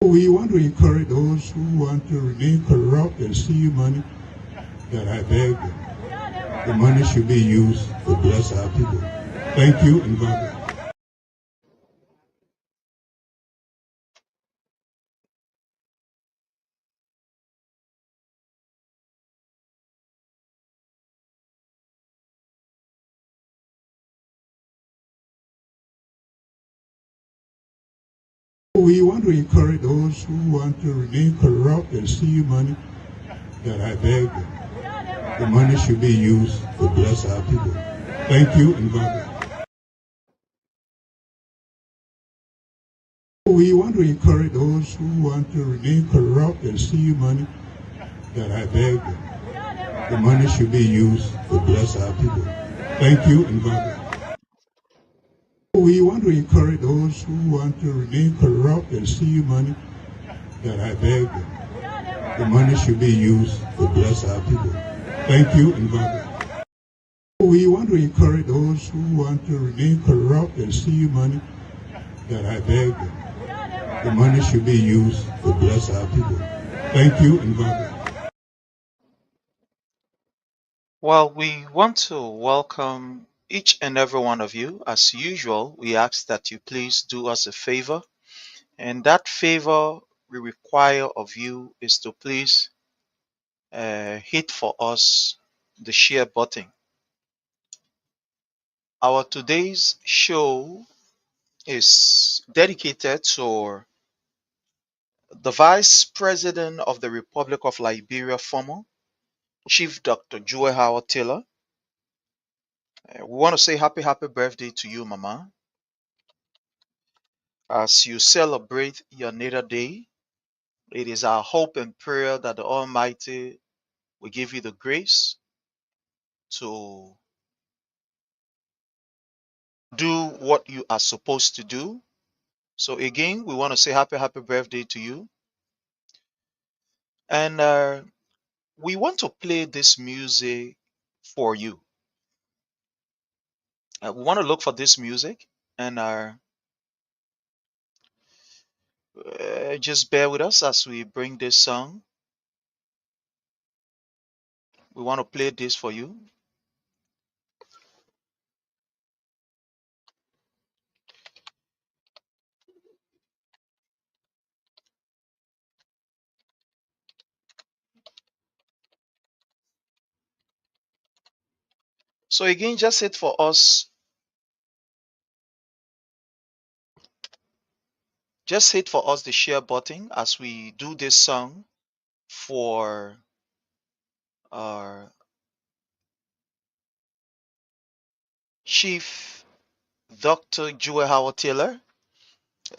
We want to encourage those who want to remain corrupt and steal money that I beg the money should be used to bless our people. Thank you and God bless. We want to encourage those who want to remain corrupt and steal money that I beg the money should be used to bless our people. Thank you and God bless. We want to encourage those who want to remain corrupt and steal money that I beg the money should be used to bless our people. Thank you and God bless. We want to encourage those who want to remain corrupt and steal money that I beg the money should be used to bless our people. Thank you and God bless. We want to encourage those who want to remain corrupt and steal money that I beg the money should be used to bless our people. Thank you and God bless. Well, we want to welcome each and every one of you. As usual, we ask that you please do us a favor. And that favor we require of you is to please hit for us the share button. Our today's show is dedicated to the Vice President of the Republic of Liberia, former Chief Dr. Joy Howard Taylor. We want to say happy birthday to you, Mama. As you celebrate your natal day, it is our hope and prayer that the Almighty will give you the grace to do what you are supposed to do. So again, we want to say happy birthday to you. And we want to play this music for you. We want to look for this music and just bear with us as we bring this song. We want to play this for you. So again, just hit for us. Just hit for us the share button as we do this song for our Chief Dr. Joy Howard Taylor.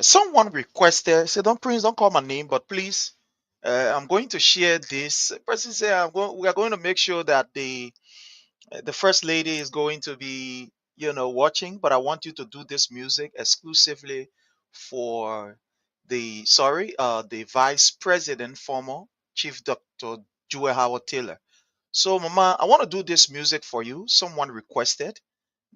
Someone requested, say, don't Prince, don't call my name, but please, I'm going to share this. Person said, we are going to make sure that the first lady is going to be, watching, but I want you to do this music exclusively for the Vice President, former Chief Dr. Joy Howard Taylor. So, Mama, I want to do this music for you. Someone requested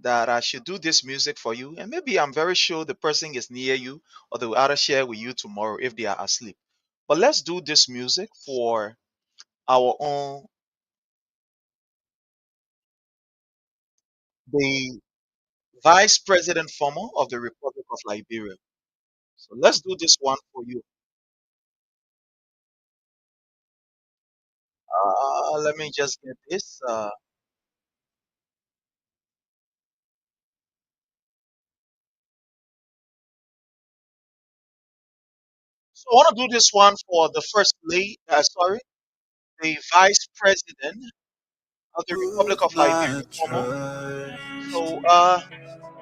that I should do this music for you, and maybe I'm very sure the person is near you, or they will either share with you tomorrow if they are asleep. But let's do this music for our own, the Vice President former of the Republic of Liberia. So let's do this one for you. Let me just get this. So I want to do this one for the First Lady, the Vice President of the Republic of Liberia, former. So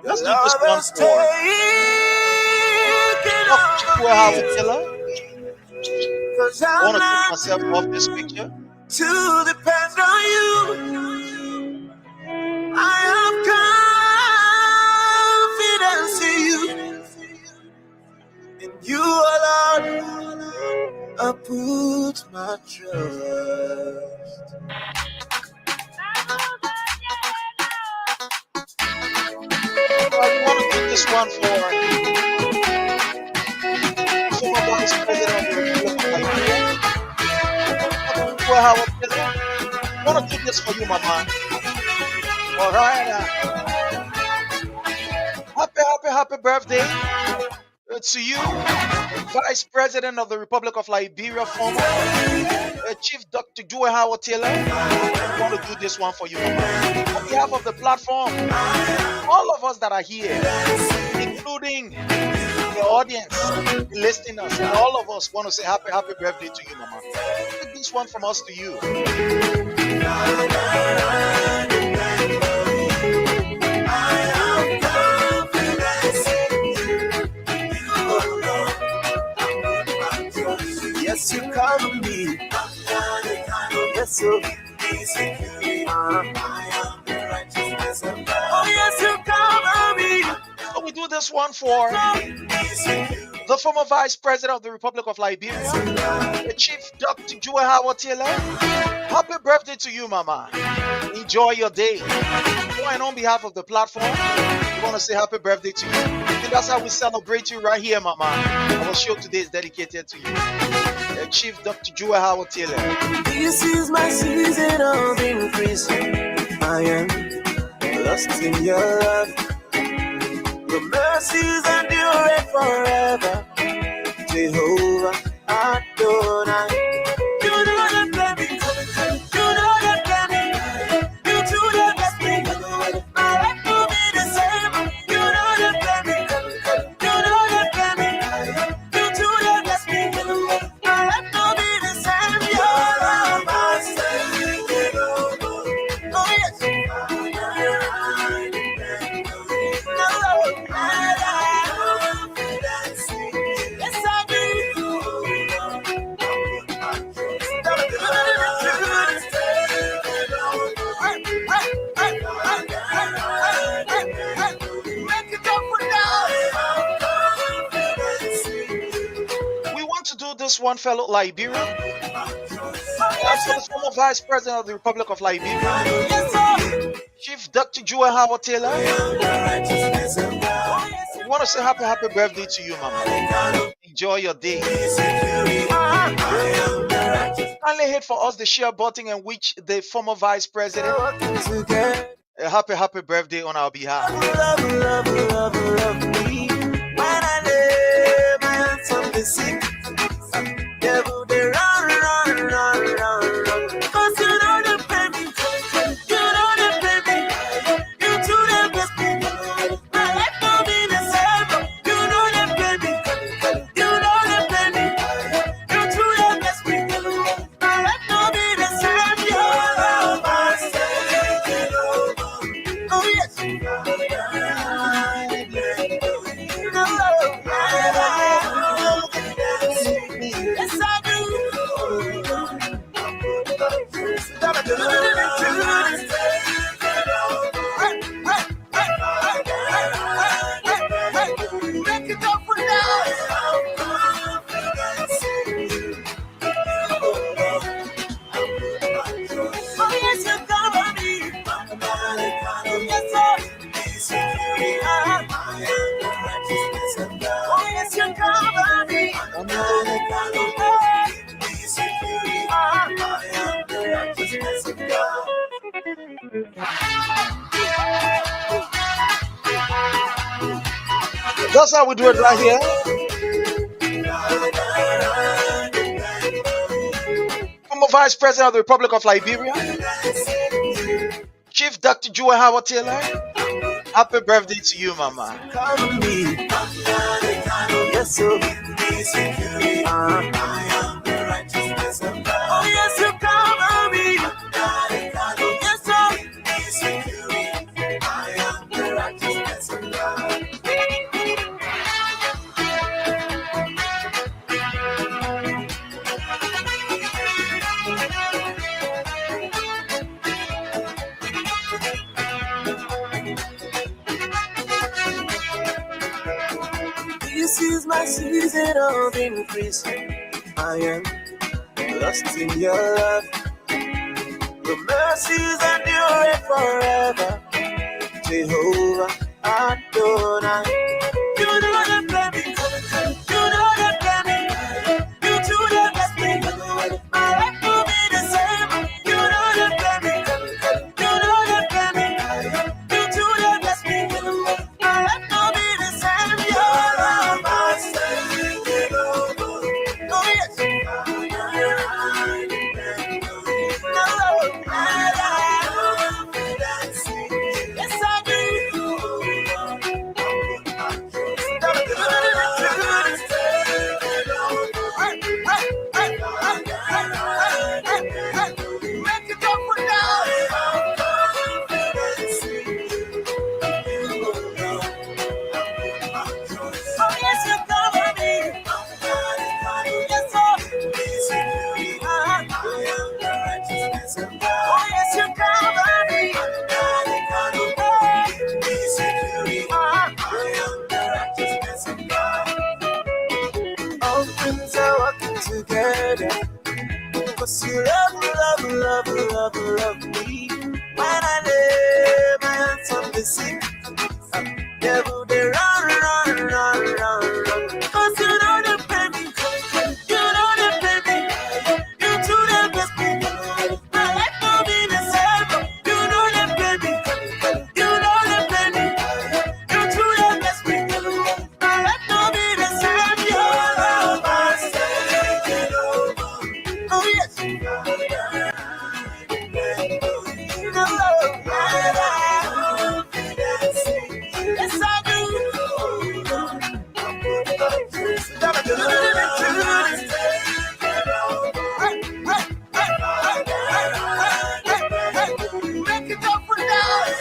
let's do this one for Dr. Joy Howard Taylor. I want to take myself off this picture. To depend on you, I have confidence in you. In you alone, I put my trust. I want to do this one for former Vice President Jewel Howard Taylor. I want to do this for you, Mama. All right. Happy birthday to you, Vice President of the Republic of Liberia, former Chief Dr. Jewel Howard Taylor. I want to do this one for you, Mama. On behalf of the platform, all of us that are here, including the audience, the listeners, and all of us want to say happy birthday to you, Mama. Take this one from us to you. Yes, you cover me. Yes, you I am the righteousness of God. Oh, yes, you cover me. So we do this one for the former Vice President of the Republic of Liberia, the Chief Dr. Jewel Howard Taylor. Happy birthday to you, Mama. Enjoy your day. And on behalf of the platform, we want to say happy birthday to you. And that's how we celebrate you right here, Mama. Our show today is dedicated to you. Chief Dr. Jewel Howard Taylor. This is my season of increase. I am lost in your love. Your mercies endure forever. Jehovah Adonai. You know that baby. You know that baby. You do that best thing. My life will be the same. You know that baby. You know that baby. You do that best thing. My life will be the same. You're my Savior. Oh yes. Yes, I do. We want to do this one, fellow Liberian. As for the former Vice President of the Republic of Liberia, Chief Dr. Jewel Howard Taylor. We want to say happy birthday to you, Mama. Enjoy your day. Kindly hit for us the share button and wish the former Vice President a happy birthday on our behalf. Love me. When I lay my hands on the sick, devil they run. 'Cause you know the baby, you know the baby, you do the best baby. My life will be the same. You know the baby, you know the baby, you do the best baby. My life will be the same. You're my Savior. Oh yes. Yes, I do. Make it up for now. Oh, yes, you cover me. Yes, sir. Oh, yes, you cover me. That's how we do it right here. Former Vice President of the Republic of Liberia, Chief Dr. Jewel Howard Taylor. Happy birthday to you, Mama. Cover me. Yes, sir. I am the righteousness of God. Oh, yes, you cover me. Yes, sir. I am the righteousness of God. This is my season of increase. I am lost in your love. Your mercies endure forever. Jehovah Adonai. You know that baby. You know that baby. You do the best thing. My life will be the same. together. Cause you love me. When I lay my hands on the sick, devil they run. Cause you know the baby, you know the baby, you do the best baby. My life will be the same. You know the baby, you know the baby, you do the best baby. My life will be the same. Your love has taken over. Oh yes. Yes, I do. Make it up for now.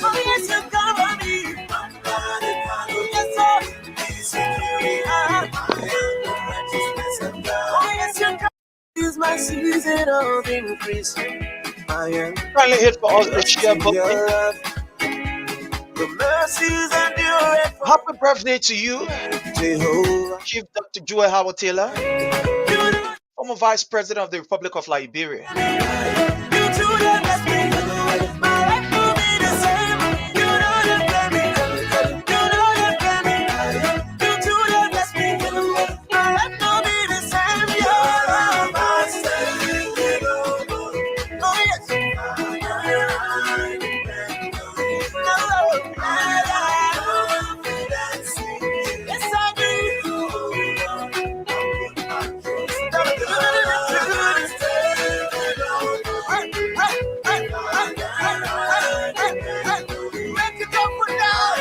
Oh, yes, you cover me. Yes, sir. Oh, yes, you cover me. Is my season of increase. I am Kindly hit for us the share button. your love. The mercies endure Happy birthday to you, Jehovah. Chief Dr. Joel Howard Taylor, You know former Vice President of the Republic of Liberia. you do the best thing. My life will be the same. You know the baby. You know the baby. You do the best thing. My life will be the same. Your love has taken over. Oh yes. Yes, I do. Make it up for now.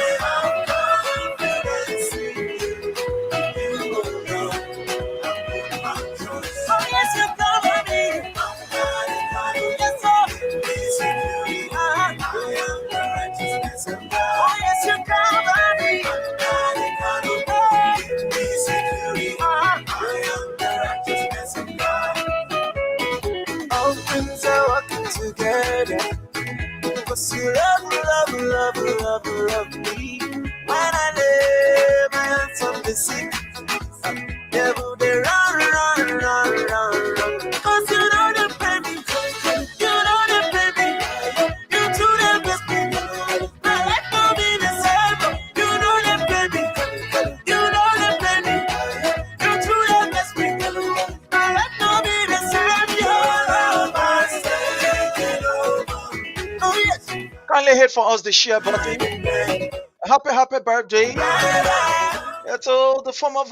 Oh yes, you cover me. Yes, sir. Oh yes, you cover me. All things are working together. Cause you love me. When I lay my hands on the sick, devil they run. Cause you know the baby, you know the baby, you do the best baby. My life will be the same. You know the baby, you know the baby, you do the best baby. My life will be the same. Your love has taken over. Oh yes. Kindly hit for us the share button. Happy birthday to the former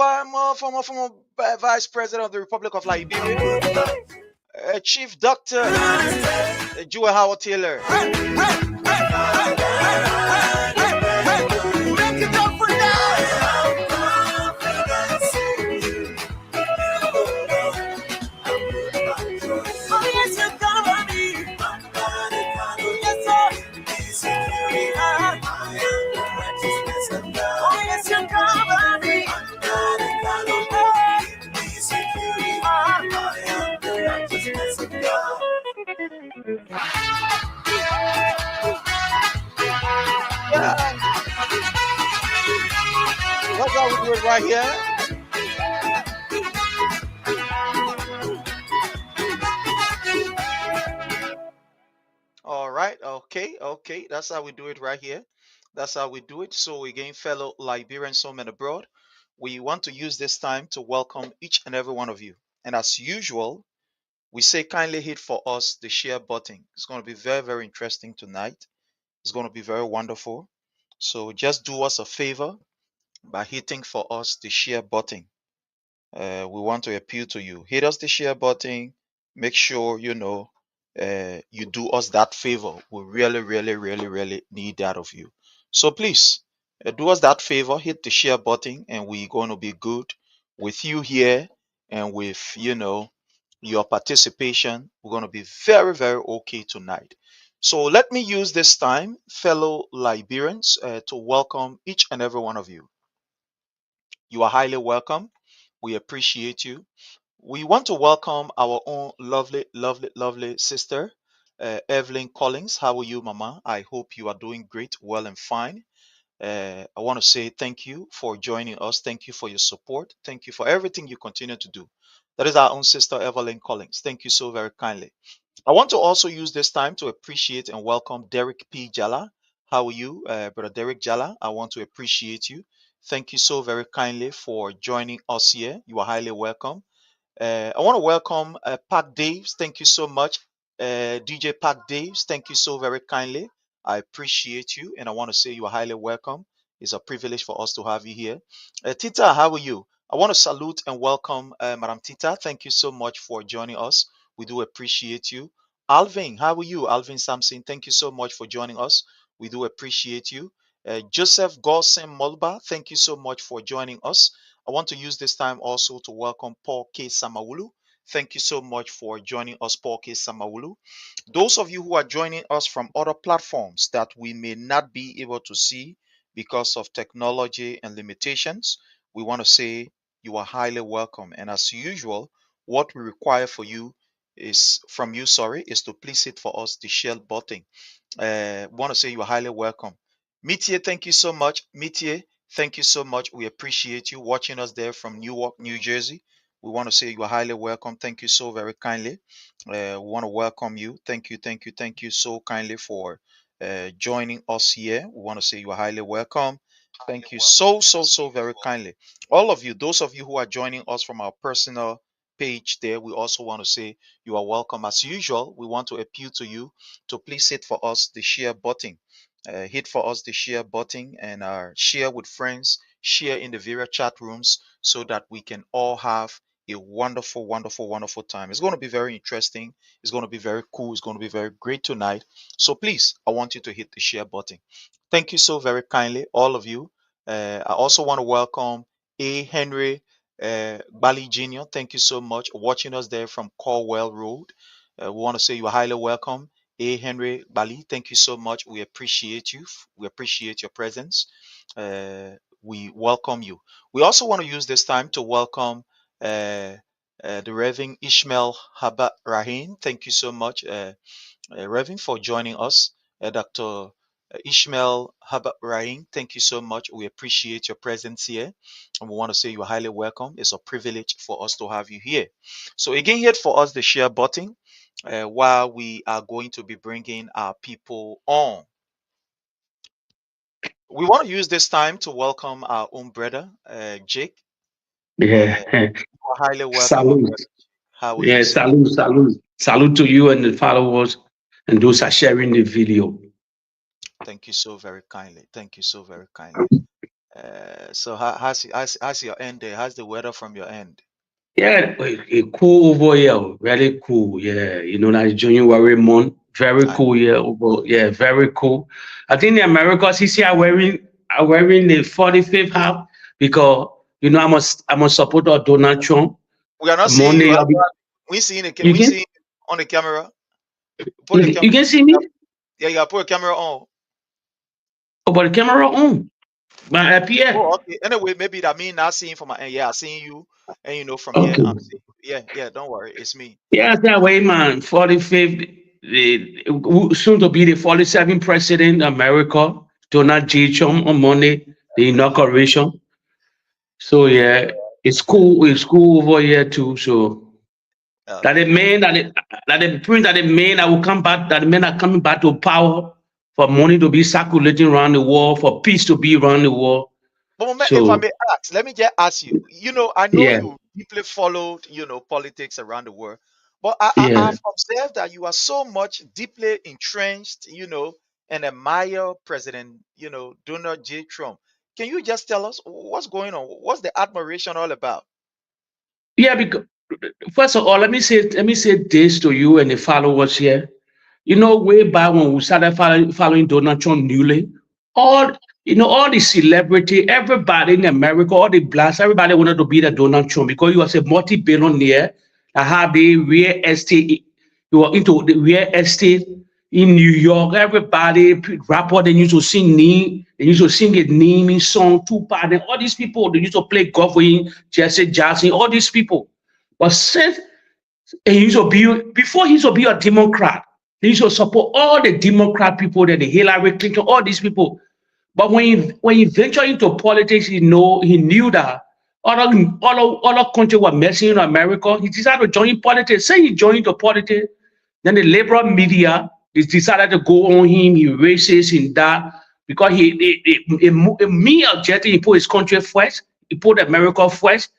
Vice President of the Republic of Liberia, Chief Dr. Joel Howard Taylor. Make it up for now. Oh yes, you cover me. Yes, sir. Oh yes, you cover me. Yeah, that's how we do it right here. All right, okay. That's how we do it right here. That's how we do it. So again, fellow Liberians home and abroad, we want to use this time to welcome each and every one of you. And as usual, we say kindly hit for us the share button. It's going to be very, very interesting tonight. It's going to be very wonderful. So just do us a favor by hitting for us the share button. We want to appeal to you. Hit us the share button. Make sure you do us that favor. We really need that of you. So please do us that favor. Hit the share button, and we're going to be good with you here, and with your participation. We're going to be very okay tonight. So let me use this time, fellow Liberians, to welcome each and every one of you. You are highly welcome. We appreciate you. We want to welcome our own lovely sister, Evelyn Collins. How are you, Mama? I hope you are doing great, well, and fine. I want to say thank you for joining us. Thank you for your support. Thank you for everything you continue to do. That is our own sister Evelyn Collins. Thank you so very kindly. I want to also use this time to appreciate and welcome Derek P. Jala. How are you, Brother Derek Jala? I want to appreciate you. Thank you so very kindly for joining us here. You are highly welcome. I want to welcome Pac Daves. Thank you so much. DJ Pac Daves, thank you so very kindly. I appreciate you and I want to say you are highly welcome. It's a privilege for us to have you here. Tita, how are you? I want to salute and welcome Madam Tita. Thank you so much for joining us. We do appreciate you. Alvin, how are you? Alvin Sampson, thank you so much for joining us. We do appreciate you. Joseph Gorsen Molba, thank you so much for joining us. I want to use this time also to welcome Paul K. Samawulu. Thank you so much for joining us, Paul K. Samawulu. Those of you who are joining us from other platforms that we may not be able to see because of technology and limitations, we want to say you are highly welcome. And as usual, what we require for you is from you, sorry, is to please hit for us the share button. Want to say you are highly welcome. Mitie, thank you so much. Mitie, thank you so much. We appreciate you watching us there from Newark, New Jersey. We want to say you are highly welcome. Thank you so very kindly. We want to welcome you. Thank you so kindly for joining us here. We want to say you are highly welcome. Thank you so very kindly. All of you, those of you who are joining us from our personal page there, we also want to say you are welcome. As usual, we want to appeal to you to please hit for us the share button. Hit for us the share button and share with friends, share in the various chat rooms so that we can all have a wonderful time. It's going to be very interesting. It's going to be very cool. It's going to be very great tonight. So please, I want you to hit the share button. Thank you so very kindly, all of you. I also want to welcome A. Henry Bali Jr. Thank you so much for watching us there from Corwell Road. We want to say you are highly welcome. A. Henry Bali, thank you so much. We appreciate you. We appreciate your presence. We welcome you. We also want to use this time to welcome uh, the Reverend Ishmael Habat Rahim. Thank you so much, Reverend, for joining us. Dr. Ishmael Habat Rahim, thank you so much. We appreciate your presence here. And we want to say you're highly welcome. It's a privilege for us to have you here. So, again, hit for us the share button while we are going to be bringing our people on. We want to use this time to welcome our own brother, Jake. Yeah. You are highly welcome, my Salute. brother. How are you, Yeah, sir? salute to you and the followers and those are sharing the video. Thank you so very kindly. Thank you so very kindly. So how's your end there? How's the weather from your end? Yeah, cool over here. Very cool. Yeah, you know that January month. Very I cool. Yeah, over. Yeah, very cool. I think the Americans here are wearing the 45th hat because I'm a supporter of Donald Trump. we are not seeing you. Monday, you We can see on the camera. Put the camera. you can see me. Yeah, you gotta put a camera on. Oh, but the camera on. My appear. Oh, okay. Anyway, maybe that mean not seeing from my end. Yeah, I seeing you, and from here, Okay. I'm seeing. Yeah. Don't worry, it's me. Yeah, that way, man. 45th, soon to be the 47th president of America, Donald J. Trump on Monday, the inauguration. So yeah, it's cool. It's cool over here too. So that the Okay. men that the prince that the men that will come back, that the men are coming back to power for money to be circulating around the world, for peace to be around the world. But if I So may ask, let me just ask you. I know yeah, you deeply followed, politics around the world, but yeah. I've observed that you are so much deeply entrenched, and admire President, Donald J. Trump. Can you just tell us what's going on? What's the admiration all about? Yeah, because first of all, let me say this to you and the followers here. Way back when we started following Donald Trump newly, all all the celebrity, everybody in America, all the blacks, everybody wanted to be the Donald Trump because he was a multi-billionaire that had the real estate. He was into the real estate in New York. Everybody, rapper, they used to sing a naming song, Tupac, and all these people, they used to play golf with him, Jesse Jackson, all these people. But since and he used to be before he used to be a Democrat. He used to support all the Democrat people, the Hillary Clinton, all these people. But when he ventured into politics, he knew that other countries were messing in America. He decided to join politics. Say he joined the politics, then the liberal media they decided to go on him. He racist in that because he me objecting. He put his country first. He put America first.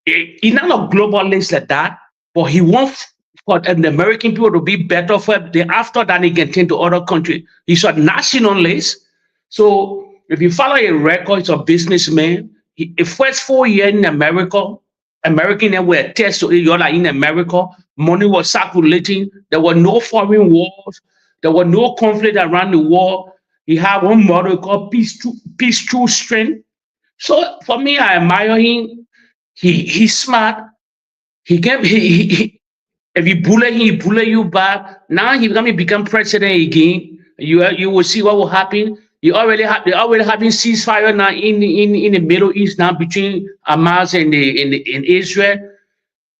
He's not a globalist like that, but he wants for the American people to be better for then after that he can turn to other countries. He's a nationalist. So if you follow a record, he's a businessman. The first 4 years in America, American were test to you're like in America, money was circulating, there were no foreign wars, there was no conflict around the world. He had one model called peace through strength. So for me, I admire him. He's smart. He can if you bully him, he bully you back. Now he's gonna become president again. You will see what will happen. They already having ceasefire now in the Middle East now between Hamas and in Israel.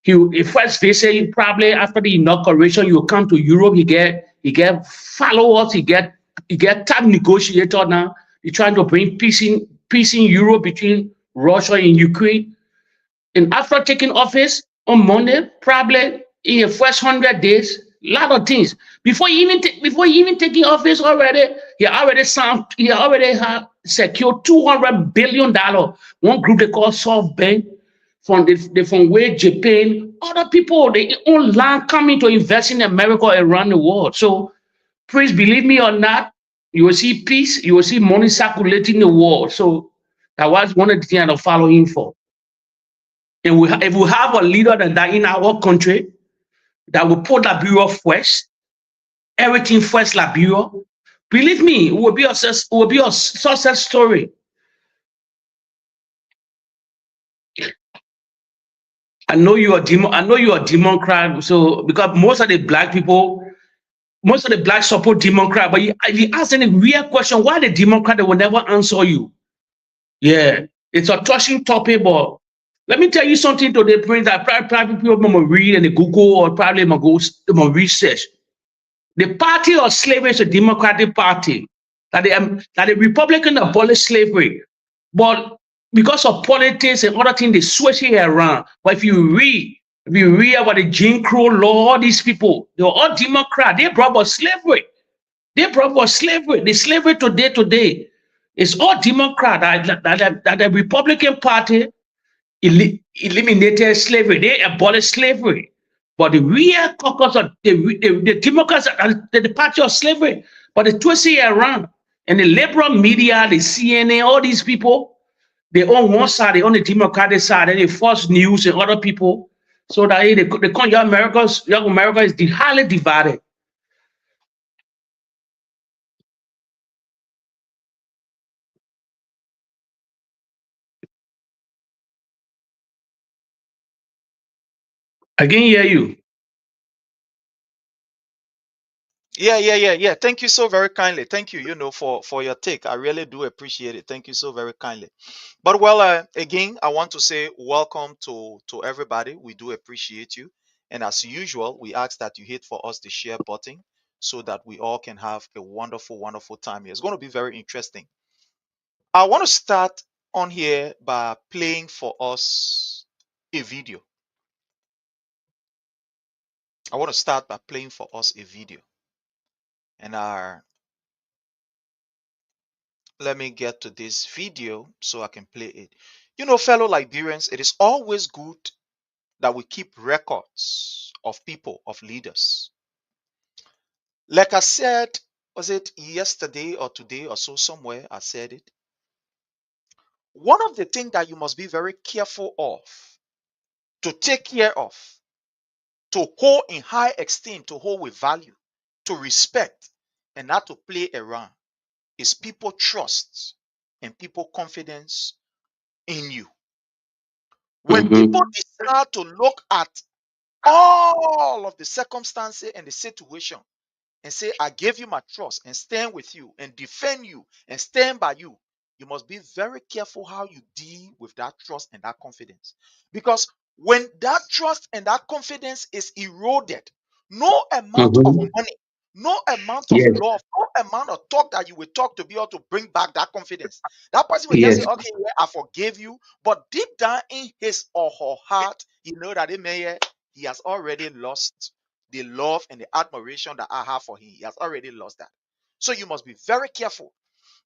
He first visit probably after the inauguration. You come to Europe. He get followers. He get top negotiator now. He's trying to bring peace in Europe between Russia and Ukraine. And after taking office on Monday, probably in the first 100 days, a lot of things. Before he even taking office already, he already had secured $200 billion. One group they call SoftBank from where Japan, other people they own land coming to invest in America around the world. So please believe me or not, you will see peace, you will see money circulating in the world. So that was one of the things I follow him for. And if we have a leader that in our country that will put Liberia first, everything first Liberia, believe me, it will be a success story. I know you are Democrat, so because most of the black support Democrat, but if you ask any real question, why the Democrat they will never answer you. Yeah, it's a touching topic, but let me tell you something today, Prince. That probably people will read and they Google or probably go research. The party of slavery is a Democratic Party. That the Republican abolished slavery, but because of politics and other things, they switch it around. But if you read about the Jim Crow law, all these people, they were all Democrat. They brought about slavery. They brought about slavery. The slavery today is all Democrat. That the Republican Party eliminated slavery. They abolished slavery. But the real caucus of the Democrats are the party of slavery. But they twist it around. And the liberal media, the CNN, all these people, they own one side, they own the Democratic side, and they force news and other people. So that young America is highly divided. I can hear you. Yeah. Thank you so very kindly. Thank you, for your take. I really do appreciate it. Thank you so very kindly. But well, again, I want to say welcome to everybody. We do appreciate you. And as usual, we ask that you hit for us the share button so that we all can have a wonderful, wonderful time here. It's going to be very interesting. I want to start on here by playing for us a video. I want to start by playing for us a video. And let me get to this video so I can play it. Fellow Liberians, it is always good that we keep records of people, of leaders. Like I said, was it yesterday or today or so somewhere I said it? One of the things that you must be very careful of, to take care of, to hold in high esteem, to hold with value, to respect, and not to play around, is people trust and people confidence in you. When people Mhm. decide to look at all of the circumstances and the situation and say, I gave you my trust and stand with you and defend you and stand by you, you must be very careful how you deal with that trust and that confidence. Because when that trust and that confidence is eroded, no amount of Mhm. money, No amount of Yes. love, no amount of talk that you will talk to be able to bring back that confidence. That person will just say, Yes. okay, yeah, I forgive you. But deep down in his or her heart, you know that he has already lost the love and the admiration that I have for him. He has already lost that. So you must be very careful.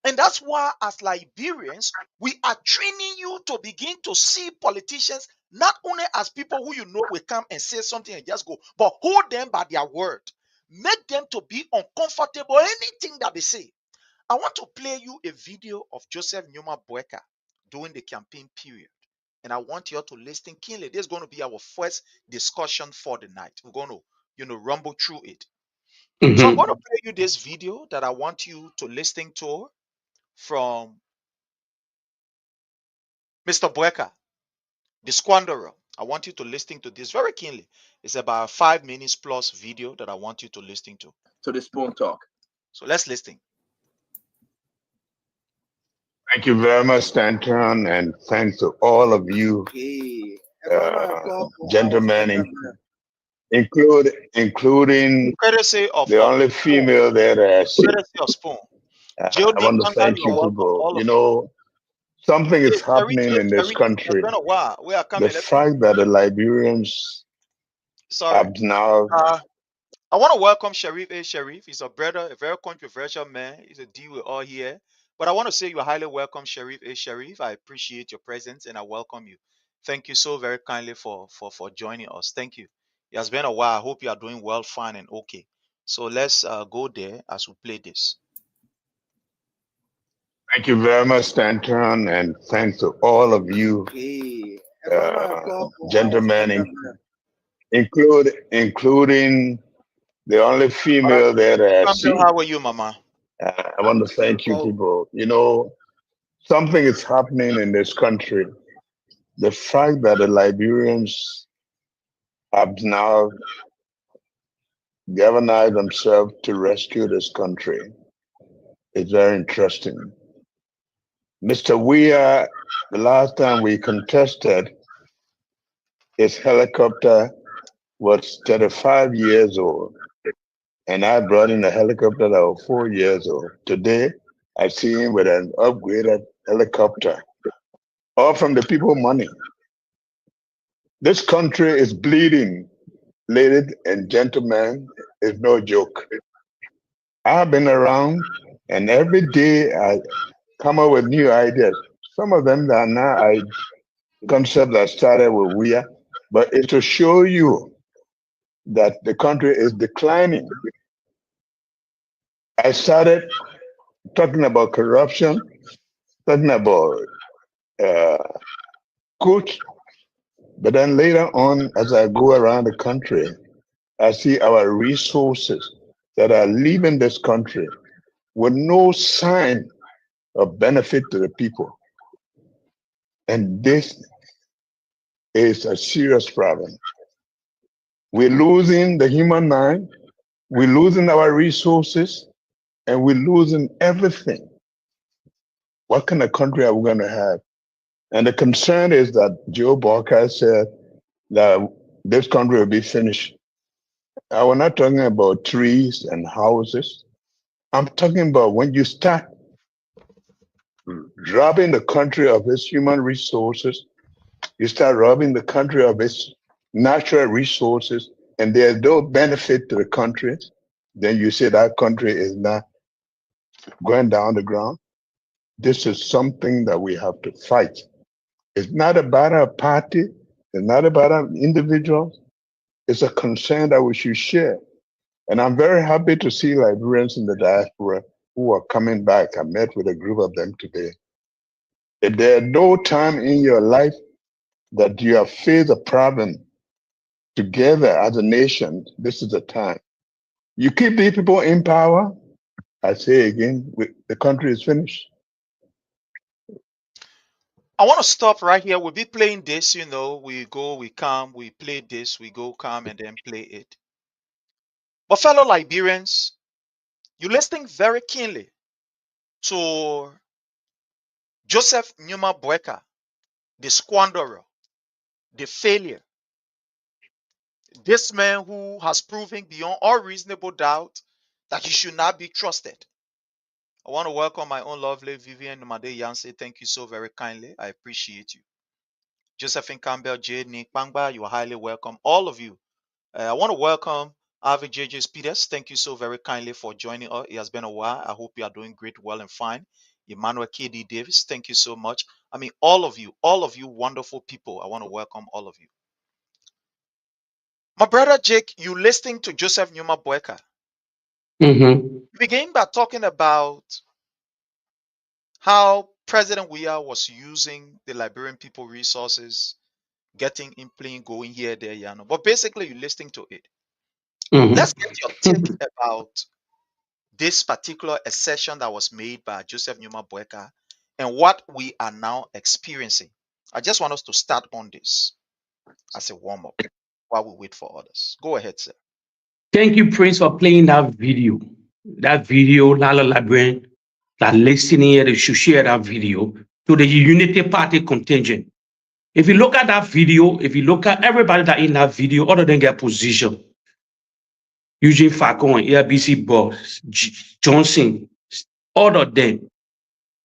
And that's why, as Liberians, we are training you to begin to see politicians not only as people who you know will come and say something and just go, but hold them by their word. Make them to be uncomfortable, anything that they say. I want to play you a video of Joseph Numa Boakai during the campaign period. And I want you all to listen keenly. This is going to be our first discussion for the night. We're going to, rumble through it. So I'm going to Mm-hmm. play you this video that I want you to listen to from Mr. Boakai, the squanderer. I want you to listen to this very keenly. It's about 5 minutes plus video that I want you to listen to. To the spoon talk. So let's listen. Thank you very much, Stanton, and thanks to all of you, Hey, gentlemen, including Courtesy of the only female that I see. courtesy of Spoon. I want to Kanga, thank you're you welcome. people. All You of you. know, something Hey, is happening in this Sherry, it's country. been a while. We are The coming. fact that the Liberians Sorry. have now, I want to welcome Sharif A. Sharif. He's a brother, a very controversial man. He's a deal with all here. But I want to say you're highly welcome, Sharif A. Sharif. I appreciate your presence and I welcome you. Thank you so very kindly for joining us. Thank you. It has been a while. I hope you are doing well, fine, and okay. So let's go there as we play this. thank you very much, Stanton, and thanks to all of you, Hey, gentlemen, including the only All right. female that I Campbell, see. how are you, Mama? I want to thank you people. You know, something is happening in this country. The fact that the Liberians have now galvanized themselves to rescue this country is very interesting. Mr. Weir, the last time we contested, his helicopter was 35 years old. And I brought in a helicopter that was 4 years old. Today, I see him with an upgraded helicopter, all from the people money. This country is bleeding, ladies and gentlemen. It's no joke. I've been around, and every day I come up with new ideas. Some of them are now concepts that started with WIA, but it's to show you that the country is declining. I started talking about corruption, talking about uh, coach, but then later on, as I go around the country, I see our resources that are leaving this country with no sign of benefit to the people. And this is a serious problem. We're losing the human mind, we're losing our resources, and we're losing everything. What kind of country are we going to have? And the concern is that Joe Boakai said that this country will be finished. I was not talking about trees and houses. I'm talking about when you start robbing the country of its human resources, you start robbing the country of its natural resources, and there's no benefit to the country, then you say that country is not going down the ground. This is something that we have to fight. It's not about a party, it's not about an individual, it's a concern that we should share. And I'm very happy to see Liberians in the diaspora who are coming back. I met with a group of them today. If there's no time in your life that you have faced a problem together as a nation, this is the time. You keep these people in power, I say again, the country is finished. I want to stop right here. We'll be playing this, we go, we come, we play this, we go, come, and then play it. But fellow Liberians, you listening very keenly to Joseph Numa Boakai, the squanderer, the failure. This man who has proven beyond all reasonable doubt that you should not be trusted. I want to welcome my own lovely Vivian Made Yanse. Thank you so very kindly. I appreciate you. Josephine Campbell, J. Nick Bangba, you are highly welcome. All of you. I want to welcome Avi JJ Peters. Thank you so very kindly for joining us. It has been a while. I hope you are doing great, well, and fine. Emmanuel KD Davis, thank you so much. I mean, all of you wonderful people. I want to welcome all of you. My brother Jake, you listening to Joseph Numa Boakai. We began by talking about how President Weah was using the Liberian people resources, getting in plane, going here, there, you know. But basically, you're listening to it. Let's get your take about this particular assertion that was made by Joseph Numa Boakai and what we are now experiencing. I just want us to start on this as a warm-up while we wait for others. Go ahead, sir. Thank you, Prince, for playing that video. That video, Lala Labrin, that listening here, they should share that video to the Unity Party contingent. If you look at that video, if you look at everybody that in that video, other than their position, Eugene Falcon, ARBC boss, Johnson, all of them,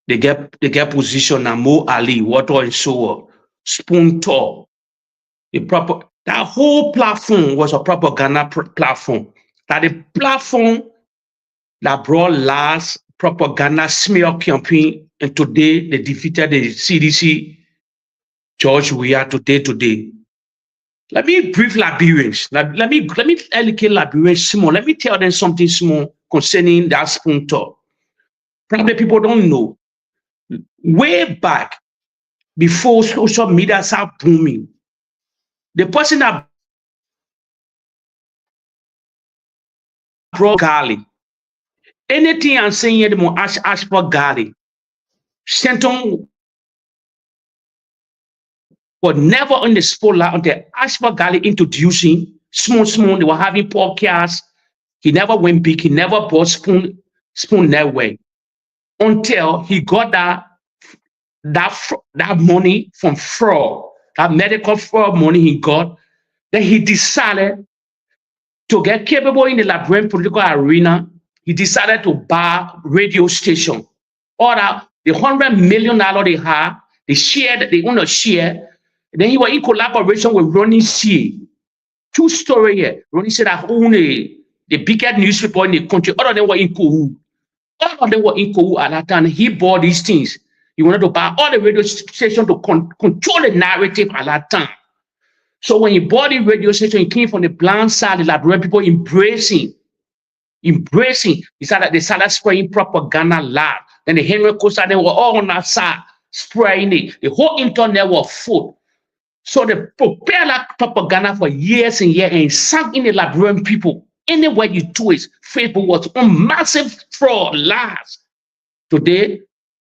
they get position now. Mo Ali, Water and so Spoon Talk, that whole platform was a propaganda platform. That the platform that brought last propaganda smear campaign, and today they defeated the CDC. George Weah today. Let me brief Liberians. Let me educate Liberians small. Let me tell them something small concerning that Spoon Talk. Probably people don't know. Way back, before social media started booming, the person that brought Gali, anything I'm saying here, the more ask for Gali. Stanton was never on the spotlight until Ashford Gali introducing small. They were having podcasts. He never went big. He never bought Spoon that way until he got that money from fraud, that medical fraud money he got. Then he decided to get capable in the Liberian political arena. He decided to buy radio station. All that the $100 million they had, they want to share. Then he was in collaboration with Ronnie C. True story here. Ronnie said that only the biggest newspaper in the country, all of them were in Kohu. At that time. He bought these things. He wanted to buy all the radio stations to control the narrative at that time. So when he bought the radio station, he came from the blind side, the Liberian people embracing. They started spraying propaganda live. Then the Henry Costa, they were all on that side spraying it. The whole internet was full. So they prepared that propaganda for years and years and sank in the Liberian people. Anywhere you twist, Facebook was on massive fraud, lies. Today,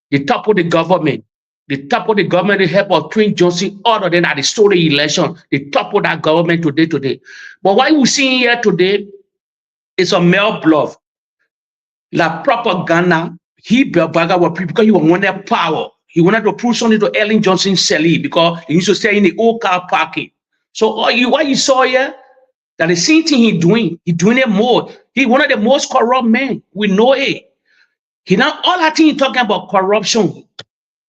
the top of the government, the help of Prince Johnson, other than at the story election, the top of that government today. But what we see here today is a male bluff. La propaganda, he baga with people because he wanted power. He wanted to prove something to Ellen Johnson Sally because he used to stay in the old car parking. So what you saw here, that the same thing he doing it more. He one of the most corrupt men. We know it. He now all that thing he talking about corruption.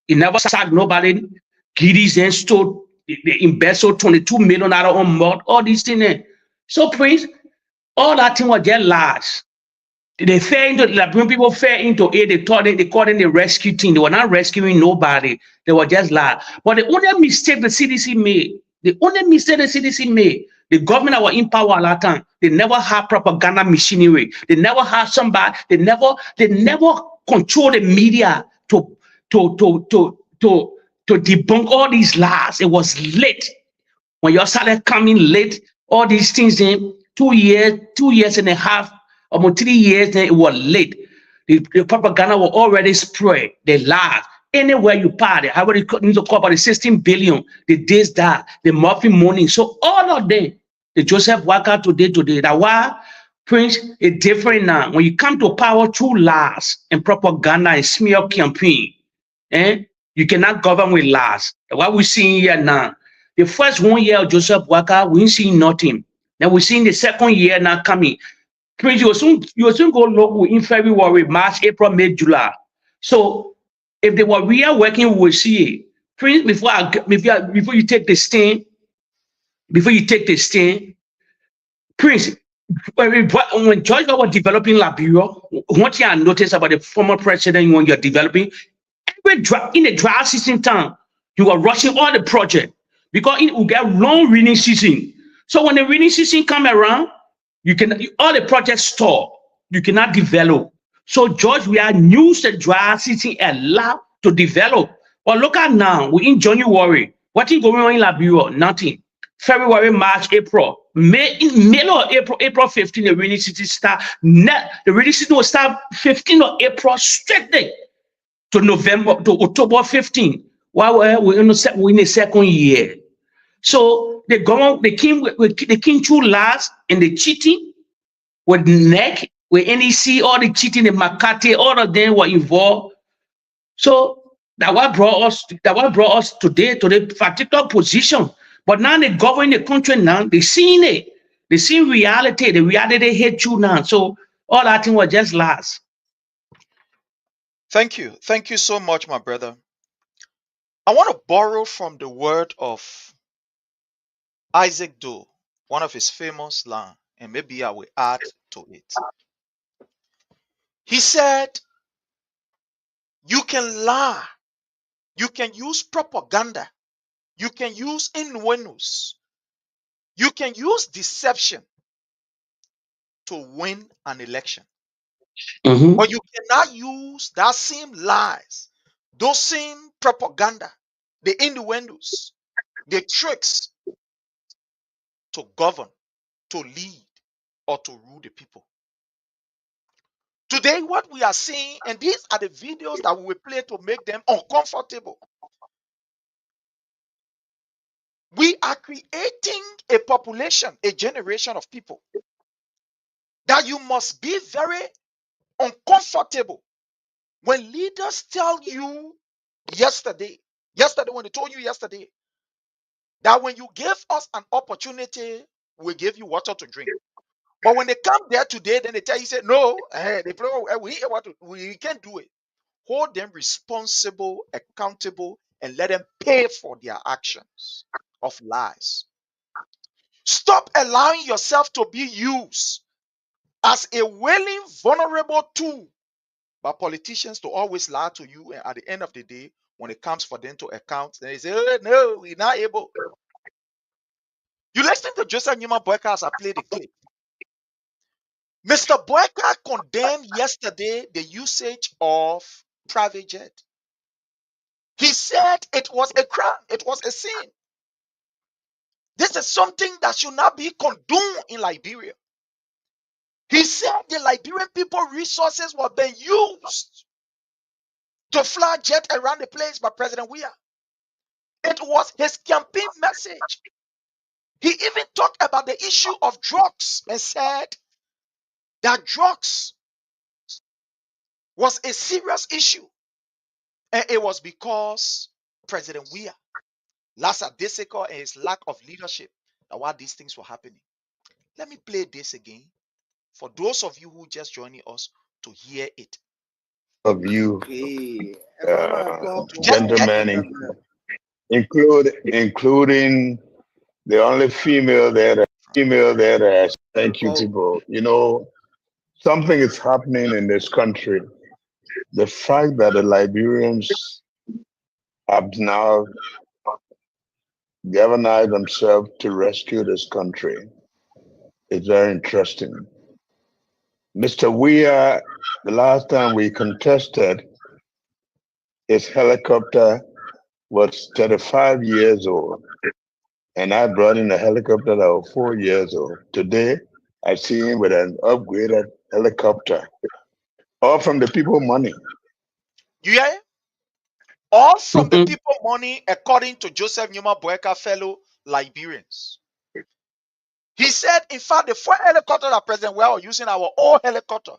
He never sacked nobody. Giddies and stole the investor $22 million on mud, all these things. So Prince, all that thing was just lies. They fell into Liberian people fell into it. They called it the rescue team. They were not rescuing nobody. They were just lies. But the only mistake the CDC made, the government that were in power at that time, they never had propaganda machinery. They never had somebody. They never control the media to debunk all these lies. It was late when you started coming late. All these things in 2 years and a half. Almost 3 years, then it was late. The propaganda was already spread. They lied. Anywhere you party, I already need to call about the 16 billion, the days that, the muffin money. So all of them, the Joseph Boakai today, that why Prince is different now. When you come to power through lies and propaganda and smear campaign, you cannot govern with lies. What we're seeing here now, the first 1 year of Joseph Boakai, we ain't seeing nothing. Then we're seeing the second year now coming. Prince, you will soon go local in February, March, April, May, July. So if they were real working, we will see it. Prince, before you take the stand, Prince, when George was developing Liberia, one thing I noticed about the former president when you're developing, in the dry season time, you are rushing all the project because it will get long rainy season. So when the rainy season come around, all the projects stop. You cannot develop. So George, we are used the dry season a lot to develop. But look at now, we in January. What is going on in Liberia? Nothing. February, March, April. In middle of April, April 15, the rainy season start. The rainy season will start 15 of April straight there to November to October 15. While we're in the second year. So they came through last in the cheating with NEC, with NEC, all the cheating, the Makati, all of them were involved. So that what brought us today to the particular position. But now they govern the country now, they seeing it. They see reality, the reality hit you now. So all that thing was just last. Thank you. Thank you so much, my brother. I want to borrow from the word of Isaac Doe, one of his famous lines, and maybe I will add to it. He said, you can lie, you can use propaganda, you can use innuendos, you can use deception to win an election. Mhm. But you cannot use that same lies, those same propaganda, the innuendos, the tricks to govern, to lead, or to rule the people. Today, what we are seeing, and these are the videos that we will play to make them uncomfortable. We are creating a population, a generation of people that you must be very uncomfortable when leaders tell you yesterday when they told you yesterday that when you give us an opportunity, we give you water to drink. But when they come there today, then they tell you, say, no, we can't do it. Hold them responsible, accountable, and let them pay for their actions of lies. Stop allowing yourself to be used as a willing, vulnerable tool by politicians to always lie to you. And at the end of the day, when it comes for them to account, they say, oh, no, we're not able. You listen to Joseph Newman Boakai as I play the clip. Mr. Boakai condemned yesterday the usage of private jet. He said it was a crime, it was a sin. This is something that should not be condoned in Liberia. He said the Liberian people resources were being used to fly jet around the place by President Weah. It was his campaign message. He even talked about the issue of drugs and said that drugs was a serious issue. And it was because President Weah, Lassa Deseko, and his lack of leadership that why these things were happening. Let me play this again for those of you who just joining us to hear it. Of you, Just gentlemen, including the only female there. Thank you, Tibo. You know, something is happening in this country. The fact that the Liberians have now galvanized themselves to rescue this country is very interesting. Mr. Weah, the last time we contested, his helicopter was 35 years old. And I brought in a helicopter that was 4 years old. Today, I see him with an upgraded helicopter. All from the people money. You hear it? All from the people money, according to Joseph Newman Boakai, fellow Liberians. He said, in fact, the 4 helicopters that President Weah was using our old helicopter.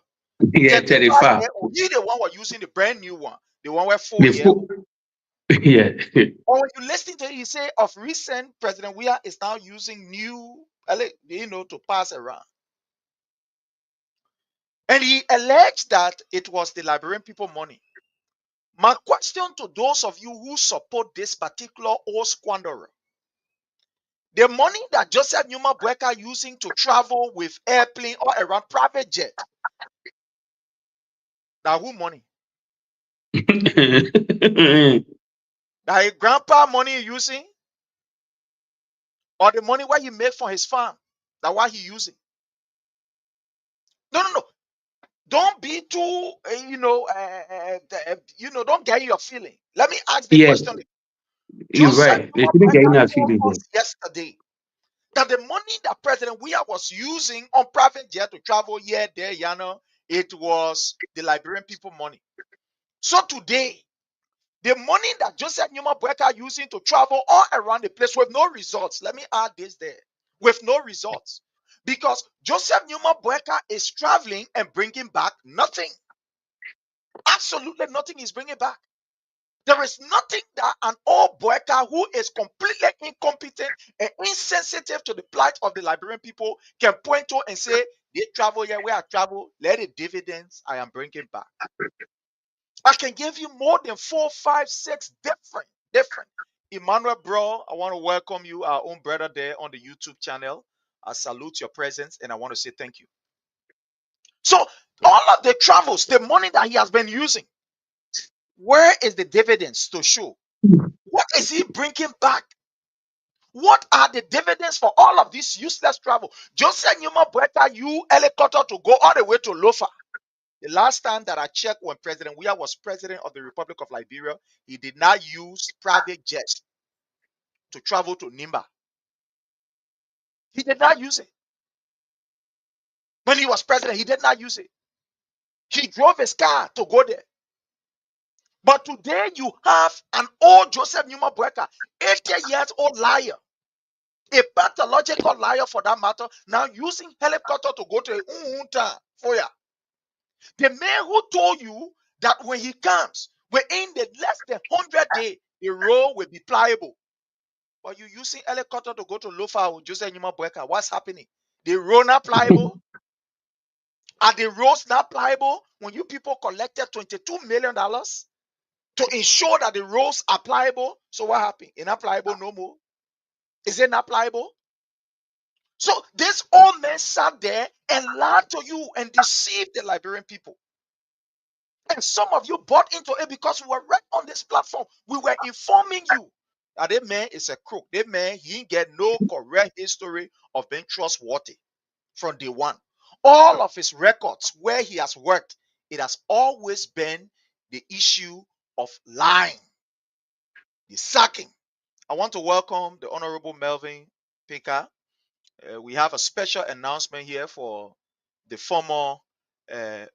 Yeah, 35. He the one was using the brand new one, the one where 4 years. Yeah. Or when you listen to it, he say of recent, President Weah is now using new, to pass around. And he alleged that it was the Liberian people money. My question to those of you who support this particular old squanderer, the money that Joseph Numa Boakai using to travel with airplane or around private jet, that who money? That his grandpa money using? Or the money what he made for his farm? That what he using? No. Don't be too, don't get your feeling. Let me ask the Yes, question. you're Joseph right. They Numa shouldn't get in Boakai our told feelings us yesterday that the money that President Weah was using on private jet to travel here, there, it was the Liberian people money. So today, the money that Joseph Numa Boakai using to travel all around the place with no results, let me add this there, with no results. Because Joseph Numa Boakai is traveling and bringing back nothing. Absolutely nothing is bringing back. There is nothing that an old Boakai who is completely incompetent and insensitive to the plight of the Liberian people can point to and say, they travel here, where I travel, let the dividends I am bringing back. I can give you more than 4, 5, 6 different. Emmanuel Bro, I want to welcome you, our own brother there on the YouTube channel. I salute your presence and I want to say thank you. So all of the travels, the money that he has been using, where is the dividends to show? What is he bringing back? What are the dividends for all of this useless travel? Joseph Numa Boakai, you helicopter to go all the way to Lofa. The last time that I checked when President Weah was president of the Republic of Liberia, he did not use private jets to travel to Nimba. He did not use it. When he was president, he did not use it. He drove his car to go there. But today you have an old Joseph Numa Boakai, 80 years old liar, a pathological liar for that matter, now using helicopter to go to Unhunta Foya. The man who told you that when he comes, within the less than 100 days, the road will be pliable. But you using helicopter to go to Lofa with Joseph Numa Boakai, what's happening? The road not pliable? Are the roads not pliable? When you people collected $22 million to ensure that the roads are pliable, so what happened? It's not pliable no more. Is it not pliable? So this old man sat there and lied to you and deceived the Liberian people. And some of you bought into it because we were right on this platform. We were informing you that that man is a crook. That man, he ain't get no correct history of being trustworthy from day one. All of his records where he has worked, it has always been the issue of lying, the sacking. I want to welcome the Honorable Melvin Pika. We have a special announcement here for the former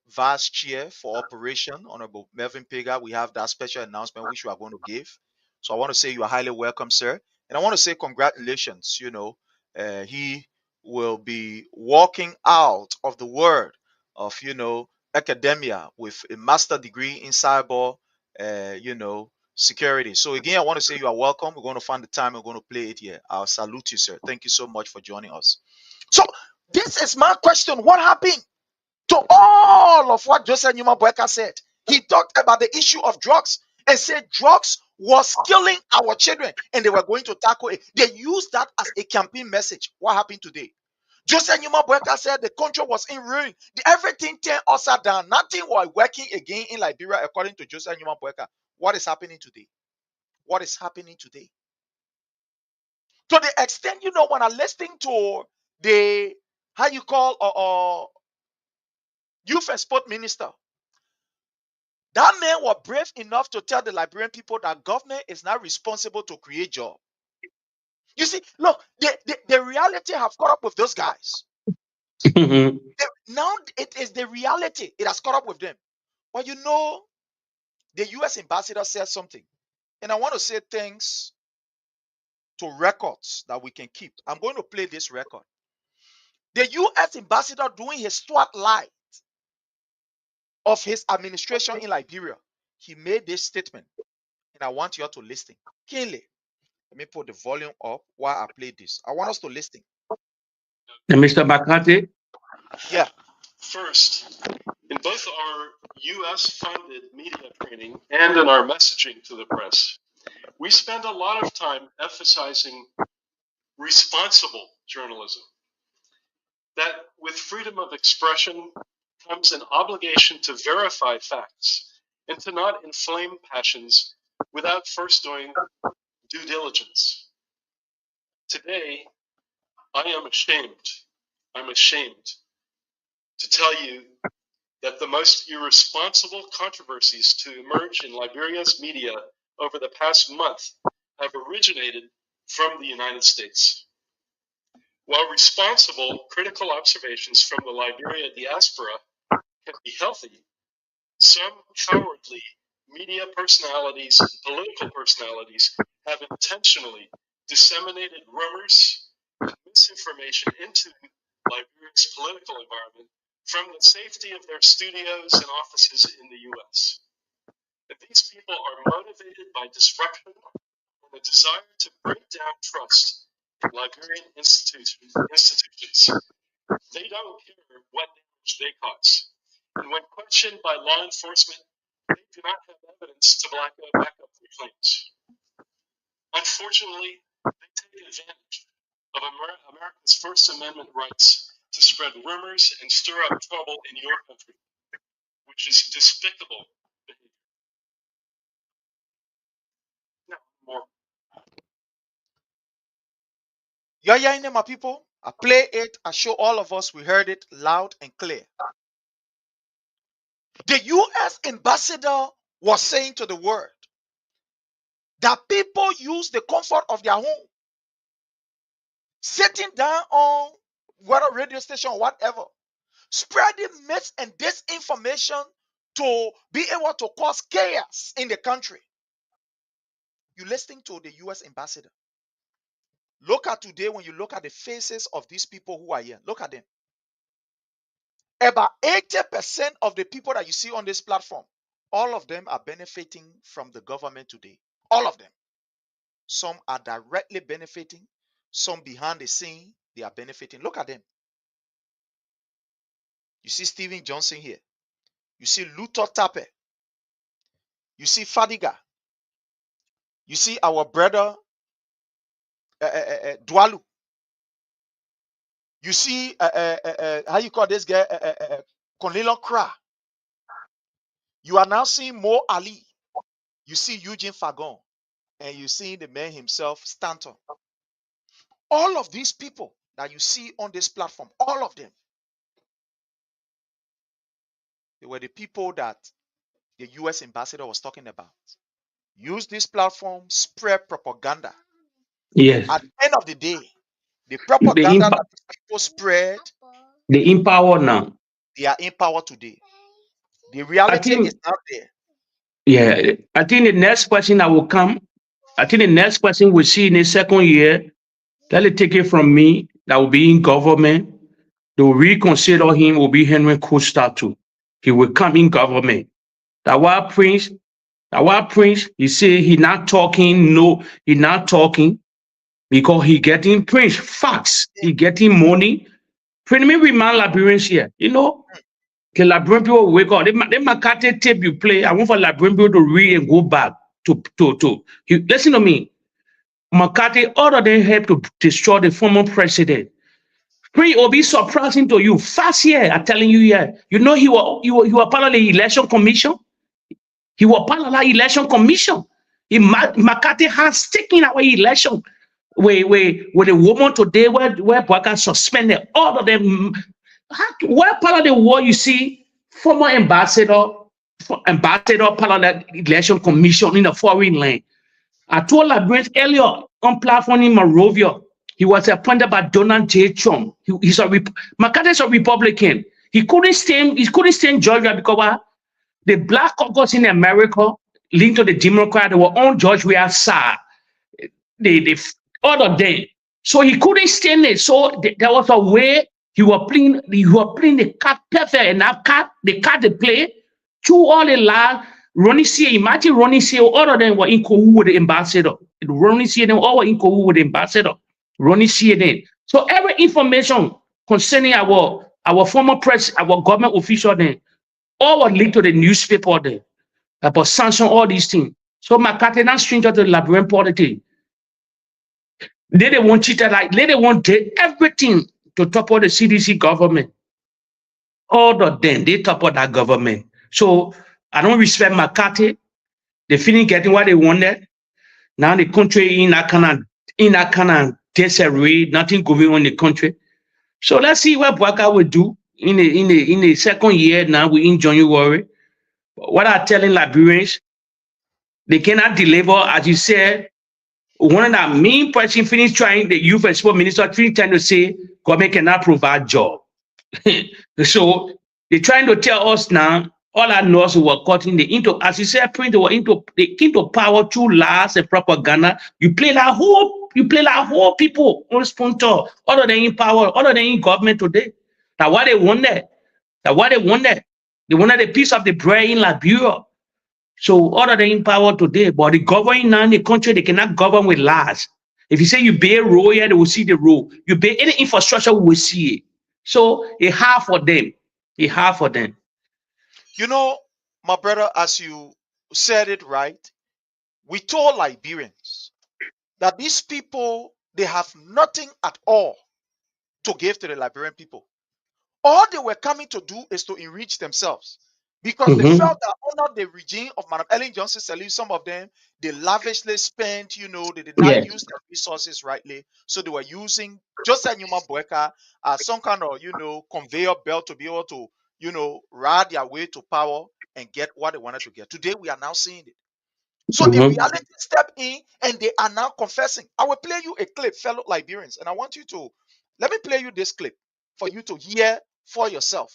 vice chair for operation, Honorable Melvin Pega. We have that special announcement which we are going to give. So I want to say you are highly welcome, sir. And I want to say congratulations. He will be walking out of the world of, academia with a master degree in cyber, security. So again, I want to say you are welcome. We're going to find the time. We're going to play it here. I'll salute you, sir. Thank you so much for joining us. So this is my question. What happened to all of what Joseph Numa Boakai said? He talked about the issue of drugs and said drugs was killing our children and they were going to tackle it. They used that as a campaign message. What happened today? Joseph Numa Boakai said the country was in ruin. Everything turned upside down. Nothing was working again in Liberia, according to Joseph Numa Boakai. What is happening today? What is happening today? To the extent, when I'm listening to the, how you call, youth and sport minister, that man was brave enough to tell the Liberian people that government is not responsible to create jobs. You see, look, the reality have caught up with those guys. Now it is the reality. It has caught up with them. But the U.S. ambassador said something. And I want to say thanks to records that we can keep. I'm going to play this record. The U.S. ambassador doing his spotlight of his administration in Liberia, he made this statement. And I want you all to listen. Keenly. Let me put the volume up while I play this. I want us to listen. Mr. McCarthy? Yeah. First, in both our US-funded media training and in our messaging to the press, we spend a lot of time emphasizing responsible journalism. That with freedom of expression comes an obligation to verify facts and to not inflame passions without first doing due diligence. Today, I am ashamed. I'm ashamed to tell you that the most irresponsible controversies to emerge in Liberia's media over the past month have originated from the United States. While responsible, critical observations from the Liberia diaspora can be healthy, some cowardly media personalities and political personalities have intentionally disseminated rumors and misinformation into Liberia's political environment from the safety of their studios and offices in the US. And these people are motivated by disruption and a desire to break down trust in Liberian institutions. They don't care what damage they cause. And when questioned by law enforcement, they do not have evidence to back up their claims. Unfortunately, they take advantage of America's First Amendment rights to spread rumors and stir up trouble in your country, which is despicable behavior. Now, more. You're hearing it, my people? I play it. I show all of us we heard it loud and clear. The U.S. ambassador was saying to the world that people use the comfort of their home, sitting down on whether radio station or whatever, spreading myths and disinformation to be able to cause chaos in the country. You listening to the U.S. ambassador. Look at today when you look at the faces of these people who are here. Look at them. About 80% of the people that you see on this platform, all of them are benefiting from the government today. All of them. Some are directly benefiting. Some behind the scene, they are benefiting. Look at them. You see Stephen Johnson here. You see Luther Tappe. You see Fadiga. You see our brother Dwalu. You see how you call this guy Cornelius Kra. You are now seeing Mo Ali. You see Eugene Fagon. And you see the man himself, Stanton. All of these people that you see on this platform, all of them, they were the people that the U.S. ambassador was talking about. Use this platform, spread propaganda. Yes. At the end of the day, the propaganda that these people spread, they empower now. They are in power today. The reality is not there. Yeah, I think the next question that will come, I think the next question we'll see in the second year, let it take it from me, that will be in government. They will reconsider him, will be Henry Costa too. He will come in government. That while Prince, he say he not talking, no, he not talking because he getting Prince facts, he getting money. Pretty me remind Liberians here, you know, the Liberian people wake up. They McCarthy tape you play. I want for Liberian people to read and go back to. Listen to me. McCarthy ordered them help to destroy the former president. It will be surprising to you. Fast here, I'm telling you here. You know he was part of the election commission. He was part of that election commission. McCarthy has taken away election. Where the woman today, where Boakai suspended all of them. Where part of the war you see former ambassador part of that election commission in the foreign land. I told Liberians earlier on platform in Monrovia, he was appointed by Donald J. Trump. McCarthy is a Republican. He couldn't stay in Georgia because the Black caucus in America linked to the Democrat, they were on George Weah's side. They other day. So he couldn't stay there. So there was a way he was playing the card perfect, and the card they play through all the lies. Ronnie C. Imagine Ronnie C. All of them were in cahoots with the ambassador. Ronnie C. Them all were in cahoots with the ambassador. Ronnie C. Then. So every information concerning our our former press, our government official then, all were leaked to the newspaper there about sanction, all these things. So McCarthy now stranger to the Liberian politics. They want cheated like they want everything to topple the CDC government. All of them, they topple that government. So I don't respect McCarthy. They finish getting what they wanted. Now the country in that kind of disarray, nothing going on in the country. So let's see what Boakai will do in the second year now. We in January. What I'm telling Liberians, they cannot deliver, as you said. One of the main person finished trying, the youth and sport minister finished trying to say government cannot provide job. So they're trying to tell us now, all our nurses were cutting the into, as you said, they came to power through lies and propaganda. You play like whole people on sponsor, other than in power, other than in government today. That's what they wanted. That's what they wanted. They wanted a piece of the bread in Liberia. So other than in power today, but the governing now in the country, they cannot govern with lies. If you say you build road here, they will see the road. You build any infrastructure, we will see it. So it's hard for them. It's hard for them. You know, my brother, as you said it right, we told Liberians that these people, they have nothing at all to give to the Liberian people. All they were coming to do is to enrich themselves because they felt that under the regime of Madam Ellen Johnson Sirleaf, some of them, they lavishly spent, they did not use their resources rightly. So they were using Joseph Newman Boakai as some kind of, conveyor belt to be able to, ride their way to power and get what they wanted to get. Today, we are now seeing it. So the reality step in and they are now confessing. I will play you a clip, fellow Liberians, and I want you to, let me play you this clip for you to hear for yourself.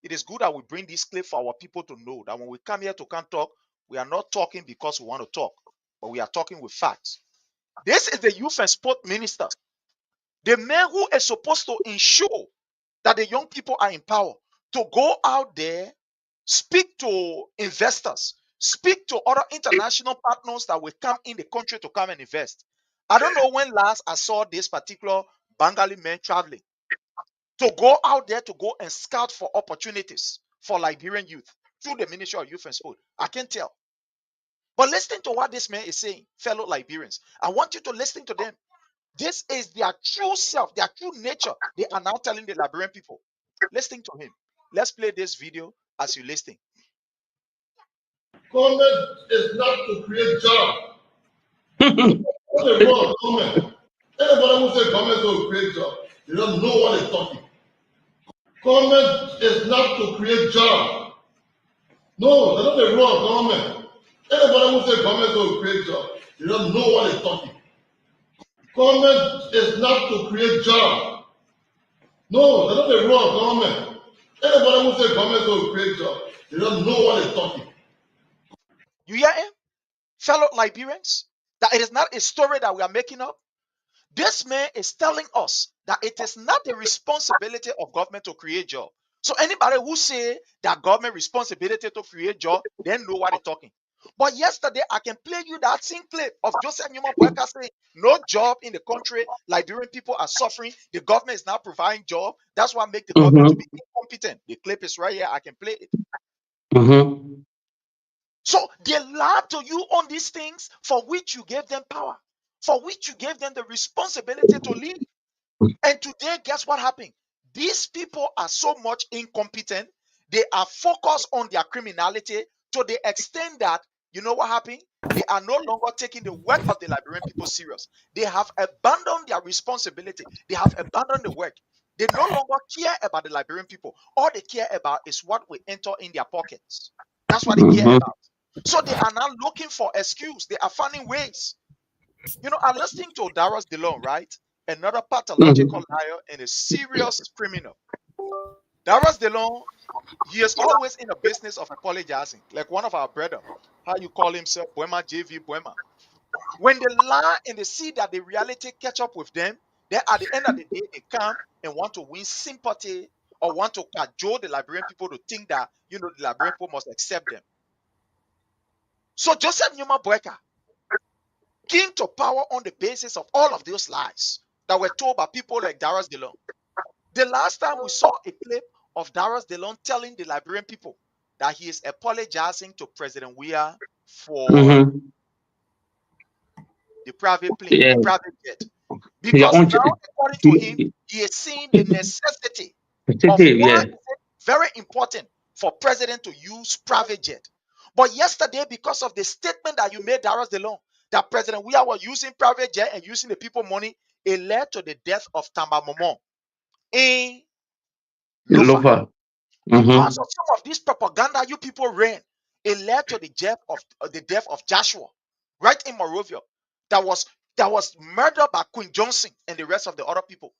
It is good that we bring this clip for our people to know that when we come here to come talk, we are not talking because we want to talk, but we are talking with facts. This is the youth and sport minister, the man who is supposed to ensure that the young people are in power, to go out there, speak to investors, speak to other international partners that will come in the country to come and invest. I don't know when last I saw this particular Bengali man traveling to go out there to go and scout for opportunities for Liberian youth through the Ministry of Youth and Sport. I can't tell. But listen to what this man is saying, fellow Liberians. I want you to listen to them. This is their true self, their true nature. They are now telling the Liberian people. Listen to him. Let's play this video as you listen. Government is not to create jobs. What a wrong government. Anybody who says government is to create jobs, they don't know what they're talking. Government is not to create jobs. No, they're not the wrong government. Anybody who says government is to create jobs, they don't know what they're talking. Government is not to create jobs. No, they're not the wrong government. Anybody who says government is to create jobs, they don't know what they're talking. You hear him? Fellow Liberians, that it is not a story that we are making up. This man is telling us that it is not the responsibility of government to create jobs. So anybody who say that government responsibility to create jobs, they know what they're talking. But yesterday, I can play you that same clip of Joseph Newman Boakai saying, no job in the country, Liberian people are suffering, the government is not providing job. That's what makes the government to be incompetent. The clip is right here, I can play it. So they lie to you on these things for which you gave them power, for which you gave them the responsibility to lead. And today, guess what happened? These people are so much incompetent. They are focused on their criminality to the extent that, you know what happened? They are no longer taking the work of the Liberian people serious. They have abandoned their responsibility. They have abandoned the work. They no longer care about the Liberian people. All they care about is what will enter in their pockets. That's what they care about. So they are now looking for excuse. They are finding ways. I'm listening to Darius DeLong, right? Another pathological liar and a serious criminal. Darius DeLong, he is always in the business of apologizing, like one of our brethren. How you call himself? Buema, JV Buema. When they lie and they see that the reality catch up with them, then at the end of the day, they come and want to win sympathy or want to cajole the Liberian people to think that, the Liberian people must accept them. So Joseph Newman Boakai came to power on the basis of all of those lies that were told by people like Darius DeLong. The last time we saw a clip of Darius DeLon telling the Liberian people that he is apologizing to President Weah for the private plane, Yeah. the private jet. Your Because own. now, according to him, he is seeing the necessity of why Yeah. it's very important for president to use private jet. But yesterday, because of the statement that you made, Darius DeLon, that President Weah was using private jet and using the people money, it led to the death of Tamba Momo in Lofa. Lofa. Because of some of this propaganda you people ran, it led to the death of Joshua, right in Morovia, that was murdered by Queen Johnson and the rest of the other people.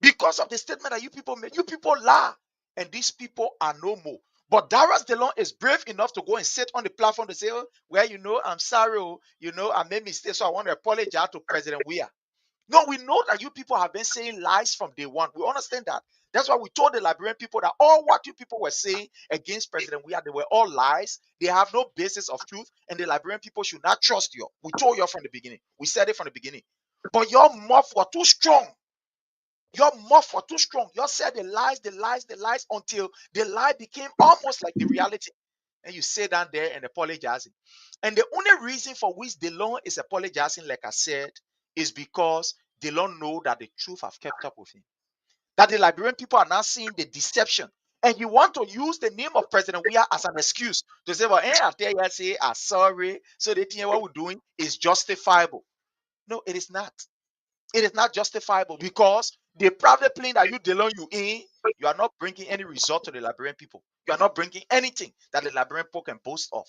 Because of the statement that you people made, you people lie, and these people are no more. But Darius DeLon is brave enough to go and sit on the platform to say, "Oh, well, I'm sorry, I made mistakes, so I want to apologize to President Weah." No, we know that you people have been saying lies from day one. We understand that. That's why we told the Liberian people that all what you people were saying against President Weah, they were all lies. They have no basis of truth, and the Liberian people should not trust you. We told you from the beginning. We said it from the beginning. But your mouth were too strong. Your mouth were too strong. You said the lies until the lie became almost like the reality. And you sit down there and apologizing. And the only reason for which DeLon is apologizing, like I said, is because DeLon know that the truth have kept up with him. That the Liberian people are now seeing the deception. And you want to use the name of President Weah as an excuse to say, well, I tell you, I say, I'm sorry. So they think what we're doing is justifiable. No, it is not. It is not justifiable because the private plane that you DeLon you in, you are not bringing any result to the Liberian people. You are not bringing anything that the Liberian people can boast of.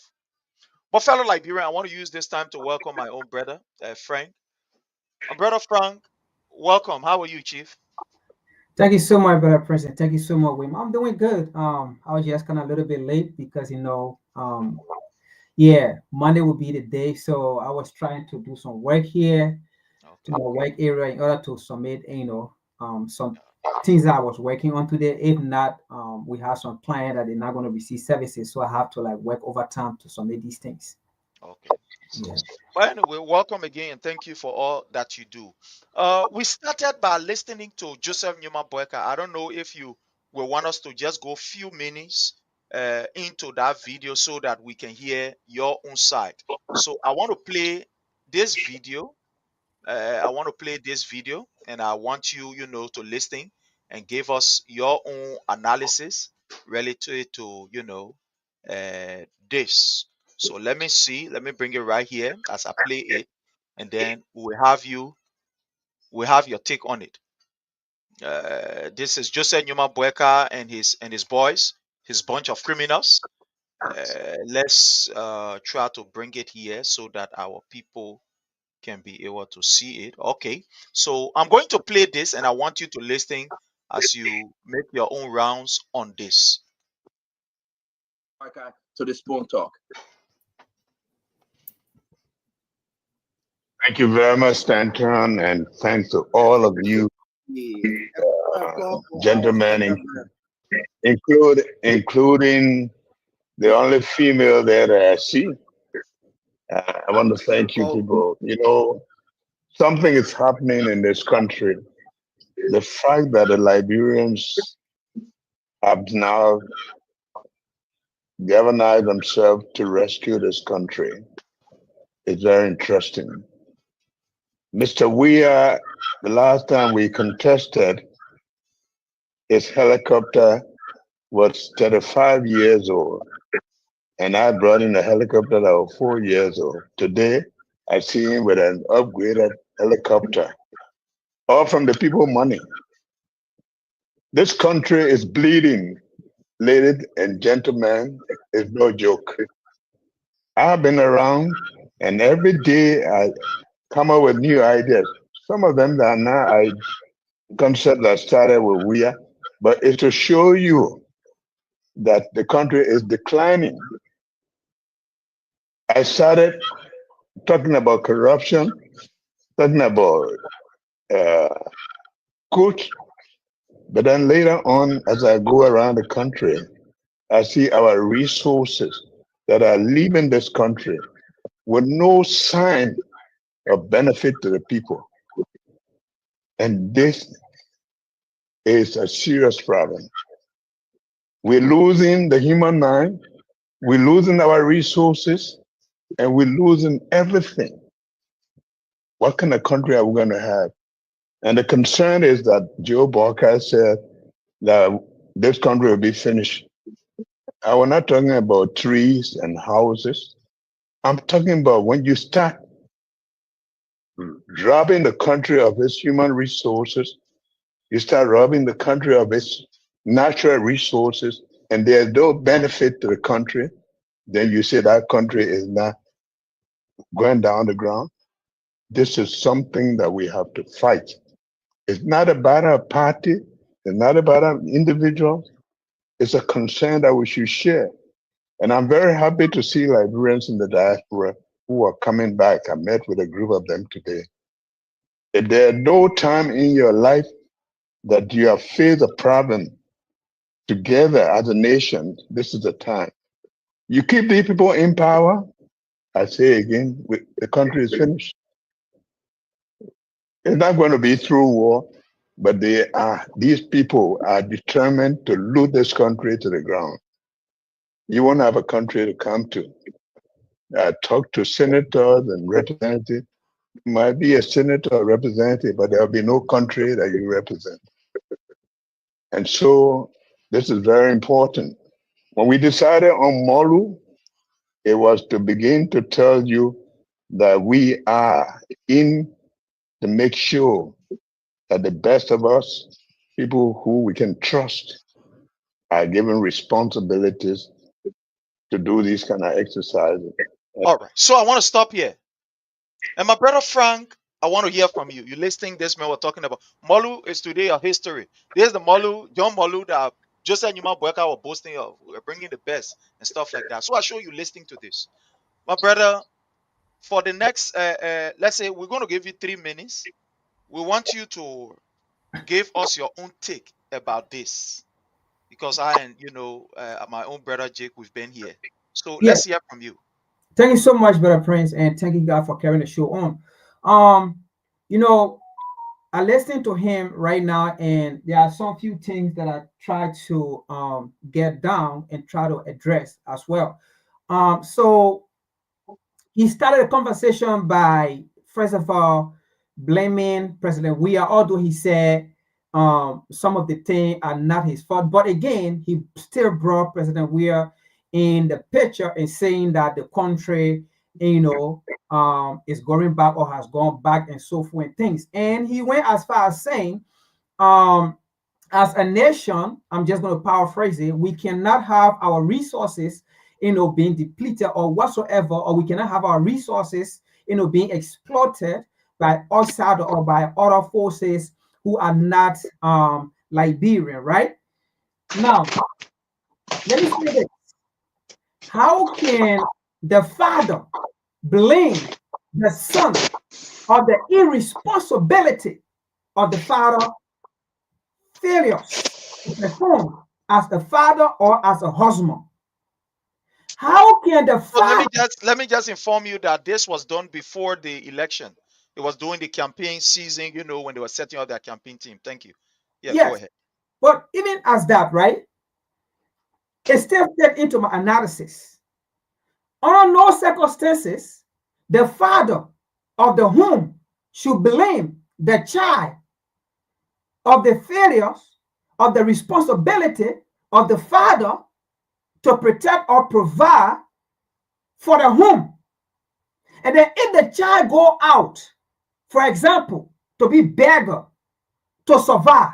But fellow Liberian, I want to use this time to welcome my own brother, Frank. Brother Frank, welcome. How are you, Chief? Thank you so much, brother President. Thank you so much, William. I'm doing good. I was just kind of a little bit late because yeah, Monday will be the day, so I was trying to do some work here to my work area in order to submit, some things that I was working on today. If not, we have some client that they're not going to receive services, so I have to like work overtime to submit these things. Okay. Yeah. Well, anyway, welcome again and thank you for all that you do. We started by listening to Joseph Newman Boakai. I don't know if you will want us to just go a few minutes into that video so that we can hear your own side. So I want to play this video. And I want you, to listen and give us your own analysis relative to, this. So let me see. Let me bring it right here as I play it, and then we have your take on it. This is Joseph Newman Boakai and his boys, his bunch of criminals. Let's try to bring it here so that our people can be able to see it. Okay, so I'm going to play this and I want you to listen as you make your own rounds on this. To this phone talk. Thank you very much, Stanton, and thanks to all of you, gentlemen, including the only female there that I see. I want to thank you people. Something is happening in this country. The fact that the Liberians have now galvanized themselves to rescue this country is very interesting. Mr. Weah, the last time we contested, his helicopter was 35 years old. And I brought in a helicopter that was 4 years old. Today, I see him with an upgraded helicopter, all from the people money. This country is bleeding, ladies and gentlemen. It's no joke. I've been around, and every day I come up with new ideas. Some of them are now concepts that started with Weah, but it's to show you that the country is declining. I started talking about corruption, talking about coach, but then later on, as I go around the country, I see our resources that are leaving this country with no sign of benefit to the people. And this is a serious problem. We're losing the human mind, we're losing our resources, and we're losing everything. What kind of country are we going to have? And the concern is that Joe Boakai said that this country will be finished. I was not talking about trees and houses. I'm talking about when you start robbing the country of its human resources, you start robbing the country of its natural resources, and there's no benefit to the country, then you say that country is not going down the ground. This is something that we have to fight. It's not about a party, it's not about an individual, it's a concern that we should share. And I'm very happy to see Liberians in the diaspora who are coming back. I met with a group of them today. If there's no time in your life that you have faced a problem together as a nation, this is the time. You keep these people in power, I say again, the country is finished. It's not going to be through war, but these people are determined to loot this country to the ground. You won't have a country to come to. I talk to senators and representatives. You might be a senator or representative, but there'll be no country that you represent. And so this is very important. When we decided on Molu, it was to begin to tell you that we are in to make sure that the best of us, people who we can trust, are given responsibilities to do these kind of exercises. All right. So I want to stop here. And my brother Frank, I want to hear from you. You're listening this man we're talking about. Molu is today a history. There's the Molu, John Molu that Joseph Newman Boakai was boasting of, bringing the best and stuff like that. So I show you listening to this. My brother, for the next, let's say we're going to give you 3 minutes. We want you to give us your own take about this. Because I and, my own brother Jake, we've been here. So Yeah. let's hear from you. Thank you so much, Brother Prince, and thank you, God, for carrying the show on. I listen to him right now, and there are some few things that I try to get down and try to address as well. So he started a conversation by, first of all, blaming President Weah, although he said some of the things are not his fault. But again, he still brought President Weah in the picture and saying that the country, is going back or has gone back and so forth and things. And he went as far as saying, as a nation, I'm just going to paraphrase it, we cannot have our resources, being depleted or whatsoever, or we cannot have our resources, being exploited by outside or by other forces who are not Liberian, right? Now, let me say this. How can the father blame the son of the irresponsibility of the father failures to perform as a father or as a husband? How can the father... Let me just inform you that this was done before the election. It was during the campaign season, when they were setting up their campaign team. Thank you. Yeah, yes. Go ahead. But even as that, right, it still fed into my analysis. Under no circumstances, the father of the home should blame the child of the failures of the responsibility of the father to protect or provide for the home. And then if the child go out, for example, to be beggar, to survive,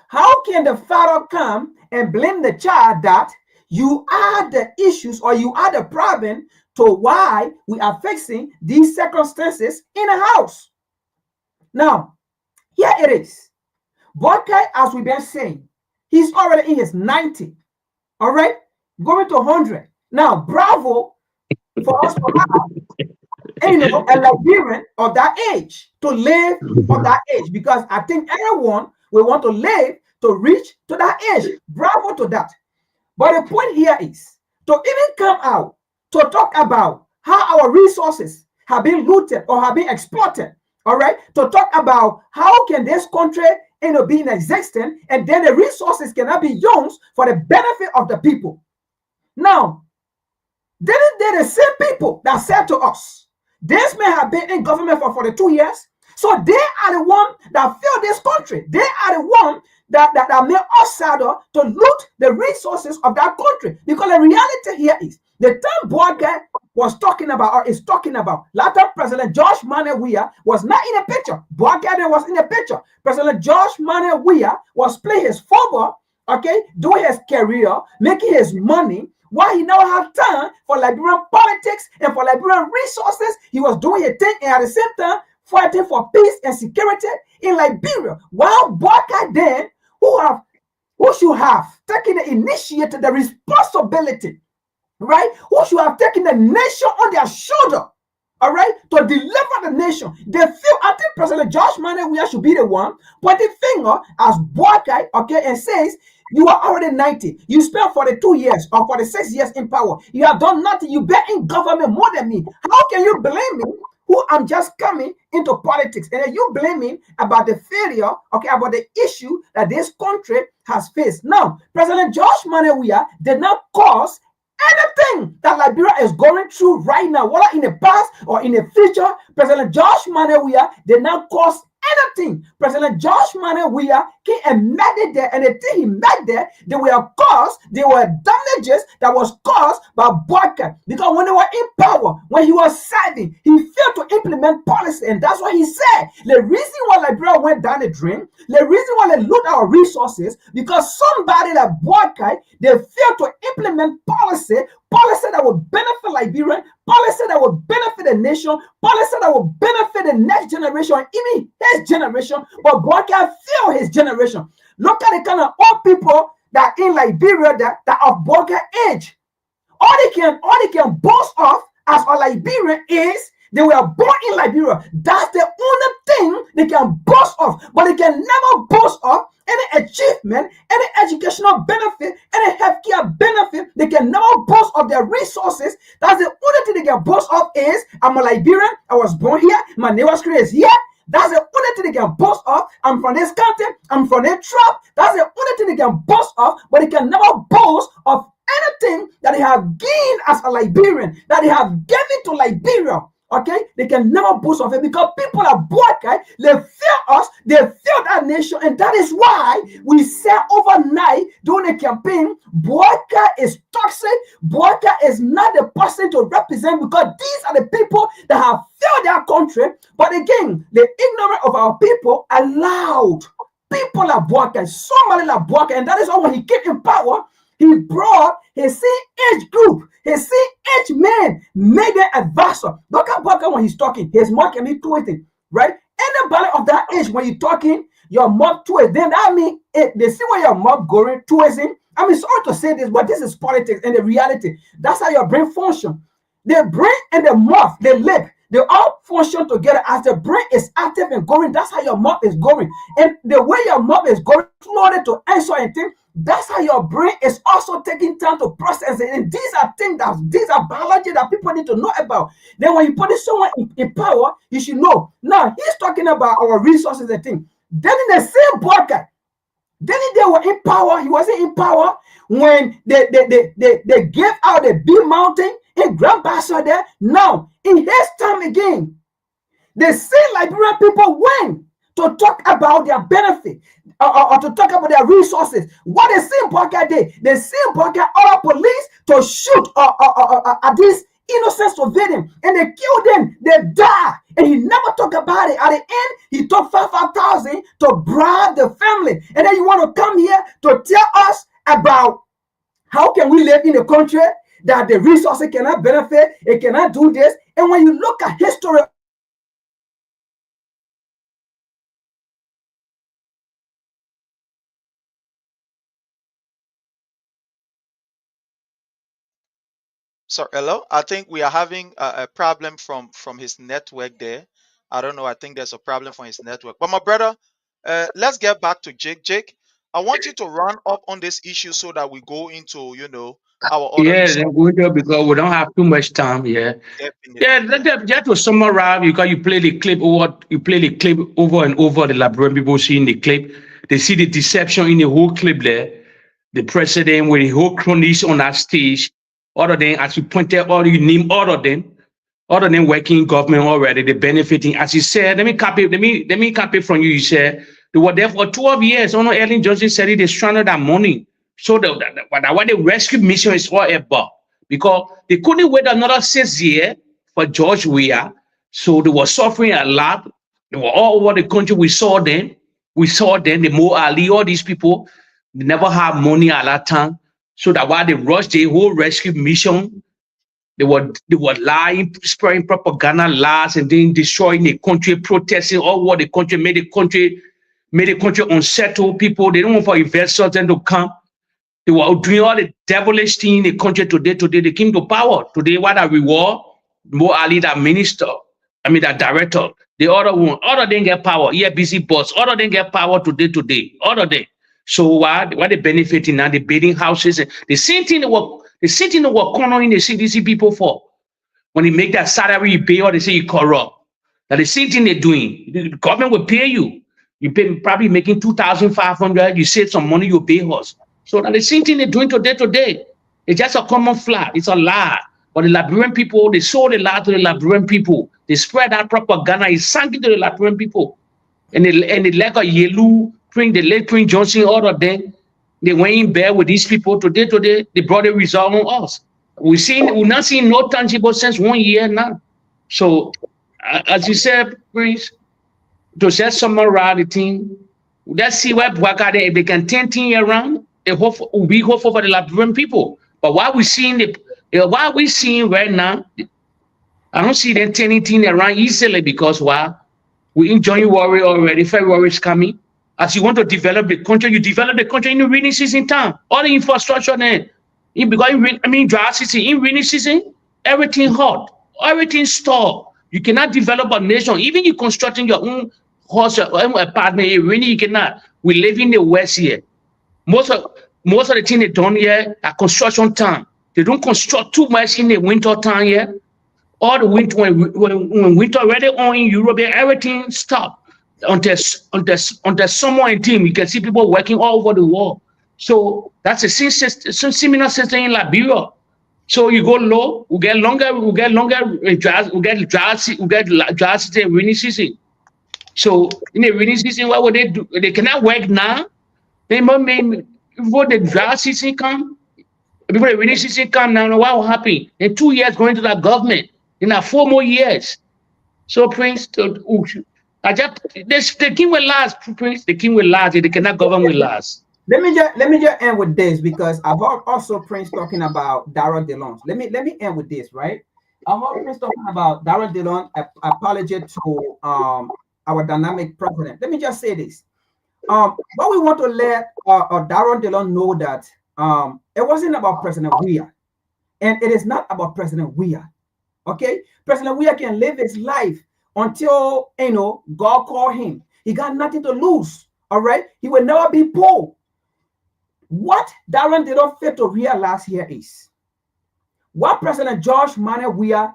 how can the father come and blame the child that you are the issues or you are the problem to why we are facing these circumstances in a house? Now, here it is. Boakai, as we've been saying, he's already in his 90, all right? Going to 100. Now, bravo for us to have, a Liberian of that age, to live of that age, because I think everyone will want to live to reach to that age. Bravo to that. But the point here is to even come out to talk about how our resources have been looted or have been exploited, all right? To talk about how can this country being existent, and then the resources cannot be used for the benefit of the people. Now, didn't they the same people that said to us, this may have been in government for 42 years, so they are the one that fill this country. They are the one that made us saddle to loot the resources of that country. Because the reality here is, the time Boakai was talking about, or is talking about, later President George Manuel Weah was not in the picture. Boakai was in the picture. President George Manuel Weah was playing his football, okay, doing his career, making his money, while he now had time for Liberian politics and for Liberian resources. He was doing a thing, and at the same time fighting for peace and security in Liberia. While Boakai then, who should have taken the initiative, the responsibility, right? Who should have taken the nation on their shoulder, all right, to deliver the nation. They feel, I think President George Manuel Weah should be the one pointing finger as Boakai, okay, and says, you are already 90. You spent 42 years or 46 years in power. You have done nothing. You've been in government more than me. How can you blame me, who I'm just coming into politics, and then you blame me about the failure, okay, about the issue that this country has faced? Now, President George Manuel Weah did not cause anything that Liberia is going through right now, whether in the past or in the future. President George Manuel Weah did not cause anything. President George Manuel Weah came and met it there, and the thing he met there, they were damages that was caused by Boakai. Because when they were in power, when he was serving, he failed to implement policy, and that's what he said. The reason why Liberia went down the drain, the reason why they loot our resources, because somebody like Boakai, they failed to implement policy that would benefit Liberia, policy that would benefit the nation, policy that would benefit the next generation, even his generation. But Boakai failed his generation. Look at the kind of old people that in Liberia that of Boakai age. All they can boast of as a Liberian is they were born in Liberia. That's the only thing they can boast of. But they can never boast of any achievement, any educational benefit, any healthcare benefit. They can never boast of their resources. That's the only thing they can boast of is, I'm a Liberian, I was born here, my neighbor's career is here. That's the only thing they can boast of. I'm from this country, I'm from this tribe. That's the only thing they can boast of, but they can never boast of anything that they have gained as a Liberian, that they have given to Liberia. Okay, they can never boast of it because people are Boakai, they fear us, they fear that nation, and that is why we said overnight during the campaign, Boakai is toxic. Boakai is not the person to represent, because these are the people that have failed their country. But again, the ignorance of our people allowed people like Boakai, somebody like Boakai, and that is why when he came in power, he brought his same age group, his same age man, made them advisor. Look at Boakai when he's talking, his mouth can be tweeting, right? Anybody of that age, when you're talking, your mouth twists. Then that means they see where your mouth going twisting. I mean, sorry to say this, but this is politics and the reality. That's how your brain functions. The brain and the mouth, the lip, they all function together. As the brain is active and going, that's how your mouth is going. And the way your mouth is going, flooded to answer and think, that's how your brain is also taking time to process it. And these are things these are biology that people need to know about. Then when you put someone in power, you should know. Now he's talking about our resources and things. Then in the same Boakai, then they were in power. He wasn't in power when they gave out the big mountain in Grand Bassa there. Now in his time again, the same Liberian people went to talk about their benefit or to talk about their resources. What the same Boakai did, the same Boakai ordered police to shoot at these innocent civilians, and they killed them, they died, and he never talked about it. At the end, he took 5,000 to bribe the family, and then you want to come here to tell us about how can we live in a country that the resources cannot benefit, it cannot do this. And when you look at history, So hello, I think we are having a problem from his network there. I don't know. I think there's a problem from his network. But my brother, let's get back to Jake. Jake, I want you to run up on this issue so that we go into our other Yeah, issue. then we do because we don't have too much time. Yeah, yeah. Definitely. Just to summarize, because you play the clip over and over. The Liberian people seeing the clip. they see the deception in the whole clip there. The president with the whole cronies on that stage, other than, as you pointed out, you name other than working government already, they benefiting. As you said, let me copy from you. You said they were there for 12 years. I know Ellen Johnson said they stranded that money. So what the rescue mission is all about. Because they couldn't wait another 6 years for George Weah. So they were suffering a lot. They were all over the country. We saw them, the Mo Ali, all these people. They never had money at that time. So that while they rushed the whole rescue mission, they were lying, spreading propaganda lies, and then destroying the country, protesting all over the country, made the country unsettled. People, they don't want for investors then to come. They were doing all the devilish thing in the country today. They came to power. Today, what are reward? Mo Ali, that minister, that director, the other one, other than get power. Yeah, busy boss, other than get power today, other than. So what they benefiting now? The building houses, the same thing they were cornering the CDC people for. When they make that salary you pay, or they say you corrupt. Now the same thing they're doing. The government will pay you. You pay probably making 2,500. You save some money, you pay us. So now the same thing they're doing today. It's just a common flat. It's a lie. But the Liberian people, they sold a lie to the Liberian people. They spread that propaganda. It sank into the Liberian people. And they like a yellow, the late Prince Johnson, all of them, they went in bed with these people today. They brought a result on us. We're not seeing no tangible since 1 year now. So, as you said, Prince, to just summarize the thing, let's see where Boakai, if they can turn things around, we hope for the Liberian people. But what we're seeing right now, I don't see them turning things around easily because we enjoying worry already. February is coming. As you want to develop the country, you develop the country in the rainy season time. All the infrastructure there. Dry season, in rainy season, everything hot, everything stopped. You cannot develop a nation. Even you constructing your own house, your own apartment, you cannot. We live in the West here. Most of the things they done here are construction time. They don't construct too much in the winter time here. All the winter, when winter already on in Europe, everything stopped. On the summer and team, you can see people working all over the world. So that's a similar system in Liberia. So you go low, we get longer dry season, rainy season. So in the rainy season, what would they do? They cannot work now. They might before the dry season come, before the rainy season come now, what will happen? In 2 years going to that government, in 4 more years. So Prince, the king will last, Prince. The king will last. They cannot govern will last. Let me just end with this because I've also Prince talking about Darrell DeLong. Let me end with this, right? I've heard Prince talking about Darrell DeLong apology to our dynamic president. Let me just say this. What we want to let Darrell DeLong know that it wasn't about President Weah, and it is not about President Weah. Okay, President Weah can live his life until God called him. He got nothing to lose. All right, he will never be poor. What Darren did not fail to realize here is what President George Manuel Weah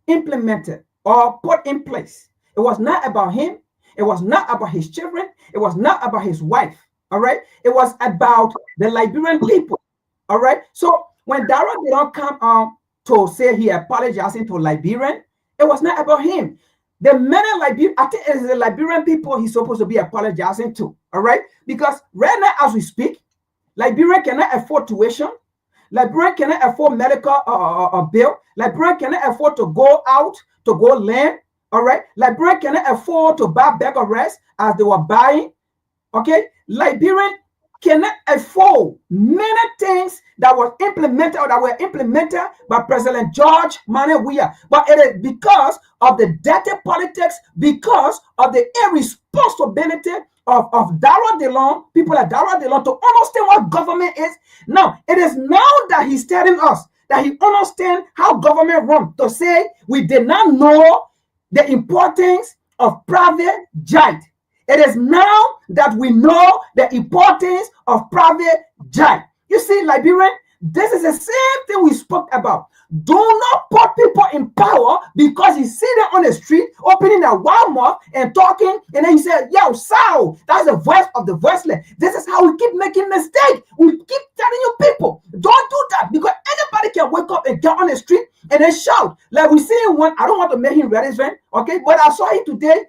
implemented or put in place. It was not about him. It was not about his children. It was not about his wife. All right, it was about the Liberian people. All right, so when Darren did not come to say he apologizing to Liberian, it was not about him. The many Liberian, I think it is the Liberian people he's supposed to be apologizing to. All right, because right now as we speak, Liberia cannot afford tuition. Liberia cannot afford medical bill. Liberia cannot afford to go out to go land. All right. Liberia cannot afford to buy bag of rice as they were buying. Okay. Liberian cannot afford many things that were implemented or that were implemented by President George Manuel Weah. But it is because of the dirty politics, because of the irresponsibility of Darrell DeLong, people like Darrell DeLong, to understand what government is. Now, it is now that he's telling us that he understands how government runs, to say we did not know the importance of private jet. It is now that we know the importance of private jet. You see, Liberian, this is the same thing we spoke about. Do not put people in power because you see them on the street opening their wild mouth and talking, and then you say, yo, Saul, that's the voice of the voiceless. This is how we keep making mistakes. We keep telling you people, don't do that, because anybody can wake up and get on the street and then shout. Like we see one, I don't want to make him relevant, okay, but I saw him today.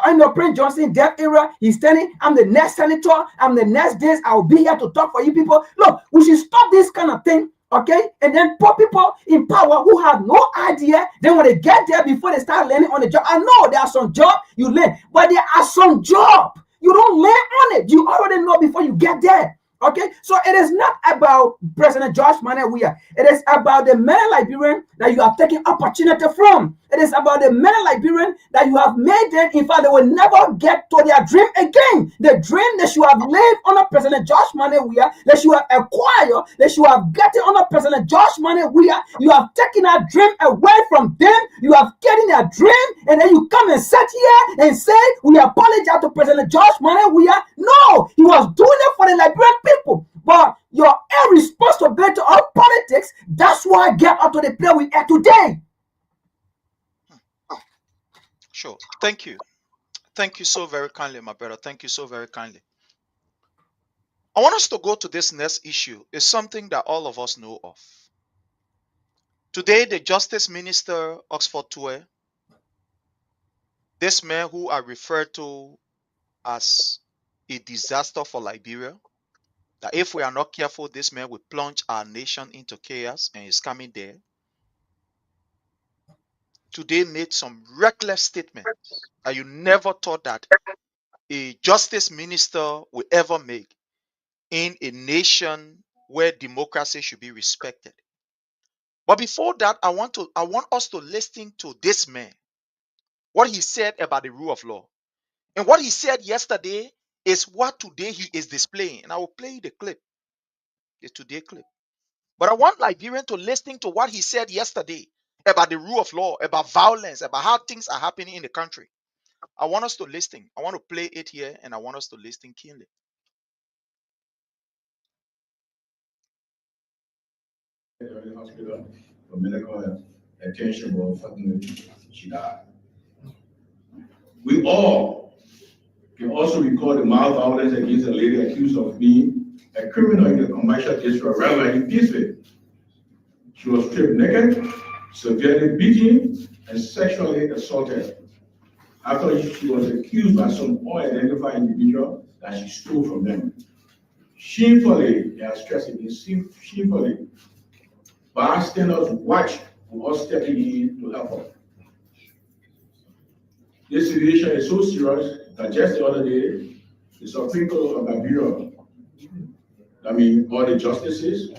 I know Prince Johnson, death era. He's telling, I'm the next senator. I'm the next this. I'll be here to talk for you people. Look, we should stop this kind of thing, okay? And then put people in power who have no idea. Then when they get there, before they start learning on the job, I know there are some jobs you learn, but there are some jobs you don't learn on it. You already know before you get there. Okay, so it is not about President George Manawia. It is about the many Liberian that you have taken opportunity from. It is about the many Liberian that you have made them. In fact, they will never get to their dream again. The dream that you have lived under President George Manawia, that you have acquired, that you have gotten under President George Manawia, you have taken that dream away from them. You have gotten their dream, and then you come and sit here and say, we apologize to President George Manawia. No, he was doing it for the Liberian people. But your irresponsibility of politics, that's why I get out to the play we are today. Sure. Thank you. Thank you so very kindly, my brother. Thank you so very kindly. I want us to go to this next issue. It's something that all of us know of. Today, the Justice Minister, Oxford Tue, this man who I refer to as a disaster for Liberia, that if we are not careful, this man will plunge our nation into chaos, and is coming there. Today made some reckless statements that you never thought that a justice minister will ever make in a nation where democracy should be respected. But before that, I want us to listen to this man, what he said about the rule of law. And what he said yesterday is what today he is displaying. And I will play the clip, the today clip. But I want Liberians to listen to what he said yesterday about the rule of law, about violence, about how things are happening in the country. I want us to listen. I want to play it here, and I want us to listen keenly. The hospital for medical attention, but unfortunately, she died. We all can also recall the mild violence against a lady accused of being a criminal in the commercial district rather in Peaceville. She was stripped naked, severely beaten, and sexually assaulted after she was accused by some unidentified individual that she stole from them. Shamefully, I stress it, shamefully, bystanders watch for us stepping in to help her. This situation is so serious that just the other day, the Supreme Court of Liberia, all the justices,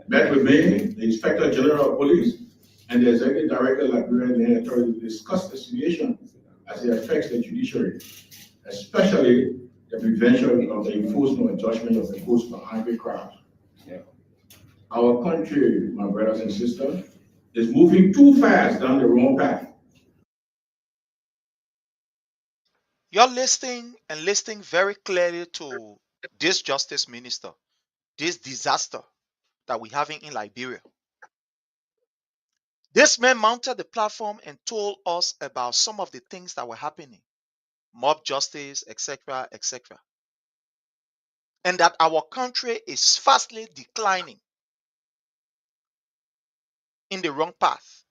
met with me, the Inspector General of Police, and the Executive Director of Liberian Authority to discuss the situation as it affects the judiciary, especially the prevention of the enforcement and judgment of the courts for angry crowds. Our country, my brothers and sisters, is moving too fast down the wrong path. You're listening very clearly to this justice minister, this disaster that we're having in Liberia. This man mounted the platform and told us about some of the things that were happening, mob justice, etc., etc., and that our country is fastly declining in the wrong path.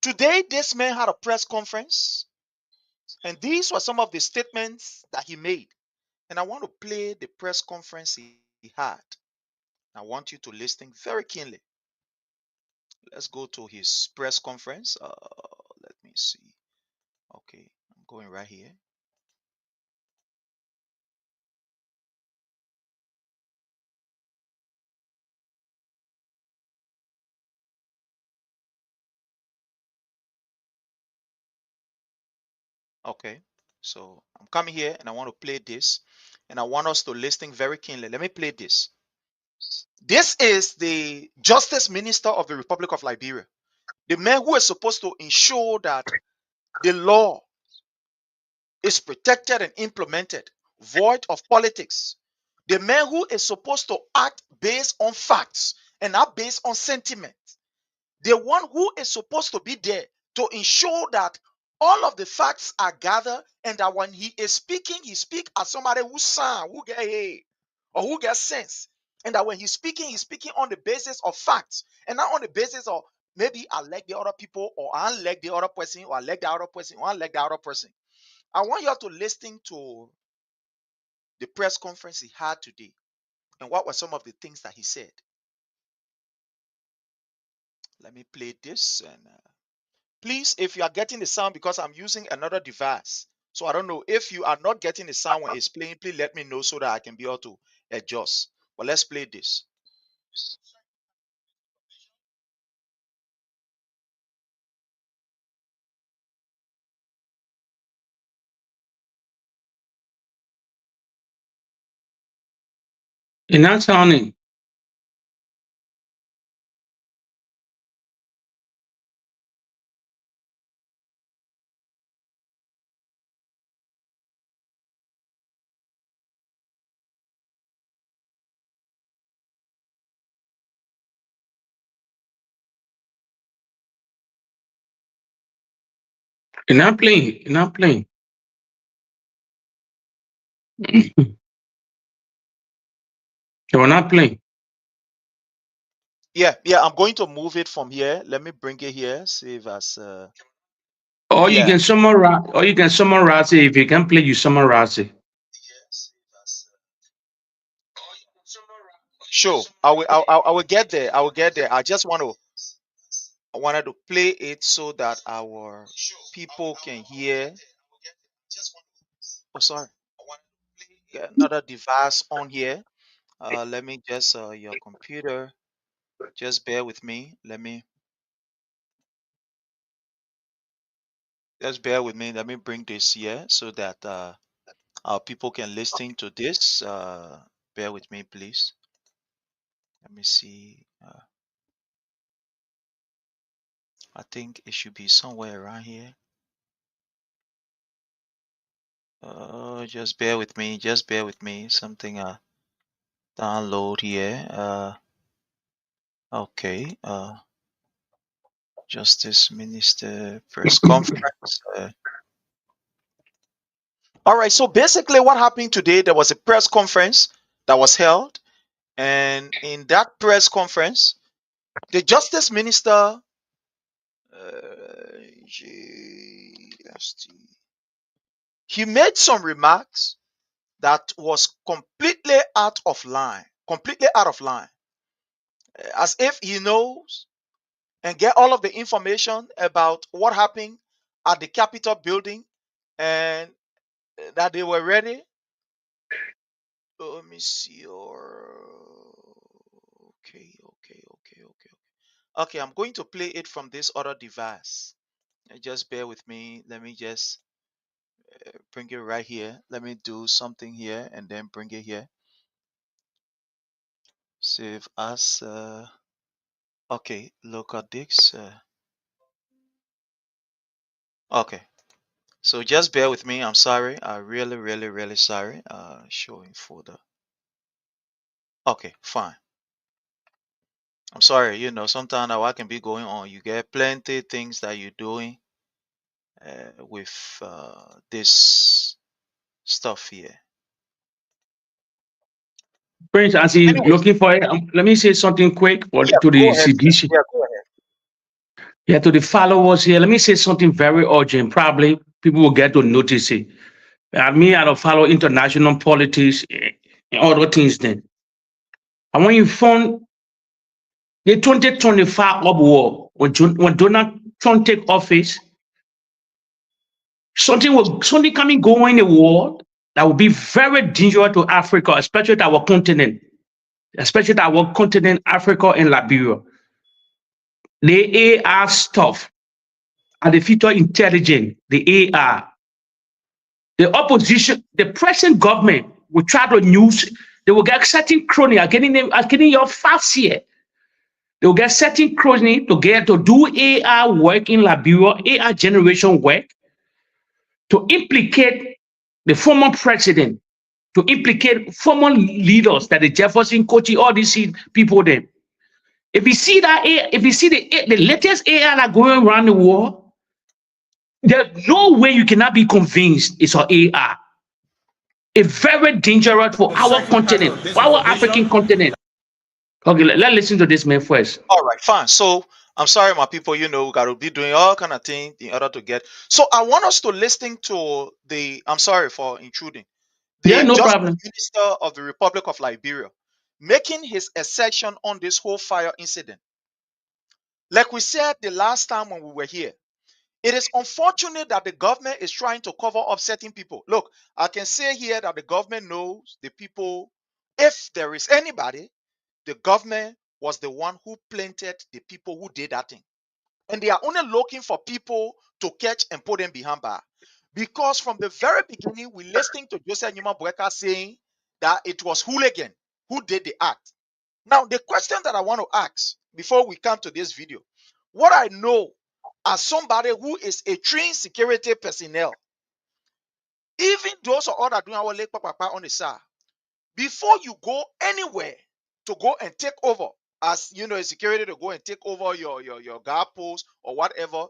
Today, this man had a press conference, and these were some of the statements that he made. And I want to play the press conference he had. I want you to listen very keenly. Let's go to his press conference. Let me see. Okay, I'm going right here. Okay, so I'm coming here and I want to play this, and I want us to listen very keenly. Let me play this. This is the Justice Minister of the Republic of Liberia, the man who is supposed to ensure that the law is protected and implemented, void of politics. The man who is supposed to act based on facts and not based on sentiment. The one who is supposed to be there to ensure that all of the facts are gathered, and that when he is speaking, he speaks as somebody who sound, who get hey, or who gets sense. And that when he's speaking on the basis of facts and not on the basis of maybe I like the other people, or I like the other person, or I like the other person, or I like the other person. I want you all to listen to the press conference he had today and what were some of the things that he said. Let me play this. And please, if you are getting the sound, because I'm using another device, so I don't know if you are not getting the sound when it's playing, please let me know so that I can be able to adjust. But let's play this. You're not sounding. You're not playing. You're not playing. You're not playing. Yeah, I'm going to move it from here. Let me bring it here. Save as Or you yeah. can summarize. Or you can summarize it. If you can play, you summarize it. Sure. I will get there. I will get there. I just wanted to play it so that our people can hear. Oh, sorry. Get another device on here. Let me just your computer. Just bear with me. Let me just bear with me. Let me bring this here so that our people can listen to this. Bear with me, please. Let me see. I think it should be somewhere around here. Just bear with me. Just bear with me. Something download here. Okay. Justice Minister press conference. All right. So basically, what happened today? There was a press conference that was held, and in that press conference, the Justice Minister, he made some remarks that was completely out of line, as if he knows and get all of the information about what happened at the Capitol building, and that they were ready. Let me see. Okay, I'm going to play it from this other device. Just bear with me. Let me just bring it right here. Let me do something here and then bring it here. Save as. Okay, look at this. Okay, so just bear with me. I'm sorry. I'm really sorry. Showing folder. Okay, fine. I'm sorry. Sometimes what can be going on. You get plenty things that you're doing with this stuff here. Prince, as he's Anyways, looking for it, let me say something quick yeah, to the go ahead. CDC. Yeah, go ahead. Yeah, to the followers here, let me say something very urgent. Probably people will get to notice it. I don't follow international politics and other things then. And when you found the 2025 up war, when Donald Trump take office, something coming going in the world that will be very dangerous to Africa, especially to our continent, Africa and Liberia. The AI stuff and the future intelligence, the AI. The opposition, the present government will try to use, they will get certain crony, getting your facts here. They will get certain crony to do AI work in Liberia, AI generation work, to implicate the former president, to implicate former leaders that the Jefferson, Kochi, all these people them. If you see that, if you see the latest AI that going around the world, there's no way you cannot be convinced it's an AI. It's very dangerous for our continent, for our African continent. Okay, let's listen to this man first. All right, fine. So I'm sorry, my people. We got to be doing all kind of things in order to get. So I want us to listen to the. I'm sorry for intruding. Yeah, The no Justice problem. Minister of the Republic of Liberia, making his assertion on this whole fire incident. Like we said the last time when we were here, it is unfortunate that the government is trying to cover up certain people. Look, I can say here that the government knows the people. If there is anybody, the government was the one who planted the people who did that thing. And they are only looking for people to catch and put them behind bar. Because from the very beginning, we listening to Joseph Newman Boakai saying that it was hooligan who did the act. Now, the question that I want to ask before we come to this video, what I know as somebody who is a trained security personnel, even those of us that doing our leg on the side, before you go anywhere to go and take over, as you know, a security to go and take over your guard post or whatever,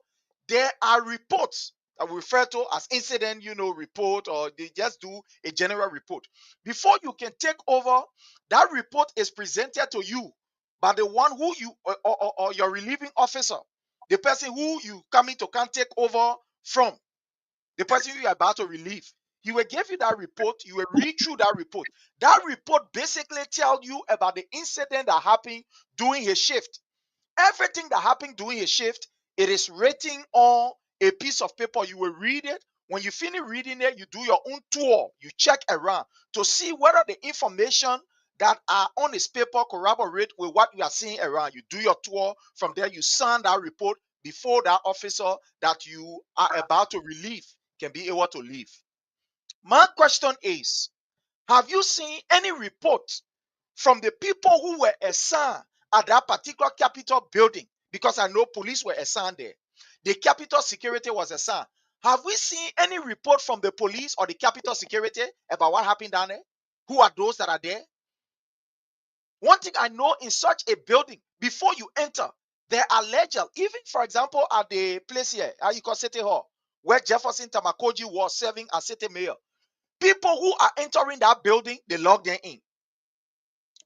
there are reports that we refer to as incident, report, or they just do a general report. Before you can take over, that report is presented to you by the one who you or your relieving officer, the person who you coming to can take over from, the person you are about to relieve. He will give you that report. You will read through that report. That report basically tells you about the incident that happened during his shift. Everything that happened during his shift, it is written on a piece of paper. You will read it. When you finish reading it, you do your own tour. You check around to see whether the information that are on this paper corroborate with what you are seeing around. You do your tour. From there, you sign that report before that officer that you are about to relieve can be able to leave. My question is, have you seen any report from the people who were assigned at that particular Capitol building? Because I know police were assigned there. The Capitol security was assigned. Have we seen any report from the police or the Capitol security about what happened down there? Who are those that are there? One thing I know, in such a building, before you enter, there are ledgers. Even, for example, at the place here, how you call City Hall, where Jefferson Tamakoji was serving as city mayor. People who are entering that building, they log them in.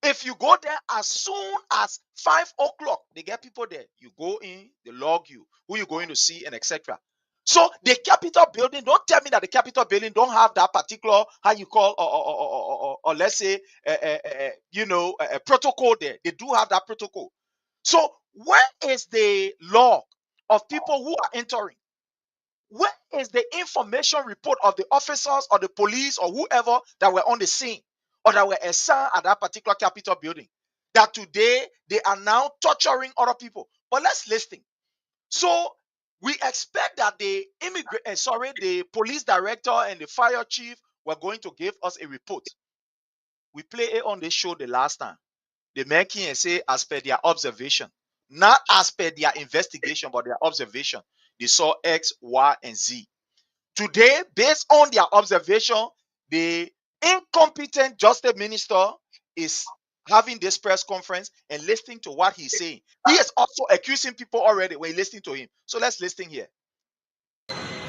If you go there as soon as 5 o'clock, they get people there. You go in, they log you, who you're going to see, and etc. So the Capitol building, don't tell me that the Capitol building don't have that particular, how you call, or let's say, a protocol there. They do have that protocol. So where is the log of people who are entering? Where is the information report of the officers or the police or whoever that were on the scene or that were assigned at that particular Capitol building? That today they are now torturing other people. But let's listen. So we expect that the the police director and the fire chief were going to give us a report. We played it on the show the last time. They make it and say as per their observation, not as per their investigation, but their observation. They saw X, Y, and Z. Today, based on their observation, the incompetent justice minister is having this press conference and listening to what he's saying. He is also accusing people already when listening to him. So let's listen here.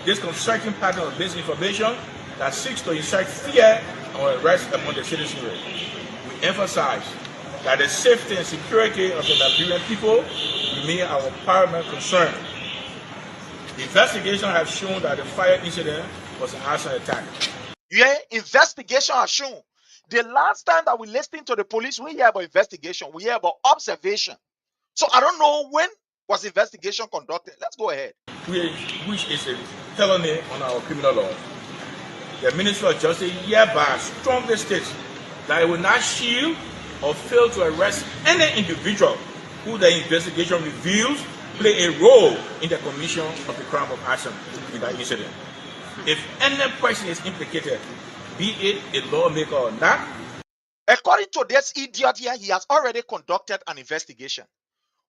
This concerted pattern of disinformation that seeks to incite fear or unrest among the citizenry. We emphasize that the safety and security of the Liberian people remain our paramount concern. The investigation has shown that the fire incident was an arson attack. Yeah, investigation has shown. The last time that we listened to the police, we hear about investigation, we hear about observation. So I don't know when was investigation conducted. Let's go ahead. Which is a felony on our criminal law. The Ministry of Justice hereby strongly states that it will not shield or fail to arrest any individual who the investigation reveals play a role in the commission of the crime of arson in that incident. If any person is implicated, be it a lawmaker or not. According to this idiot here, he has already conducted an investigation.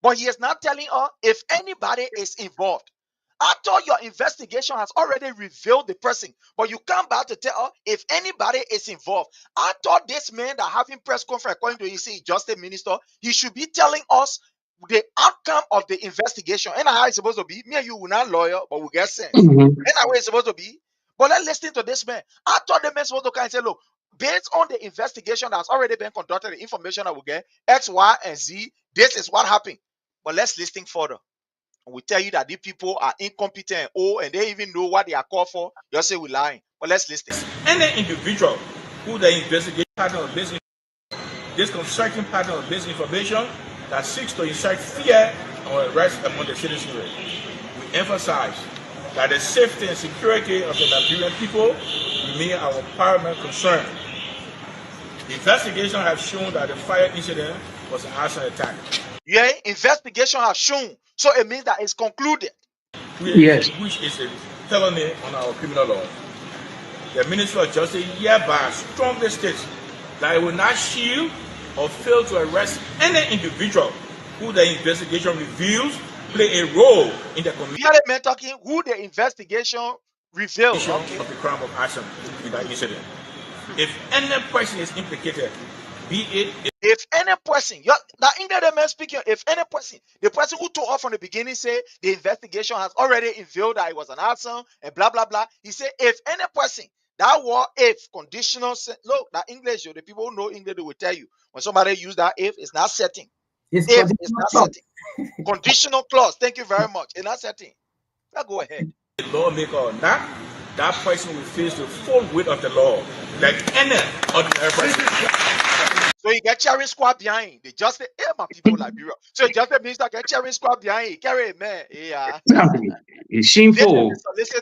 But he is not telling us if anybody is involved. I thought your investigation has already revealed the person, but you come back to tell us if anybody is involved. I thought this man that having press conference, according to his justice minister, he should be telling us the outcome of the investigation. And how it's supposed to be. Me and you will not lawyer, but we get sense. Mhm. And how it's supposed to be. But let's listen to this man. I thought the man supposed to come and say, look, based on the investigation that's already been conducted, the information that we get, X, Y, and Z, this is what happened. But let's listen further. We tell you that these people are incompetent, and they even know what they are called for. You say we're lying. But let's listen. Any individual who the investigation pattern of this concerting pattern of misinformation that seeks to incite fear or arrest among the citizenry. We emphasize that the safety and security of the Liberian people remain our paramount concern. The investigation has shown that the fire incident was an arson attack. Yeah, investigation has shown. So it means that it's concluded. Yes. Which is a felony on our criminal law. The Ministry of Justice hereby strongly states that it will not shield or fail to arrest any individual who the investigation reveals play a role in the commission Here the man talking who the investigation reveals. of the crime of arson in that incident. If any person is implicated, be it If any person, the English man speaking, if any person, the person who told off from the beginning say the investigation has already revealed that it was an arson and blah blah blah. He said if any person, that word if conditional. Look, that English, the people who know English, they will tell you when somebody use that if, it's not setting. It's If it's conditional not clause. setting. Conditional clause. Thank you very much. It's not setting. Now go ahead. a lawmaker or not, that person will face the full weight of the law, like any ordinary person. So you get cheering squad behind. They just say, hey, my people Liberia. So you just the minister get cheering squad behind. He carry a man. Yeah. It's shameful.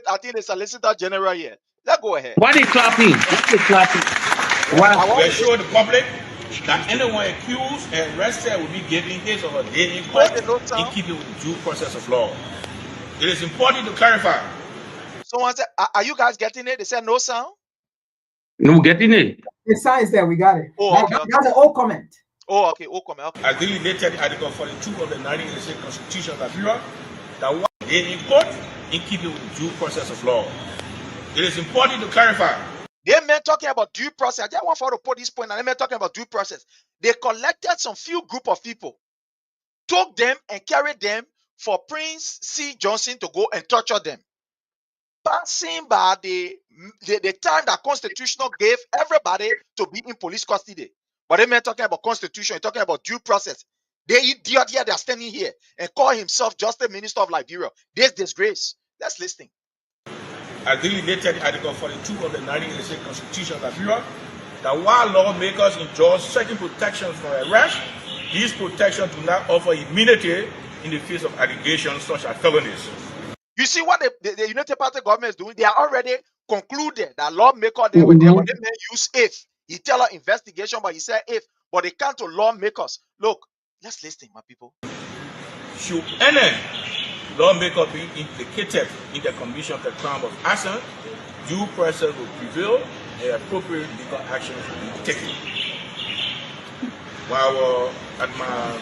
I think the solicitor general here. Let's go ahead. Why they clapping? Why they clapping? Why? We assure the public that anyone accused and arrested will be given his or her day in court in keeping with the due process of law. It is important to clarify. Someone said, are you guys getting it? They said no sound. No getting it. The sign is there. We got it. Oh, okay, okay. That's an old comment. Oh, okay. Oh, come okay. As delineated in Article 42 of the 1986 Constitution of Liberia, that one day in court in keeping with the due process of law. It is important to clarify. They men talking about due process. I just want for to put this point, and they men talking about due process. They collected some few group of people, took them and carried them for Prince C. Johnson to go and torture them. Passing by the time that Constitution gave everybody to be in police custody. But they men talking about Constitution, talking about due process. They idiot here, they're standing here and call himself just a minister of Liberia. This disgrace. Let's listen. As delineated in Article 42 of the 1986 Constitution of Liberia, that while lawmakers enjoy certain protections from arrest, these protections do not offer immunity in the face of allegations such as felonies. You see what the United Party government is doing? They are already concluded that lawmakers they were there, but they may use if. He tell an investigation, but he said if. But they can't to lawmakers. Look, let's listen, my people. Should any lawmaker be implicated in the commission of the crime of arson, due process will prevail and appropriate legal actions will be taken. While at my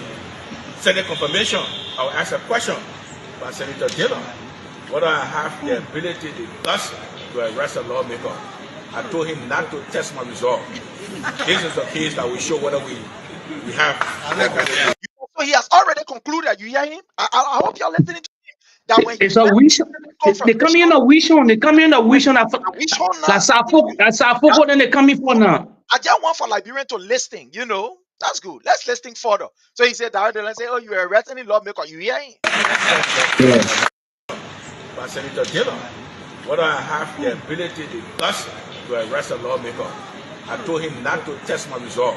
Senate confirmation, I'll ask a question by Senator Dillon whether I have the ability, the guts to arrest a lawmaker. I told him not to test my resolve. This is the case that will show whether we have. So he has already concluded. You hear him? I hope you're listening to him. That when It's a wish. They come in a wish on. They come in a wish on. That's our focus. Then they come in for now. I just want for Liberian to listen. You know, that's good. Let's listen further. So he said that. Let's say, oh, you arrest any lawmaker. You hear him? Yeah. By Senator Dillon whether I have the ability, the guts to arrest a lawmaker. I told him not to test my resolve.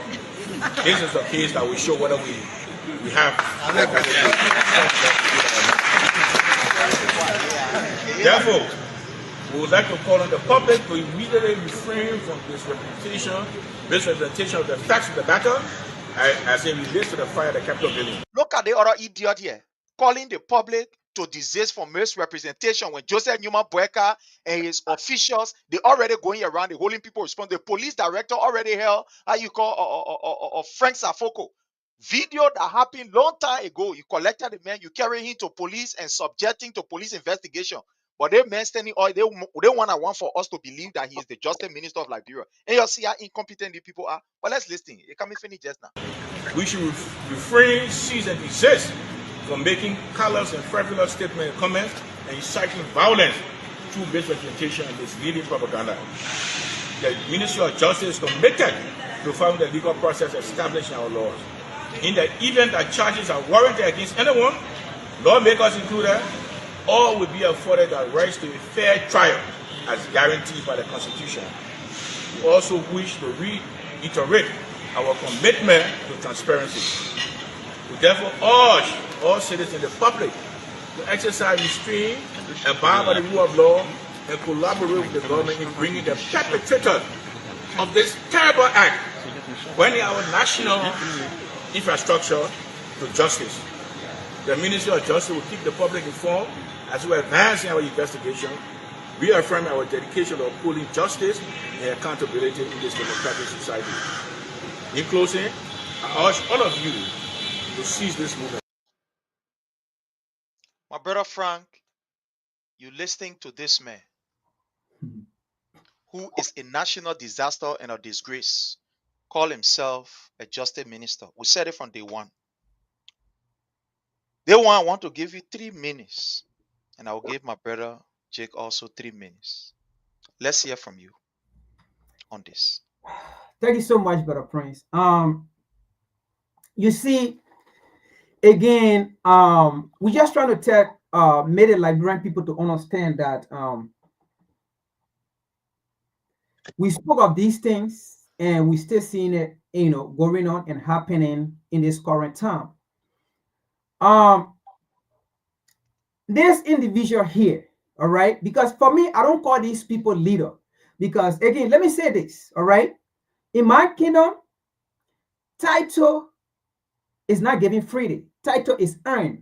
This is the case that will show whether we have. Therefore, we would like to call on the public to immediately refrain from misrepresentation of the facts of the matter as it relates to the fire at the Capitol building. Look at the other idiot here, calling the public to desist from misrepresentation when Joseph Newman Boakai and his officials, they already going around, the holding people responsible. The police director already held, Frank Safoko. Video that happened long time ago. You collected the man, you carry him to police and subjecting to police investigation. But they men standing or they want for us to believe that he is the justice minister of Liberia. And you see how incompetent the people are. But let's listen. You can finish just now. We should refrain, cease, and desist from making callous and frivolous statements and comments and inciting violence through misrepresentation and misleading propaganda. The Ministry of Justice is committed to following the legal process established in our laws. In the event that charges are warranted against anyone, lawmakers included, all will be afforded the rights to a fair trial as guaranteed by the Constitution. We also wish to reiterate our commitment to transparency. We therefore urge all citizens in the public to exercise restraint, abide by the rule of law, and collaborate with the government in bringing the perpetrators of this terrible act, bringing our national infrastructure to justice. The Ministry of Justice will keep the public informed as we advance in our investigation, reaffirm our dedication to upholding justice and accountability in this democratic society. In closing, I urge all of you to seize this movement. My brother Frank, you listening to this man who is a national disaster and a disgrace, call himself a justice minister. We said it from day one. Day one, I want to give you 3 minutes, and I will give my brother Jake also 3 minutes. Let's hear from you on this. Thank you so much, Brother Prince. You see, again, we're just trying to tell made it Liberian people to understand that we spoke of these things and we still seeing it, going on and happening in this current time. This individual here, all right, because for me, I don't call these people leader, because again, let me say this, all right, in my kingdom, title is not given freely. Title is earned,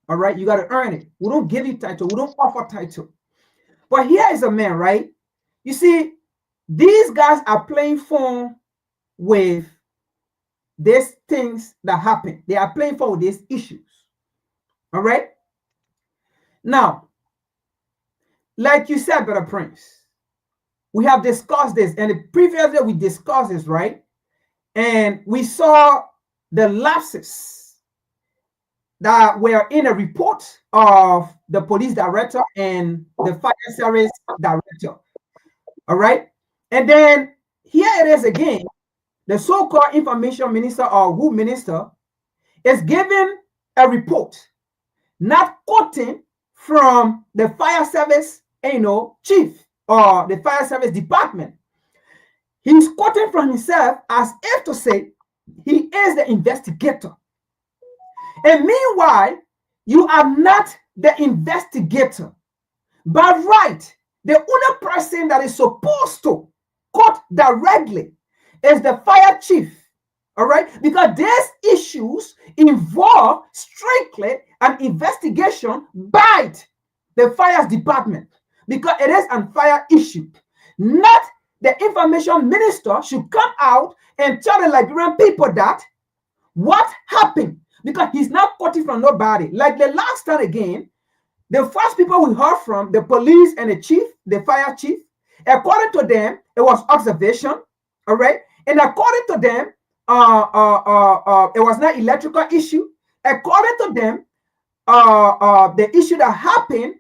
all right, you got to earn it. We don't give you title, we don't offer title. But here is a man, right? You see, these guys are playing phone with these things that happen. They are playing phone with these issues, all right? Now, like you said, Brother Prince, we have discussed this, and previously we discussed this, right? And we saw the lapses that were in a report of the police director and the fire service director, all right? And then here it is again, the so-called information minister or who minister is giving a report, not quoting from the fire service, chief or the fire service department. He's quoting from himself as if to say he is the investigator. And meanwhile, you are not the investigator, but right, the only person that is supposed to quote directly is the fire chief. All right, because these issues involve strictly an investigation by the fire department, because it is a fire issue. Not the information minister should come out and tell the Liberian people that what happened, because he's not quoting from nobody. Like the last time again, the first people we heard from, the police and the chief, the fire chief, according to them, it was observation. All right, and according to them, it was not electrical issue. According to them, the issue that happened,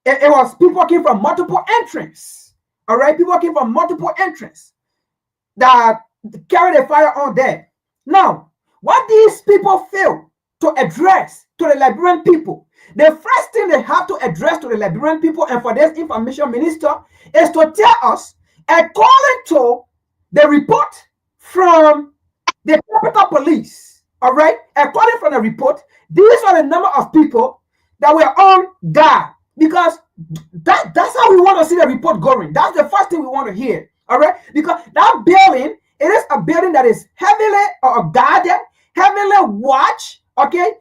it was people came from multiple entrances. All right, people came from multiple entrances that carried a fire on there. Now, what these people fail to address to the Liberian people, the first thing they have to address to the Liberian people and for this information minister is to tell us, according to the report from the Capitol Police, all right, according from the report, these are the number of people that were on guard, because that's how we want to see the report going. That's the first thing we want to hear, all right, because that building, it is a building that is heavily guarded, heavily watched, okay,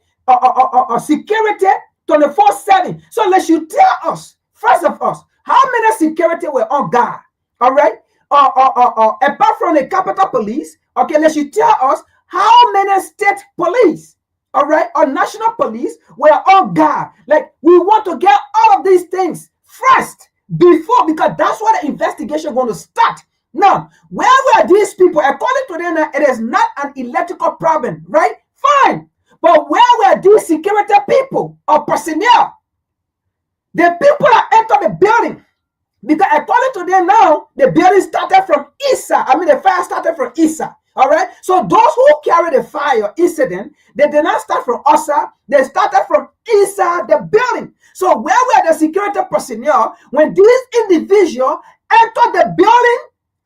security 24/7. So let you tell us, first of all, how many security were on guard, all right? Apart from the Capitol Police, okay, let you tell us how many state police all right, or national police, we are on guard. Like, we want to get all of these things first before, because that's where the investigation going to start. Now, where were these people? According to them, it is not an electrical problem, right? Fine. But where were these security people or personnel? The people that entered the building, because according to them now, the building started from Issa. I mean, the fire started from Issa. All right. So those who carried the fire incident, they did not start from Osa. They started from inside the building. So where were the security personnel when these individuals entered the building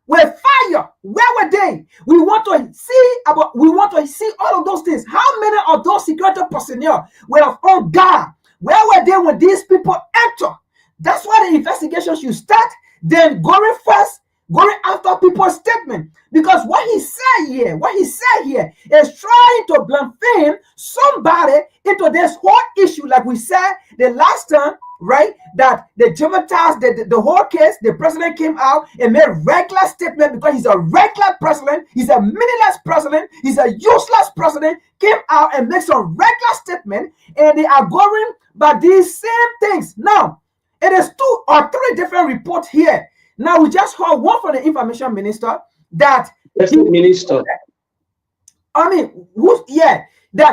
with fire? Where were they? We want to see all of those things. How many of those security personnel were on guard? Where were they when these people enter? That's why the investigation should start. Then going after people's statement. Because what he said here is trying to blame somebody into this whole issue, like we said the last time, right? That the Juventiles, the whole case, the president came out and made regular statement because he's a regular president, he's a meaningless president, he's a useless president, came out and made some regular statement, and they are going by these same things. Now, it is 2 or 3 different reports here. Now, we just heard one from the information minister that that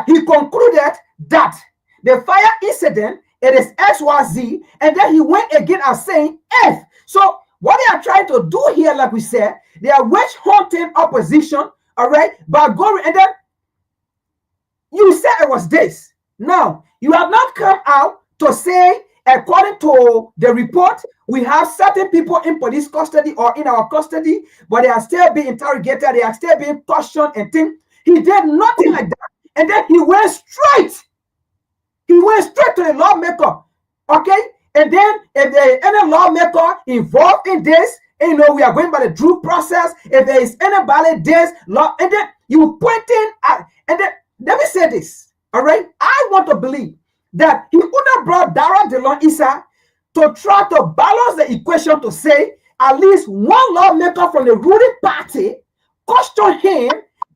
he concluded that the fire incident, it is XYZ, and then he went again and saying F. So what they are trying to do here, like we said, they are witch hunting opposition, all right, by going, and then you said it was this. Now, you have not come out to say, according to the report, we have certain people in police custody or in our custody, but they are still being interrogated, they are still being questioned and things. He did nothing like that. And then he went straight to the lawmaker, okay? And then if there is any lawmaker involved in this, we are going by the due process. If there is anybody this law, and then you pointing at, and then let me say this, all right? I want to believe that he would have brought Dara Delon Issa to try to balance the equation to say at least one lawmaker from the ruling party questioned him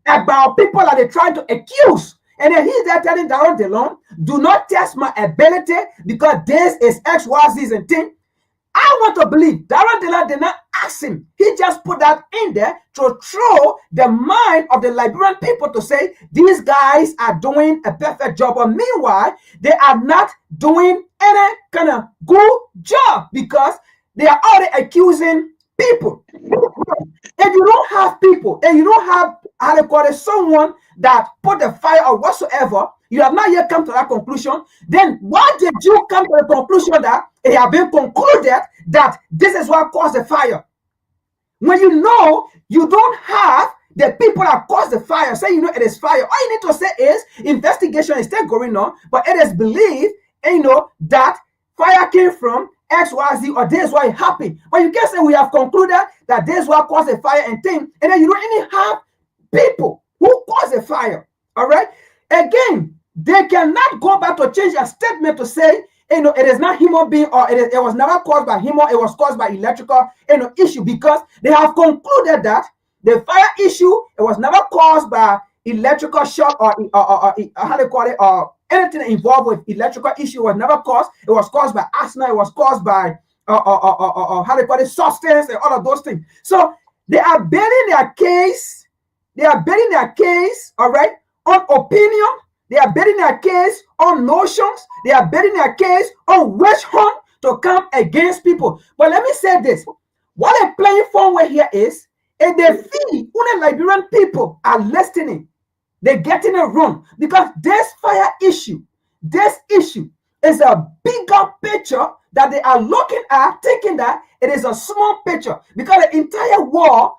about people that they're trying to accuse. And then he's there telling Dara Delon, do not test my ability because this is X, Y, Z and thing. I want to believe Dara Delon did not ask him. He just put that in there to throw the mind of the Liberian people to say these guys are doing a perfect job. But meanwhile, they are not doing any kind of good job because they are already accusing people. If you don't have people and you don't have someone that put the fire or whatsoever, you have not yet come to that conclusion, then why did you come to the conclusion that it has been concluded that this is what caused the fire? When you know you don't have the people that caused the fire, say it is fire, all you need to say is investigation is still going on, but it is believed, that fire came from X, Y, Z, or this is why it happened. But you can't say we have concluded that this is what caused the fire and thing, and then you don't even have people who caused the fire. All right? Again, they cannot go back to change a statement to say, it is not human being, or it was never caused by human, it was caused by electrical issue, because they have concluded that the fire issue, it was never caused by electrical shock or how they call it, or anything involved with electrical issue was never caused. It was caused by asthma, it was caused by how they call it, substance and all of those things. So they are building their case, all right, on opinion. They are betting their case on notions. They are betting their case on witch hunt to come against people. But let me say this. What they're playing forward here is, if they feel when the Liberian people are listening, they're getting it wrong. Because this fire issue, is a bigger picture that they are looking at, thinking that it is a small picture. Because the entire world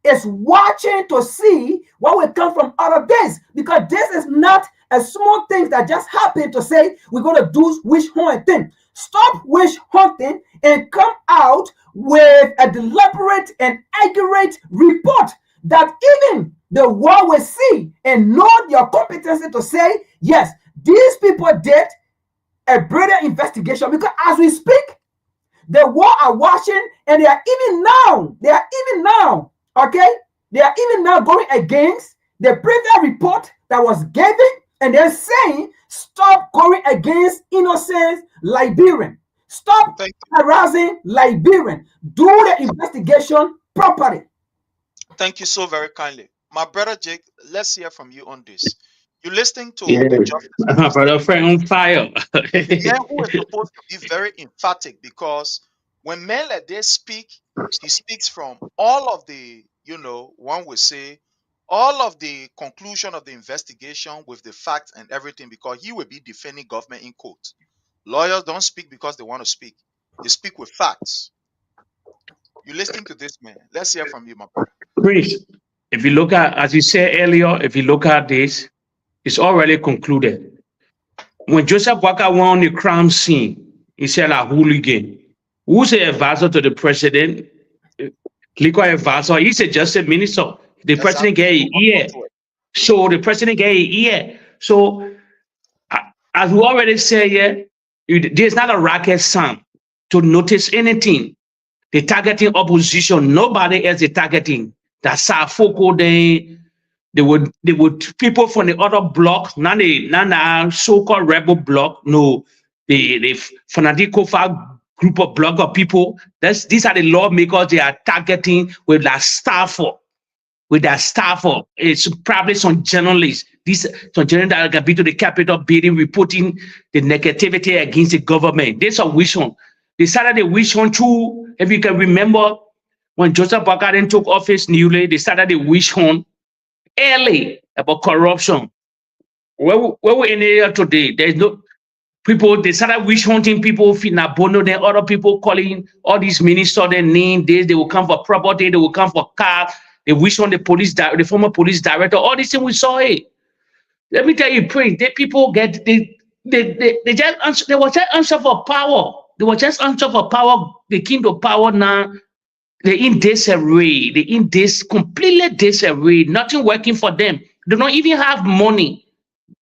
is watching to see what will come from out of this. Because this is not a small thing that just happened to say we're going to do witch hunting. Stop witch hunting and come out with a deliberate and accurate report that even the world will see and know your competency to say, yes, these people did a brilliant investigation. Because as we speak, the world are watching, and they are even now going against the previous report that was given And they're saying, stop going against innocent Liberian. Stop harassing Liberian. Do the investigation properly. Thank you so very kindly. My brother Jake, let's hear from you on this. You're listening to the Justice My brother friend on fire. the man who is supposed to be very emphatic, because when men like this speak, he speaks from all of the, one would say, all of the conclusion of the investigation with the facts and everything, because he will be defending government in court. Lawyers don't speak because they want to speak. They speak with facts. You're listening to this man. Let's hear from you, my brother. Prince, if you look at, as you said earlier, if you look at this, it's already concluded. When Joseph Boakai went on the crime scene, he said a hooligan. Who's the advisor to the president? Legal advisor. He's a justice minister. The president gave a year. So the president gave a year. So as we already said here, there's not a rocket science to notice anything. The targeting opposition, nobody else is targeting. That's our focal day. They would people from the other bloc, not the so-called rebel bloc, no, the fanatical group of bloc of people. These are the lawmakers they are targeting with their staffer. It's probably some journalists. Some journalists that can be to the Capitol building reporting the negativity against the government. This is a witch hunt. They started the witch hunt too. If you can remember, when Joseph Boakai took office newly, they started the witch hunt early about corruption. Where we're in here today, there's no people, they started witch hunting people, Finabono, then other people calling all these ministers their name, they will come for property, they will come for cars, they witch hunt the former police director, all these things we saw it. Let me tell you, Prince, they people get they were just answer for power. They were just answer for power. They came to power now. They're in disarray. They're in this completely disarray. Nothing working for them. They don't even have money.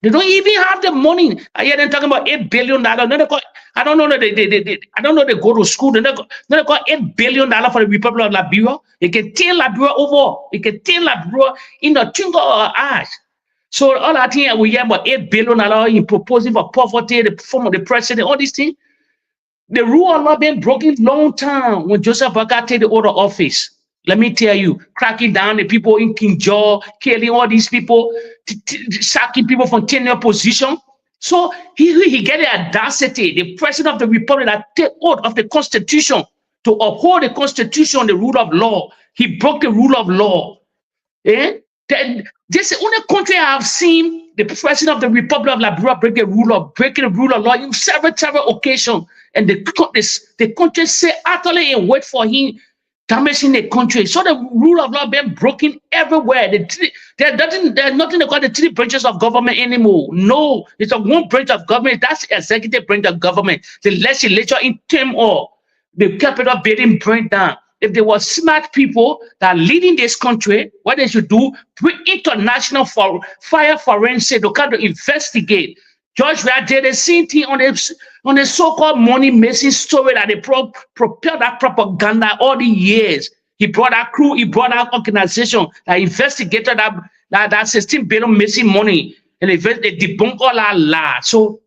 They don't even have the money. I hear them talking about $8 billion. I don't know that I don't know they go to school. They got $8 billion for the Republic of Liberia. They can turn Liberia over. They can turn Liberia in a twinkle of an eye. So all that thing we hear about $8 billion in proposing for poverty, the form of the president, all these things. The rule of law been broken long time when Joseph Boakai take the oath of office. Let me tell you, cracking down the people in King Jaw, killing all these people, sacking people from tenure position. So he get the audacity, the president of the republic that take oath of the constitution to uphold the constitution, the rule of law. He broke the rule of law. This is the only country I have seen the president of the Republic of Liberia breaking the rule of law in several occasions. And the country say utterly and wait for him damaging the country. So the rule of law been broken everywhere. There's nothing they call the three branches of government anymore. No, it's a one branch of government. That's the executive branch of government. The legislature in turmoil. The Capitol building burned down. If there were smart people that are leading this country, what they should do, bring international fire forensic to come to investigate. George Weah did the same thing on the so-called money making story that they propelled that propaganda all the years. He brought that crew, he brought that organization that investigated that 16 billion missing money, and they debunked all that lie. So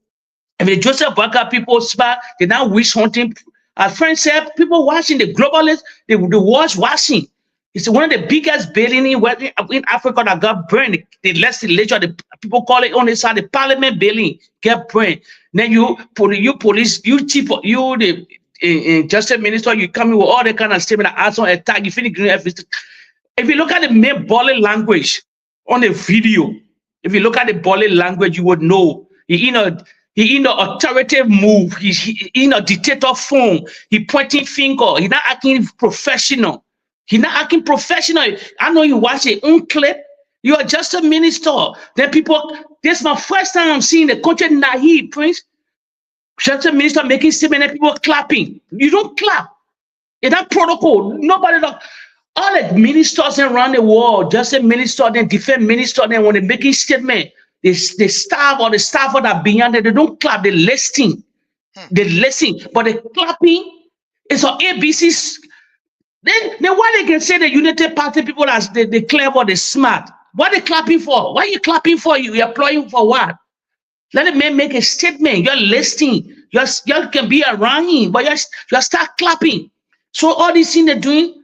if the Joseph Boakai people smart, they now witch hunting. As friends said, people watching the globalists, the world's watching. It's one of the biggest buildings in Africa that got burned. The legislature, the people call it on the side, the parliament building get burned. Then you police, you chief, you the justice minister, you come in with all the kind of statement, ask on attack, you finish everything. If you look at the main body language on the video, if you look at the body language, you would know he in the authoritative move, he in a dictator form, he pointing finger, he not acting professional. He's not acting professional. I know you watch your own clip. You are just a minister. Then people, this is my first time I'm seeing the country naive, Prince. Just a minister making statement and people clapping. You don't clap. In that protocol, nobody, all the ministers around the world, just a minister, then defense minister, then when they making statement, the staff or the staffer that beyond it, they don't clap, they listening. They listen. But the clapping is on ABC's. Then why they can say the United Party people as they clever, they smart. What they clapping for? Why you clapping for? You applauding for what? Let the man make a statement. You're listening. You can be around him, but you start clapping. So all these things they're doing,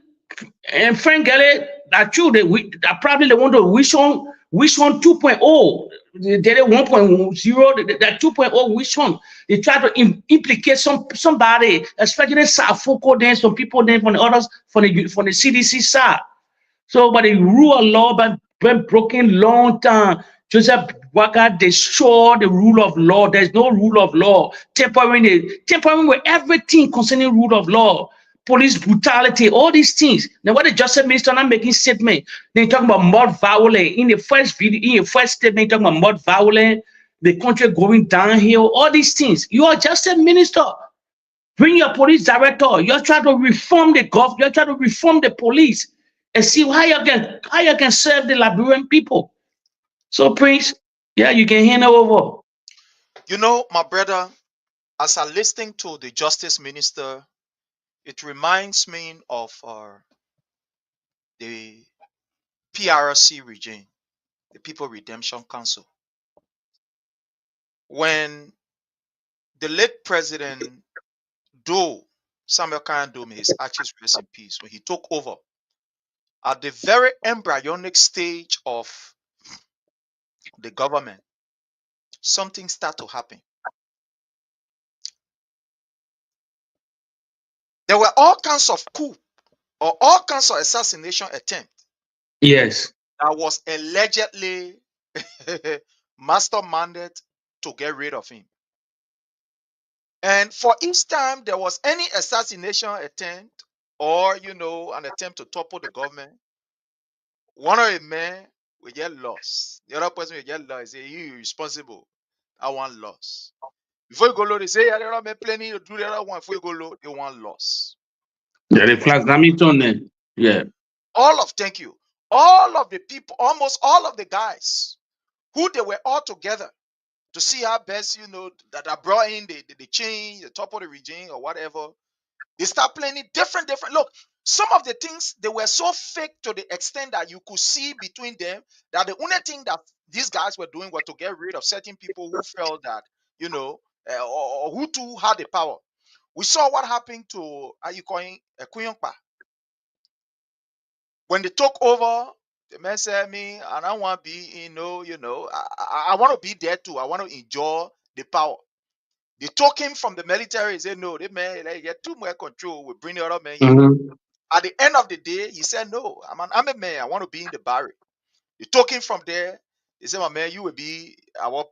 and Frank Galley, that true. That probably they want to which one 2.0. They did 1.0. That 2.0, which one? They try to implicate somebody, especially Safoko, then some people then from the others from the CDC side. So, but the rule of law been broken long time. Joseph Boakai destroyed the rule of law. There's no rule of law. Tampering with everything concerning rule of law, police brutality, all these things. Now, what the Justice Minister not making statement? They talking about more violence in the first video, in the first statement, talking about more violence, the country going downhill, all these things. You are Justice Minister. Bring your police director. You're trying to reform the government. You're trying to reform the police and see how you can serve the Liberian people. So, Prince, yeah, you can hand over. You know, my brother, as I listen to the Justice Minister, it reminds me of the PRC regime, the People Redemption Council. When the late President Samuel Kanyandome, his ashes rest in peace, when he took over, at the very embryonic stage of the government, something started to happen. There were all kinds of coup or all kinds of assassination attempts Yes. that was allegedly masterminded to get rid of him. And for each time there was any assassination attempt or, an attempt to topple the government, one of the men will get lost. The other person will get lost. Say, you responsible. I want lost. Before you go low, they say, yeah, there are plenty to do the other one. Before you go low, they want lost. Yeah, the flags Hamilton then. Yeah. Thank you. All of the people, almost all of the guys who they were all together to see how best, that I brought in the change, the top of the regime or whatever. They start planning different. Look, some of the things, they were so fake to the extent that you could see between them that the only thing that these guys were doing was to get rid of certain people who felt that, or who too had the power. We saw what happened to, how you calling, Kuyongpa. When they took over, the man said, me, and I want to be, I want to be there too. I want to enjoy the power. They took him from the military. He said, no, the man, like, get too much control. We bring the other man here. Mm-hmm. At the end of the day, he said, no, I'm a man. I want to be in the barrack. They took him from there. They said, my man, you will be our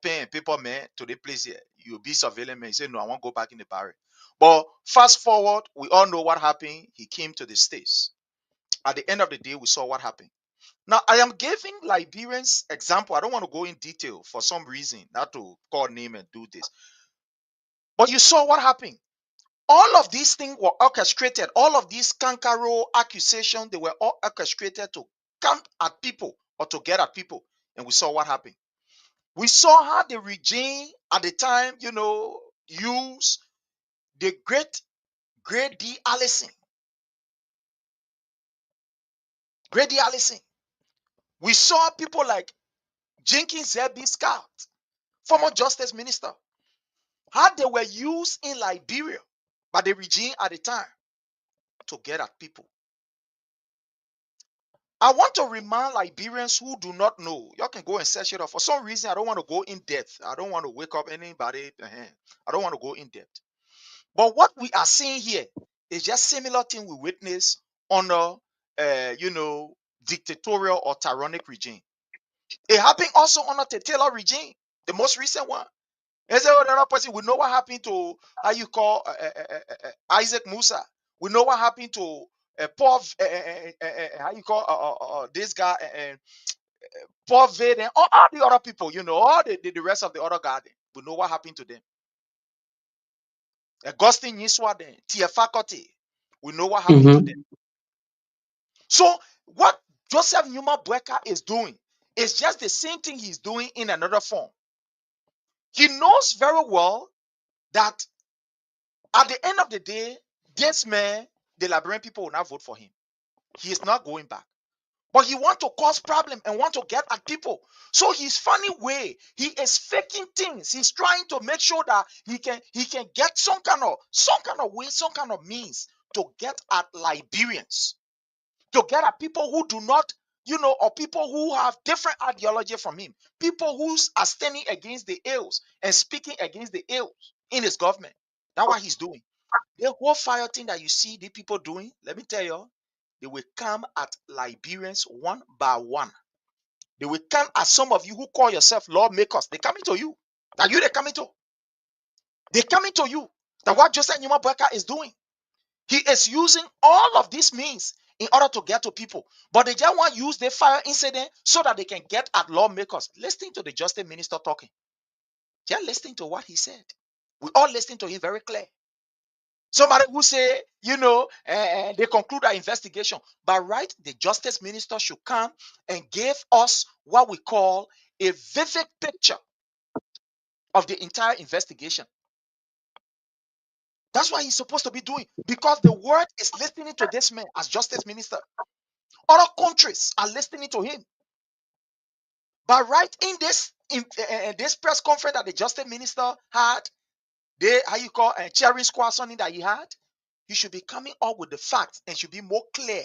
pen and paper man to the place here. You will be surveillance man. He said, no, I want to go back in the barrack. But fast forward, we all know what happened. He came to the States. At the end of the day, we saw what happened. Now, I am giving Liberians example. I don't want to go in detail for some reason, not to call name and do this. But you saw what happened. All of these things were orchestrated. All of these kangaroo accusations, they were all orchestrated to come at people or to get at people. And we saw what happened. We saw how the regime at the time, used the great D. Allison. Great D. Allison. We saw people like Jenkins Zebby Scott, former justice minister, how they were used in Liberia by the regime at the time to get at people. I want to remind Liberians who do not know. Y'all can go and search it up. For some reason, I don't want to go in depth. I don't want to wake up anybody. I don't want to go in depth. But what we are seeing here is just similar thing we witness under, dictatorial or tyrannic regime. It happened also under the Taylor regime, the most recent one. As another person, we know what happened to how you call Isaac Musa. We know what happened to Paul. How you call this guy Paul Vade and all the other people. All the rest of the other guys. We know what happened to them. Augustine Yiswa, then Tia Faculty. We know what happened to them. So what Joseph Numa Boakai is doing is just the same thing he's doing in another form. He knows very well that at the end of the day, this man, the Liberian people will not vote for him. He is not going back. But he want to cause problem and want to get at people. So his funny way, he is faking things. He's trying to make sure that he can get some kind of way, some kind of means to get at Liberians, to get at people who do not, or people who have different ideology from him, people who are standing against the ills and speaking against the ills in his government. That's what he's doing. The whole fire thing that you see the people doing, let me tell you, they will come at Liberians one by one. They will come at some of you who call yourself lawmakers. They coming to you. That you they coming to. They coming to you. That what Joseph Numa Boakai is doing. He is using all of these means in order to get to people. But they just want to use the fire incident so that they can get at lawmakers. Listening to the justice minister talking. Just listening to what he said. We all listening to him very clear. Somebody who say, they conclude our investigation. But right, the justice minister should come and give us what we call a vivid picture of the entire investigation. That's what he's supposed to be doing, because the world is listening to this man as justice minister. Other countries are listening to him. But right in this press conference that the justice minister had, cheering squad something that he had, he should be coming up with the facts and should be more clear.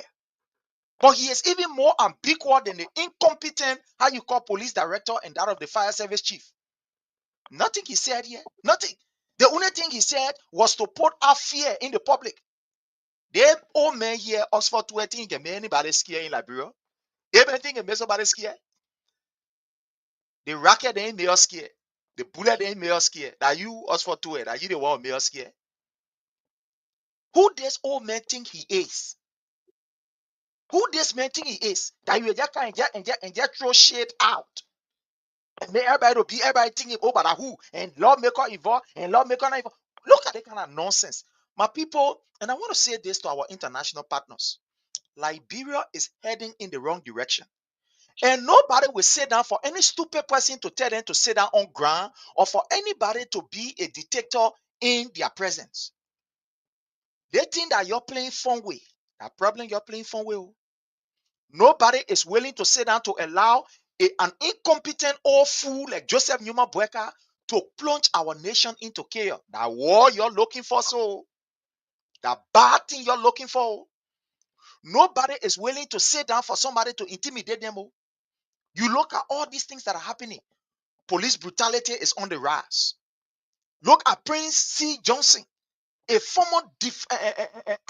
But he is even more ambiguous than the incompetent, police director and that of the fire service chief. Nothing he said here. Nothing. The only thing he said was to put out fear in the public. Them old men here, Oxford 20, can make anybody scared in Liberia. Everything can make somebody scared. The racket they ain't make us scared. The bullet they ain't make us scared. That you, Oxford 20, that you the one who make us scared. Who this old man think he is? Who this man think he is? That you just can and just throw shit out. And then everybody thinking, oh, but who? And lawmaker involved, and lawmaker not involved. Look at that kind of nonsense. My people, and I want to say this to our international partners. Liberia is heading in the wrong direction. And nobody will sit down for any stupid person to tell them to sit down on ground, or for anybody to be a dictator in their presence. They think that you're playing fun way. That problem you're playing fun way. Nobody is willing to sit down to allow an incompetent old fool like Joseph Numa Boakai to plunge our nation into chaos. That war you're looking for, so that bad thing you're looking for. Nobody is willing to sit down for somebody to intimidate them. You look at all these things that are happening. Police brutality is on the rise. Look at Prince C. Johnson, a former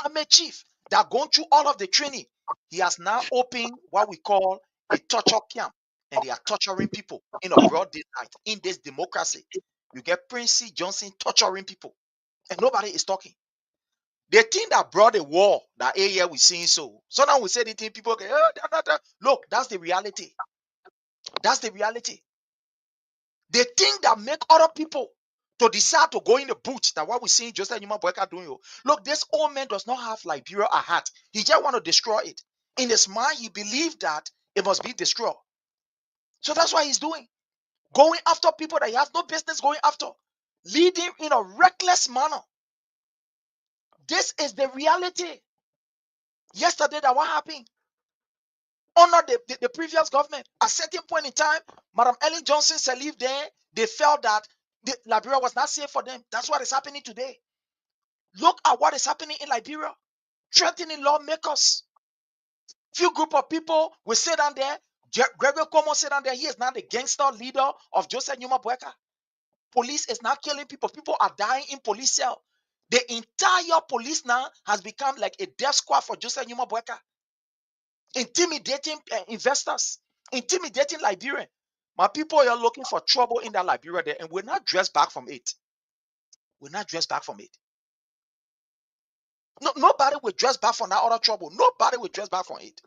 army chief that gone through all of the training. He has now opened what we call a torture camp, and they are torturing people in a broad daylight. In this democracy, you get Prince C. Johnson torturing people, and nobody is talking. The thing that brought the war that area we seeing so now we say the thing people get, look, that's the reality. That's the reality. The thing that make other people to decide to go in the bush, that what we see Joseph Numa Boakai doing. Look, this old man does not have Liberia at heart. He just want to destroy it. In his mind, he believed that it must be destroyed. So that's what he's doing. Going after people that he has no business going after. Leading in a reckless manner. This is the reality. Yesterday, that what happened? Under the previous government, at a certain point in time, Madam Ellen Johnson said, leave there. They felt that Liberia was not safe for them. That's what is happening today. Look at what is happening in Liberia. Threatening lawmakers. Few group of people will sit down there. Gregory Como sit down there. He is now the gangster leader of Joseph Numa Boakai. Police is now killing people. People are dying in police cell. The entire police now has become like a death squad for Joseph Numa Boakai. Intimidating investors. Intimidating Liberian. My people are looking for trouble in that Liberia there, and we're not dressed back from it. We're not dressed back from it. No, nobody will dress back from that other trouble. Nobody will dress back from it.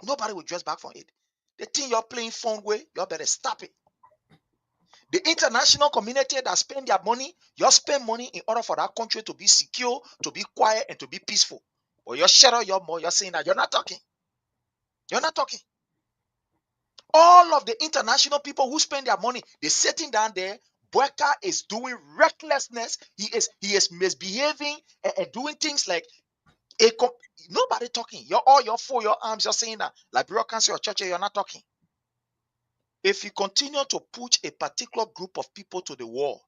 Nobody will dress back from it. The thing you're playing phone with, you better stop it. The international community that spend their money, you spend money in order for that country to be secure, to be quiet, and to be peaceful. But you're shut up your mouth, you're saying that you're not talking. You're not talking. All of the international people who spend their money, they're sitting down there. Boakai is doing recklessness. He is misbehaving and doing things like Nobody talking. You're all your four, your arms, you're saying that. Liberia Council or church, you're not talking. If you continue to push a particular group of people to the wall,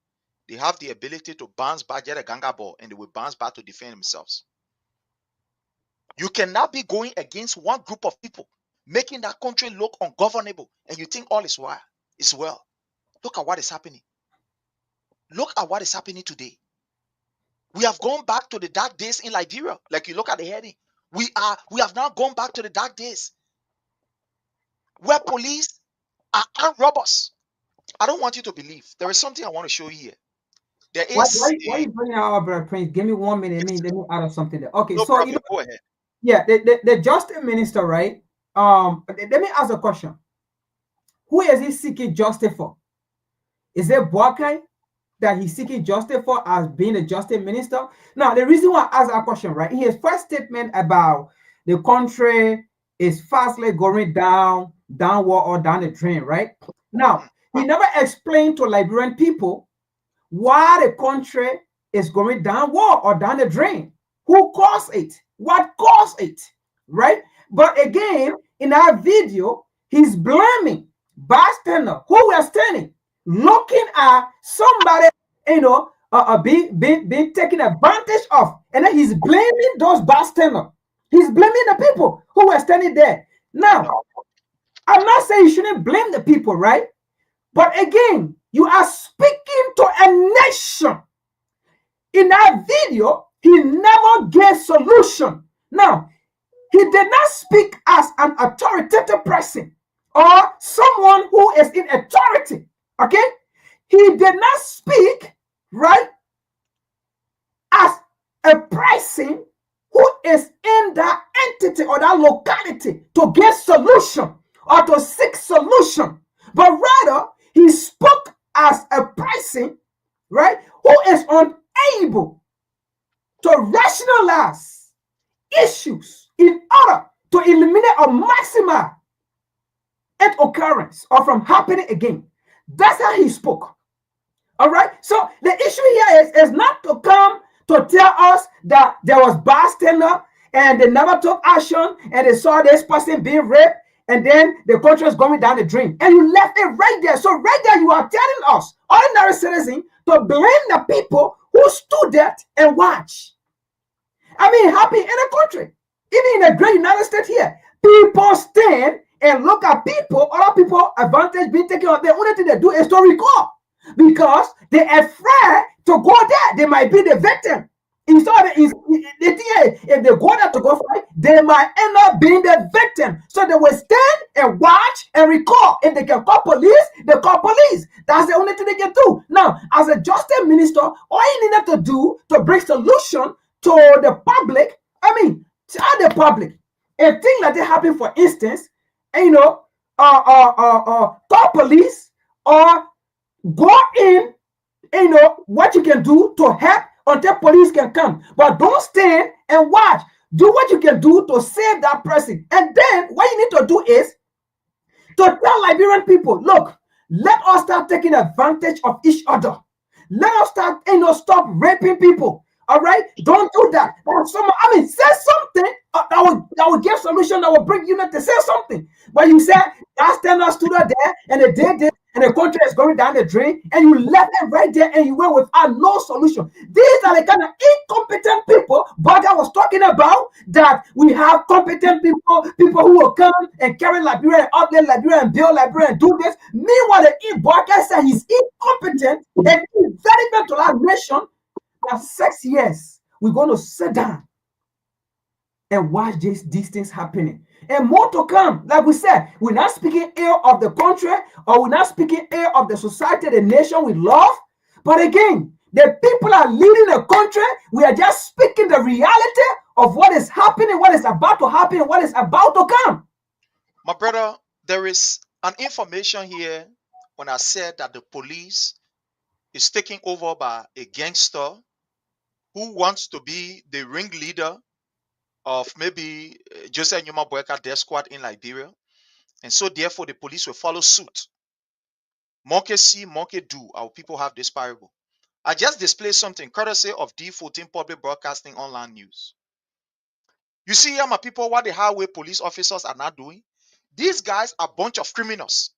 they have the ability to bounce back, get a ganga ball, and they will bounce back to defend themselves. You cannot be going against one group of people, making that country look ungovernable, and you think all is well. Look at what is happening. Look at what is happening today. We have gone back to the dark days in Liberia. Like you look at the heading. We have now gone back to the dark days where police are armed robbers. I don't want you to believe. There is something I want to show you here. There is Why you bringing out Brother Prince? Give me 1 minute. Let me add something there. Okay, no so problem. Go ahead. yeah, the justice minister, right? Let me ask a question. Who is he seeking justice for? Is it Boakai that he's seeking justice for as being a justice minister? Now, the reason why I ask that question, right? His first statement about the country is fastly going downward or down the drain, right? Now, he never explained to Liberian people why the country is going downward or down the drain. Who caused it? What caused it? Right? But again, in our video, he's blaming bystander who were standing, looking at somebody, being taken advantage of, and then he's blaming those bystanders. He's blaming the people who were standing there. Now, I'm not saying you shouldn't blame the people, right? But again, you are speaking to a nation. In that video, he never gave solution. Now, he did not speak as an authoritative person or someone who is in authority. Okay? He did not speak, right, as a person who is in that entity or that locality to get solution or to seek solution. But rather, he spoke as a person, right, who is unable to rationalize issues in order to eliminate or maximize its occurrence or from happening again. That's how he spoke. All right. So the issue here is not to come to tell us that there was bystander and they never took action and they saw this person being raped and then the country is going down the drain. And you left it right there. So right there, you are telling us, ordinary citizens, to blame the people who stood there and watch. I mean, it happened in the country, even in the great United States here. People stand and look at people, other people advantage being taken on. The only thing they do is to record because they're afraid to go there. They might be the victim. If they go there to go fight, they might end up being the victim. So they will stand and watch and record. If they can call police, they call police. That's the only thing they can do. Now, as a justice minister, all you needed to do to bring solution to the public, tell the public, if things like that happen, for instance, call police or go in, what you can do to help until police can come. But don't stand and watch. Do what you can do to save that person. And then what you need to do is to tell Liberian people, look, let us start taking advantage of each other. Let us start, stop raping people. All right, don't do that. Say something that will give solution, that will bring unity. Say something. But you said that standard stood there and they did this, and the country is going down the drain, and you left it right there, and you went without no solution. These are the kind of incompetent people. But I was talking about that we have competent people who will come and carry Liberia and outlet Liberia and build Liberia and do this. Meanwhile, the Boakai said he's incompetent and he's very bad to our nation. 6 years, we're going to sit down and watch these things happening. And more to come. Like we said, we're not speaking ill of the country, or we're not speaking ill of the society, the nation we love. But again, the people are leading the country. We are just speaking the reality of what is happening, what is about to happen, and what is about to come. My brother, there is an information here when I said that the police is taken over by a gangster who wants to be the ringleader of maybe Joseph Nyuma Boakai death squad in Liberia. And so therefore the police will follow suit. Monkey see, monkey do. Our people have this parable. I just displayed something courtesy of D14 Public Broadcasting Online News. You see here, my people, what the highway police officers are not doing? These guys are a bunch of criminals.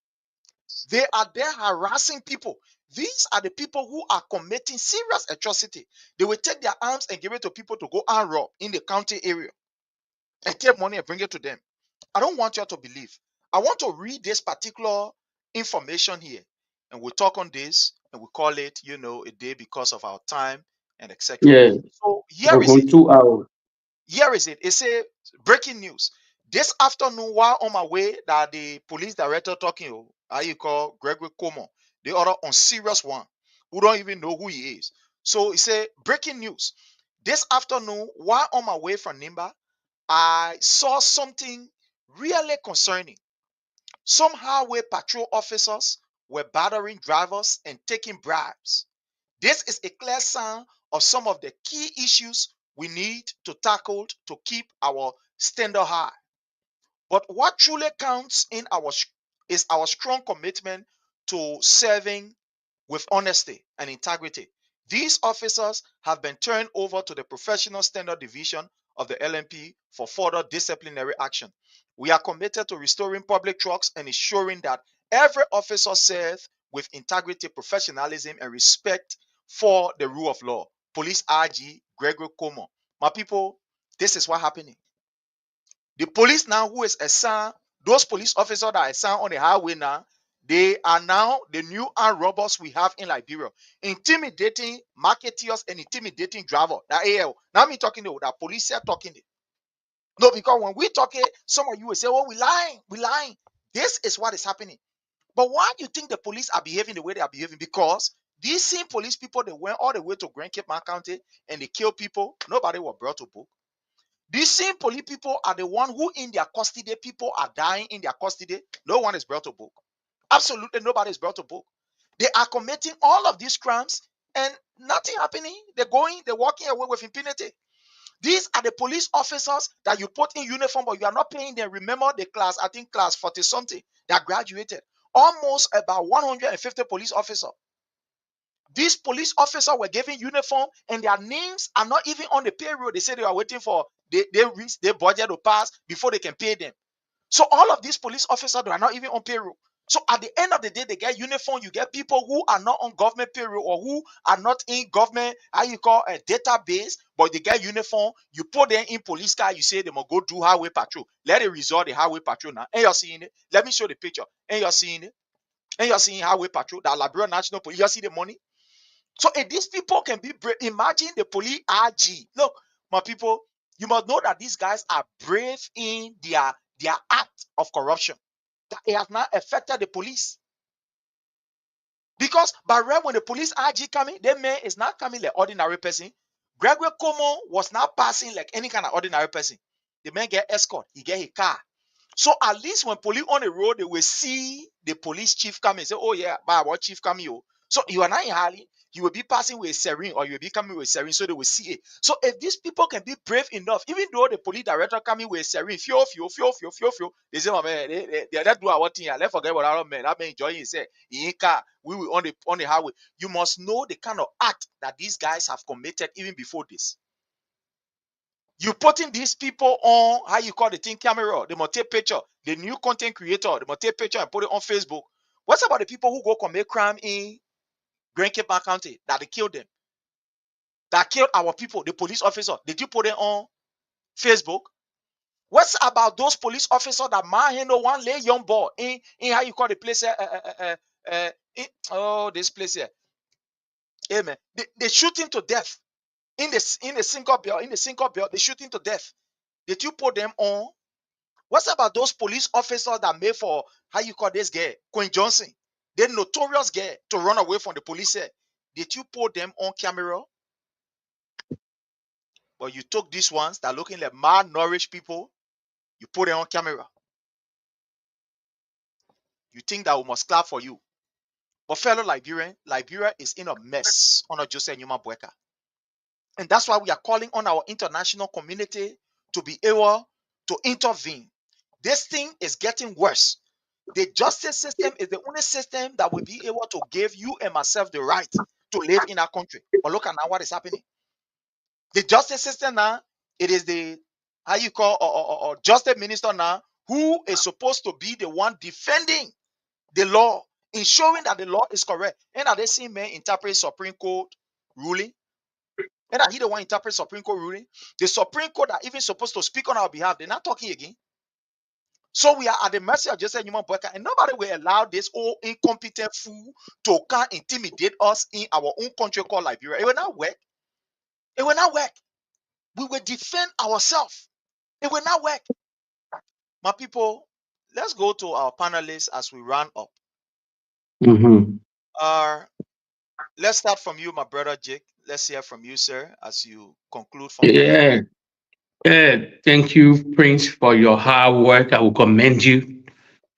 They are there harassing people. These are the people who are committing serious atrocity. They will take their arms and give it to people to go and rob in the county area and take money and bring it to them. I don't want you to believe. I want to read this particular information here, and we'll talk on this, and we call it, a day because of our time and etc. Yeah. So here is From it. 2 hours. Here is it. It's a breaking news. This afternoon, while on my way, that the police director talking, how you call Gregory Como, the other on serious one, who don't even know who he is. So he said, breaking news. This afternoon, while on my way from Nimba, I saw something really concerning. Some highway patrol officers were battering drivers and taking bribes. This is a clear sign of some of the key issues we need to tackle to keep our standard high. But what truly counts is our strong commitment to serving with honesty and integrity. These officers have been turned over to the Professional Standard Division of the LMP for further disciplinary action. We are committed to restoring public trust and ensuring that every officer serves with integrity, professionalism, and respect for the rule of law. Police RG Gregory Como. My people, this is what happening. The police now who is assigned, those police officers that are assigned on the highway now, they are now the new armed robbers we have in Liberia, intimidating marketeers and intimidating driver. Now, now me talking to that police are talking. No, because when we talk it, some of you will say, "Oh, we lying, we lying." This is what is happening. But why do you think the police are behaving the way they are behaving? Because these same police people, they went all the way to Grand Cape County and they killed people. Nobody was brought to book. These same police people are the one who in their custody, people are dying in their custody. No one is brought to book. Absolutely nobody is brought to book. They are committing all of these crimes and nothing happening. They're walking away with impunity. These are the police officers that you put in uniform, but you are not paying them. Remember the class, I think class 40 something that graduated. Almost about 150 police officers. These police officers were given uniform and their names are not even on the payroll. They say they are waiting for they reach their budget to pass before they can pay them. So all of these police officers, they are not even on payroll. So at the end of the day, they get uniform. You get people who are not on government payroll or who are not in government, how you call a database, but they get uniform. You put them in police car. You say they must go do highway patrol. Let it resort the highway patrol now. And you're seeing it. Let me show the picture. And you're seeing it. And you're seeing highway patrol. That Liberia National Police. You see the money. So if these people can be brave, imagine the police RG. Look, my people, you must know that these guys are brave in their act of corruption. That it has not affected the police. Because by right when the police RG coming, that man is not coming like ordinary person. Gregory Como was not passing like any kind of ordinary person. The man get escort, he get his car. So at least when police on the road, they will see the police chief coming and say, "Oh yeah, what chief coming you?" So you are not in Harley, you will be passing with a serene or you will be coming with a serene, so they will see it. So if these people can be brave enough, even though the police director coming with a serene, they say, "Oh man, they not do our thing. Let's forget about our man. That man enjoying himself in car. We will on the highway." You must know the kind of act that these guys have committed even before this. You putting these people on how you call the thing camera, they must take picture. The new content creator, they must take picture and put it on Facebook. What's about the people who go commit crime in Grand Cape County that they killed them? That killed our people, the police officer. Did you put it on Facebook? What's about those police officers that manhandle one lay young boy in how you call the place this place here. Amen. They shoot him to death in the single bell. They shoot him to death. Did you put them on? What's about those police officers that made for how you call this guy, Queen Johnson? The notorious guy to run away from the police here. Did you put them on camera? But you took these ones that are looking like malnourished people, you put them on camera. You think that we must clap for you. But fellow Liberian, Liberia is in a mess under Joseph Newman Boakai. And that's why we are calling on our international community to be able to intervene. This thing is getting worse. The justice system is the only system that will be able to give you and myself the right to live in our country. But look at now what is happening. The justice system now, it is the how you call or justice minister now, who is supposed to be the one defending the law, ensuring that the law is correct. And that they see men interpret Supreme Court ruling. And that he the one interpret Supreme Court ruling. The Supreme Court are even supposed to speak on our behalf. They're not talking again. So we are at the mercy of Justice Newman Boakai, and nobody will allow this old incompetent fool to come intimidate us in our own country called Liberia. It will not work. It will not work. We will defend ourselves. It will not work. My people, let's go to our panelists as we run up. Let's start from you, my brother Jake. Let's hear from you, sir, as you conclude from Yeah. Thank you, Prince, for your hard work. I will commend you.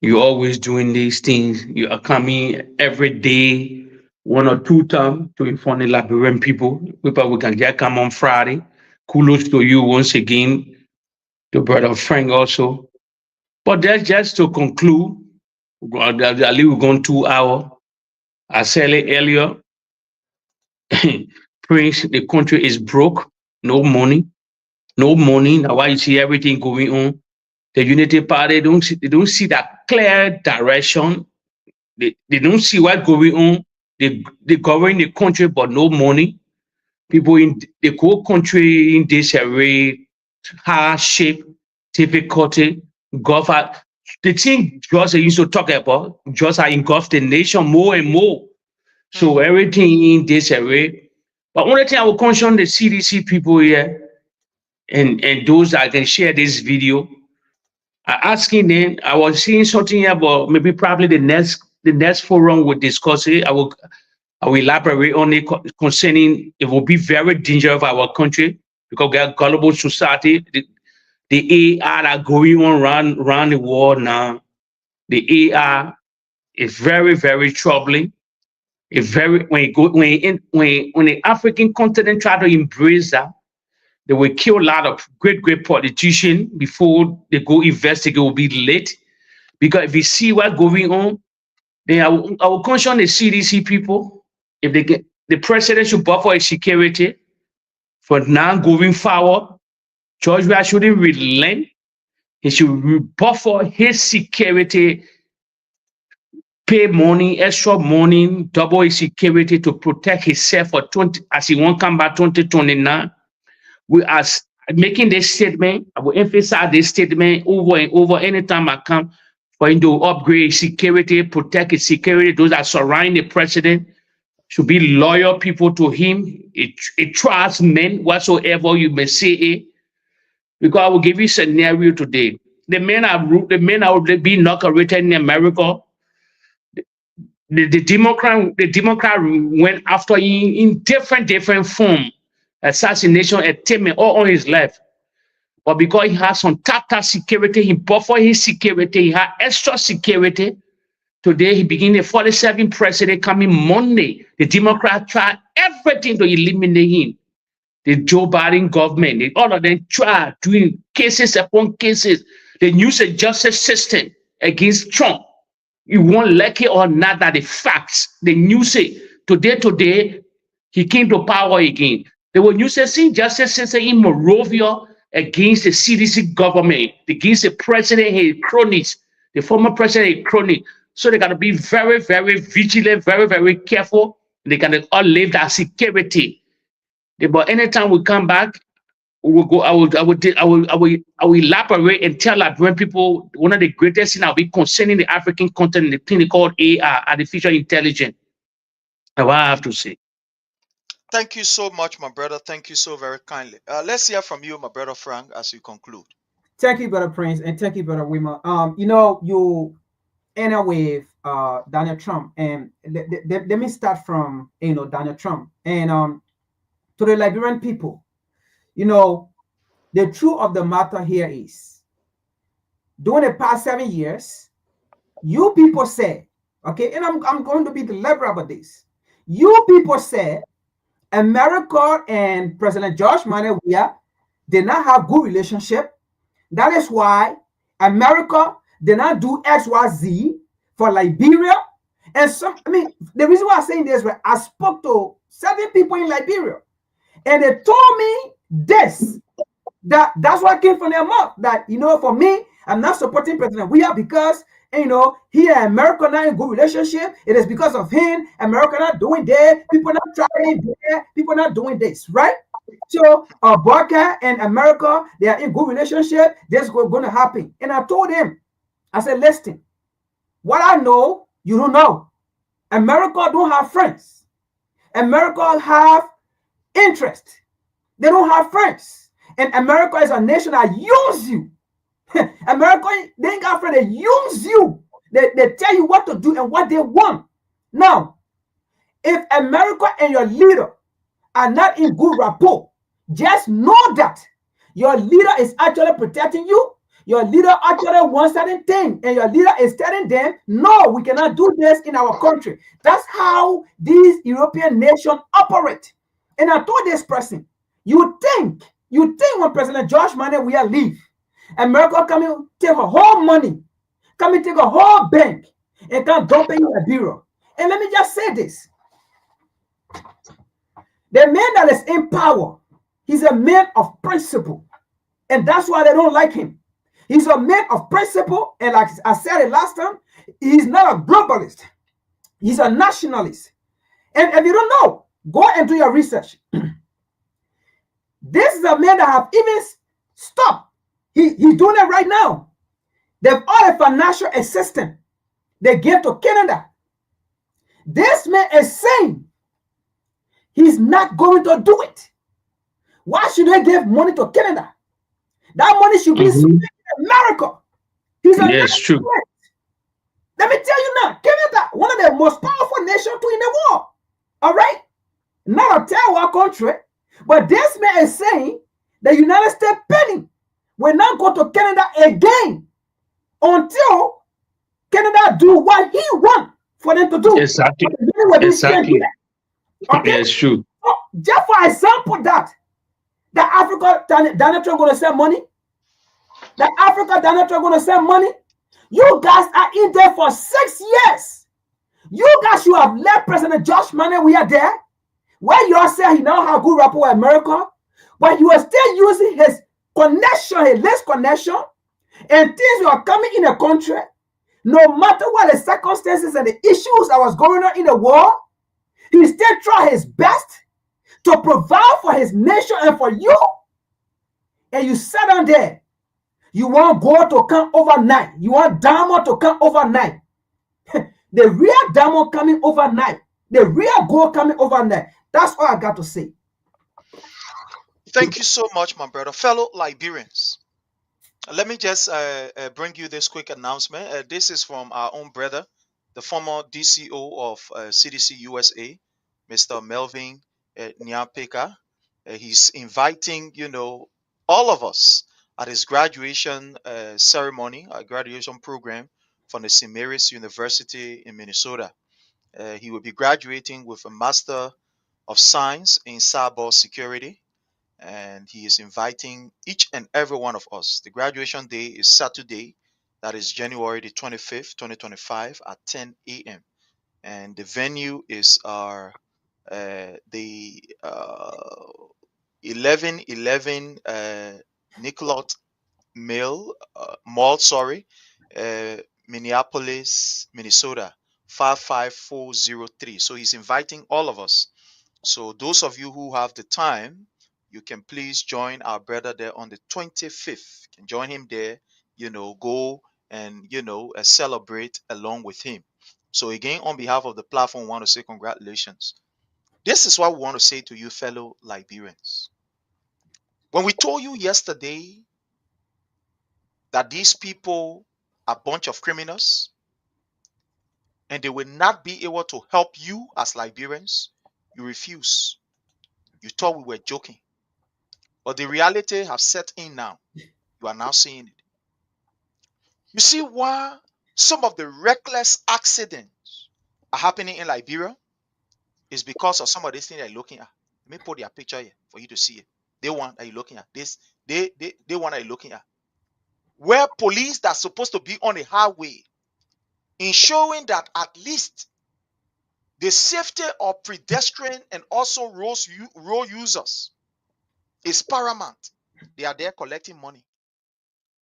You're always doing these things. You are coming every day, 1 or 2 times to inform the Liberian people. People we can get come on Friday. Kudos to you once again, to brother Frank also. But that's just to conclude. I believe we're going 2 hours. I said it earlier. Prince, the country is broke, no money. No money. Now why you see everything going on? The Unity Party they don't see that clear direction. They don't see what's going on. They govern the country, but no money. People in the whole country in disarray, hardship, difficulty, government. The thing just used to talk about just engulfed the nation more and more. So everything in disarray. But only thing I will caution the CDC people here and those that can share this video, asking them. I was seeing something about maybe probably the next forum will discuss it. I will elaborate on it concerning it will be very dangerous for our country because we are global society. The AI are going on around the world now. The AI is very, very troubling. It's very when the African continent try to embrace that, they will kill a lot of great politicians before they go investigate. It will be late because if you see what's going on, then I will caution the CDC people. If they get the president should buffer his security for now going forward. Georgia shouldn't relent. He should buffer his security, pay money, extra money, double his security to protect himself for 20 as he won't come back 2029. We are making this statement. I will emphasize this statement over and over anytime I come for him to upgrade security, protect his security. Those that surround the president should be loyal people to him. It trusts men whatsoever you may say it. Because I will give you a scenario today. The men are being inaugurated in America. The Democrat went after him in different form. Assassination, attainment, all on his life. But because he has some tactical security, he buffered his security, he had extra security. Today, he began the 47th president coming Monday. The Democrats tried everything to eliminate him. The Joe Biden government, all of them tried doing cases upon cases. They use the justice system against Trump. You won't like it or not, that the facts, the news say today, he came to power again. They will use the justice system in Morovia against the CDC government, against the president, his cronies, the former president, his cronies. So they got to be very, very vigilant, very, very careful. They got to all live that security. But anytime we come back, we will go. I will elaborate and tell Liberian people one of the greatest things I'll be concerning the African continent, the thing called AI, artificial intelligence. That's what I have to say. Thank you so much, my brother. Thank you so very kindly. Let's hear from you, my brother Frank, as you conclude. Thank you, brother Prince, and thank you, brother Wima. You end with Donald Trump, and let me start from Donald Trump and to the Liberian people. The truth of the matter here is, during the past 7 years, you people said, okay, and I'm going to be deliberate about this. You people said America and President George Weah did not have good relationship. That is why America did not do XYZ for Liberia. And the reason why I'm saying this, I spoke to 7 people in Liberia, and they told me this. That's what came from their mouth. That, for me, I'm not supporting President Weah because, he and America not in good relationship. It is because of him. America not doing that. People not trying there. People not doing this, right? So, Boakai and America, they are in good relationship. This is going to happen. And I told him, I said, listen, what I know, you don't know. America don't have friends. America have interest. They don't have friends. And America is a nation that use you. America, they ain't got friends. They use you. They tell you what to do and what they want. Now, if America and your leader are not in good rapport, just know that your leader is actually protecting you. Your leader actually wants certain thing, and your leader is telling them, no, we cannot do this in our country. That's how these European nations operate. And I told this person, you think when President Josh Mane will leave, America come and take a whole money, come and take a whole bank, and come dump it in a bureau. And let me just say this. The man that is in power, he's a man of principle. And that's why they don't like him. He's a man of principle. And like I said it last time, he's not a globalist. He's a nationalist. And if you don't know, go and do your research. This is a man that have even stopped. He's doing it right now. They've all the financial assistance they give to Canada. This man is saying he's not going to do it. Why should they give money to Canada? That money should be spent in America. He's a true. Let me tell you now, Canada, one of the most powerful nations in the world. All right? Not a third world country. But this man is saying the United States penny will not go to Canada again until Canada do what he wants for them to do. Exactly. Okay? Yes, true. So, just for example, that Africa, Donald Trump going to send money. That Africa, Donald Trump going to send money. You guys are in there for 6 years. You guys should have let President Josh Mane we are there. Where you all say he now have good rapport with America, but you are still using his connection, his less connection, and things are coming in the country. No matter what the circumstances and the issues that was going on in the world, he still try his best to provide for his nation and for you. And you sit down there. You want gold to come overnight. You want diamond to come overnight. The real diamond coming overnight. The real gold coming overnight. That's all I got to say. Thank you so much, my brother. Fellow Liberians, let me just bring you this quick announcement. This is from our own brother, the former DCO of CDC USA, Mr. Melvin Nyapeka. He's inviting, all of us at his graduation ceremony, a graduation program from the St. Mary's University in Minnesota. He will be graduating with a Master of Science in Cyber Security, and he is inviting each and every one of us. The graduation day is Saturday, that is January the 25th, 2025 at 10 a.m. And the venue is the 1111 Nicolot Mall, Minneapolis, Minnesota, 55403. So he's inviting all of us. So those of you who have the time, you can please join our brother there on the 25th. You can join him there, go and, celebrate along with him. So again, on behalf of the platform, I want to say congratulations. This is what we want to say to you, fellow Liberians. When we told you yesterday that these people are a bunch of criminals and they will not be able to help you as Liberians, you refuse. You thought we were joking. But the reality has set in now. You are now seeing it. You see why some of the reckless accidents are happening in Liberia is because of some of these things that you're looking at. Let me put their picture here for you to see it. They want that you're looking at. They want that you're looking at. Where police that's supposed to be on a highway, ensuring that at least the safety of pedestrian and also road users is paramount. They are there collecting money.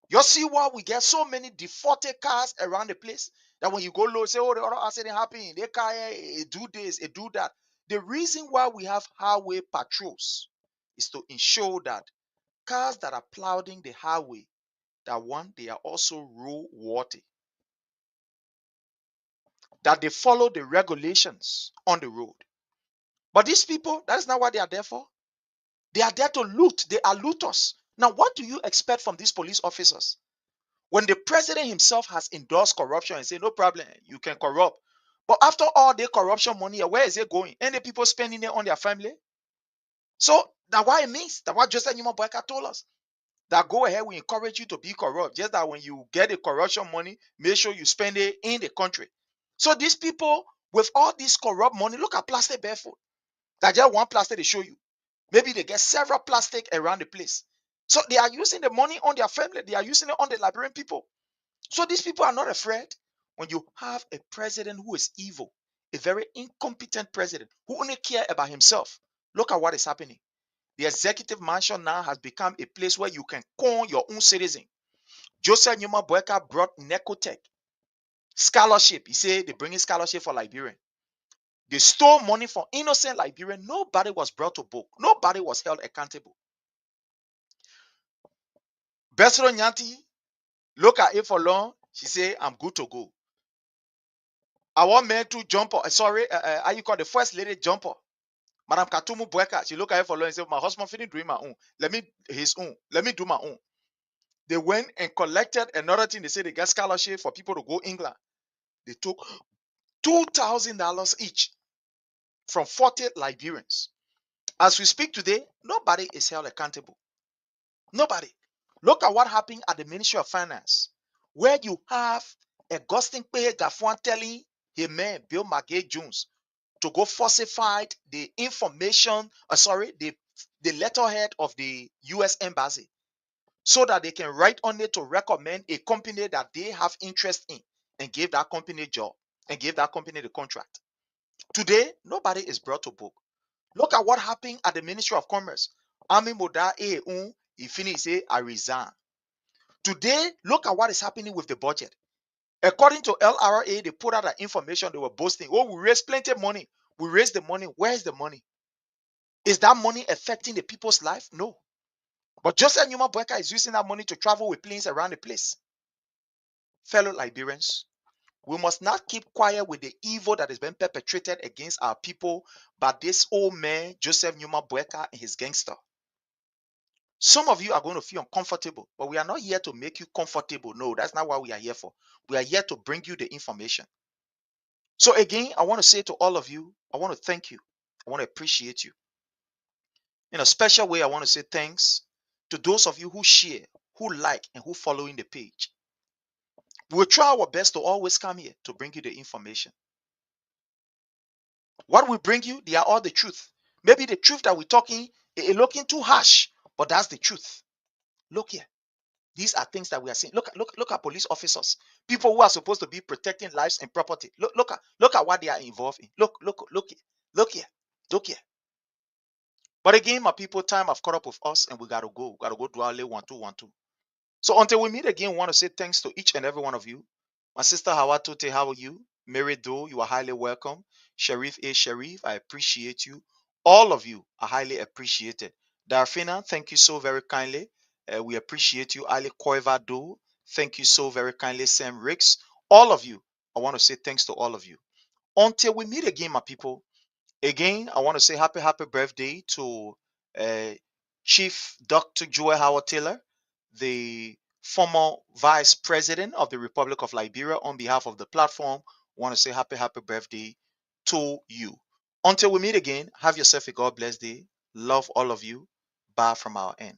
You see why we get so many defaulted cars around the place that when you go low, say, oh, the other accident happened, they car it do this, it do that. The reason why we have highway patrols is to ensure that cars that are plowing the highway, that one, they are also roadworthy, that they follow the regulations on the road. But these people, that is not what they are there for. They are there to loot. They are looters. Now, what do you expect from these police officers? When the president himself has endorsed corruption and said, no problem, you can corrupt. But after all the corruption money, where is it going? And the people spending it on their family? So that's why it means that what Joseph Newman Boyka told us. That go ahead, we encourage you to be corrupt. Just that when you get the corruption money, make sure you spend it in the country. So these people with all this corrupt money, look at plastic barefoot. That just one plastic they show you. Maybe they get several plastic around the place. So they are using the money on their family. They are using it on the Liberian people. So these people are not afraid. When you have a president who is evil, a very incompetent president who only cares about himself, look at what is happening. The executive mansion now has become a place where you can con your own citizen. Joseph Newman Boyka brought Necotech scholarship. He said they bringing scholarship for Liberian. They stole money from innocent Liberian. Nobody was brought to book. Nobody was held accountable. Besro Nyanti, look at it for long. She said, I'm good to go. I want men to jump up. Sorry, how you call the first lady jumper? Madam Katumu Boyka, she look at it for long and said, my husband finished doing my own. Let me do my own. They went and collected another thing. They said they get scholarship for people to go England. They took $2,000 each from 40 Liberians. As we speak today, nobody is held accountable. Nobody. Look at what happened at the Ministry of Finance, where you have Augustine Peye Gafuan telling his man, Bill McGay Jones, to go falsify the information, the letterhead of the U.S. Embassy, so that they can write on it to recommend a company that they have interest in and give that company a job and give that company the contract. Today, nobody is brought to book. Look at what happened at the Ministry of Commerce. Ami Moda he finished, say, I resign. Today, look at what is happening with the budget. According to LRA, they put out that information. They were boasting, oh, we raised plenty of money. We raised the money. Where is the money? Is that money affecting the people's life? No. But Joseph Newman Boyka is using that money to travel with planes around the place. Fellow Liberians, we must not keep quiet with the evil that is being perpetrated against our people by this old man, Joseph Newman Boyka, and his gangster. Some of you are going to feel uncomfortable, but we are not here to make you comfortable. No, that's not what we are here for. We are here to bring you the information. So again, I want to say to all of you, I want to thank you. I want to appreciate you. In a special way, I want to say thanks to those of you who share, who like, and who following the page. We'll try our best to always come here to bring you the information. What we bring you, they are all the truth. Maybe the truth that we're talking is looking too harsh, but that's the truth. Look here. These are things that we are seeing. Look at police officers, people who are supposed to be protecting lives and property. Look at what they are involved in. Look here. But again, my people, time have caught up with us, and we gotta go. We gotta go do our little 1-2-1-2. So until we meet again, I want to say thanks to each and every one of you. My sister Hawatote, how are you? Mary Doe, you are highly welcome. Sharif A. Sharif, I appreciate you. All of you are highly appreciated. Darfina, thank you so very kindly. We appreciate you. Ali Koiva Doe, thank you so very kindly. Sam Ricks, all of you, I want to say thanks to all of you. Until we meet again, my people, again, I want to say happy birthday to uh, Chief Dr. Joel Howard Taylor, the former Vice President of the Republic of Liberia. On behalf of the platform, I want to say happy birthday to you. Until we meet again, have yourself a God bless day. Love all of you. Bye from our end.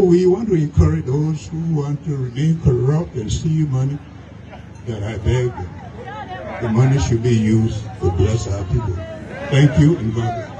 We want to encourage those who want to remain corrupt and steal money, that I beg them. The money should be used to bless our people. Thank you and God bless.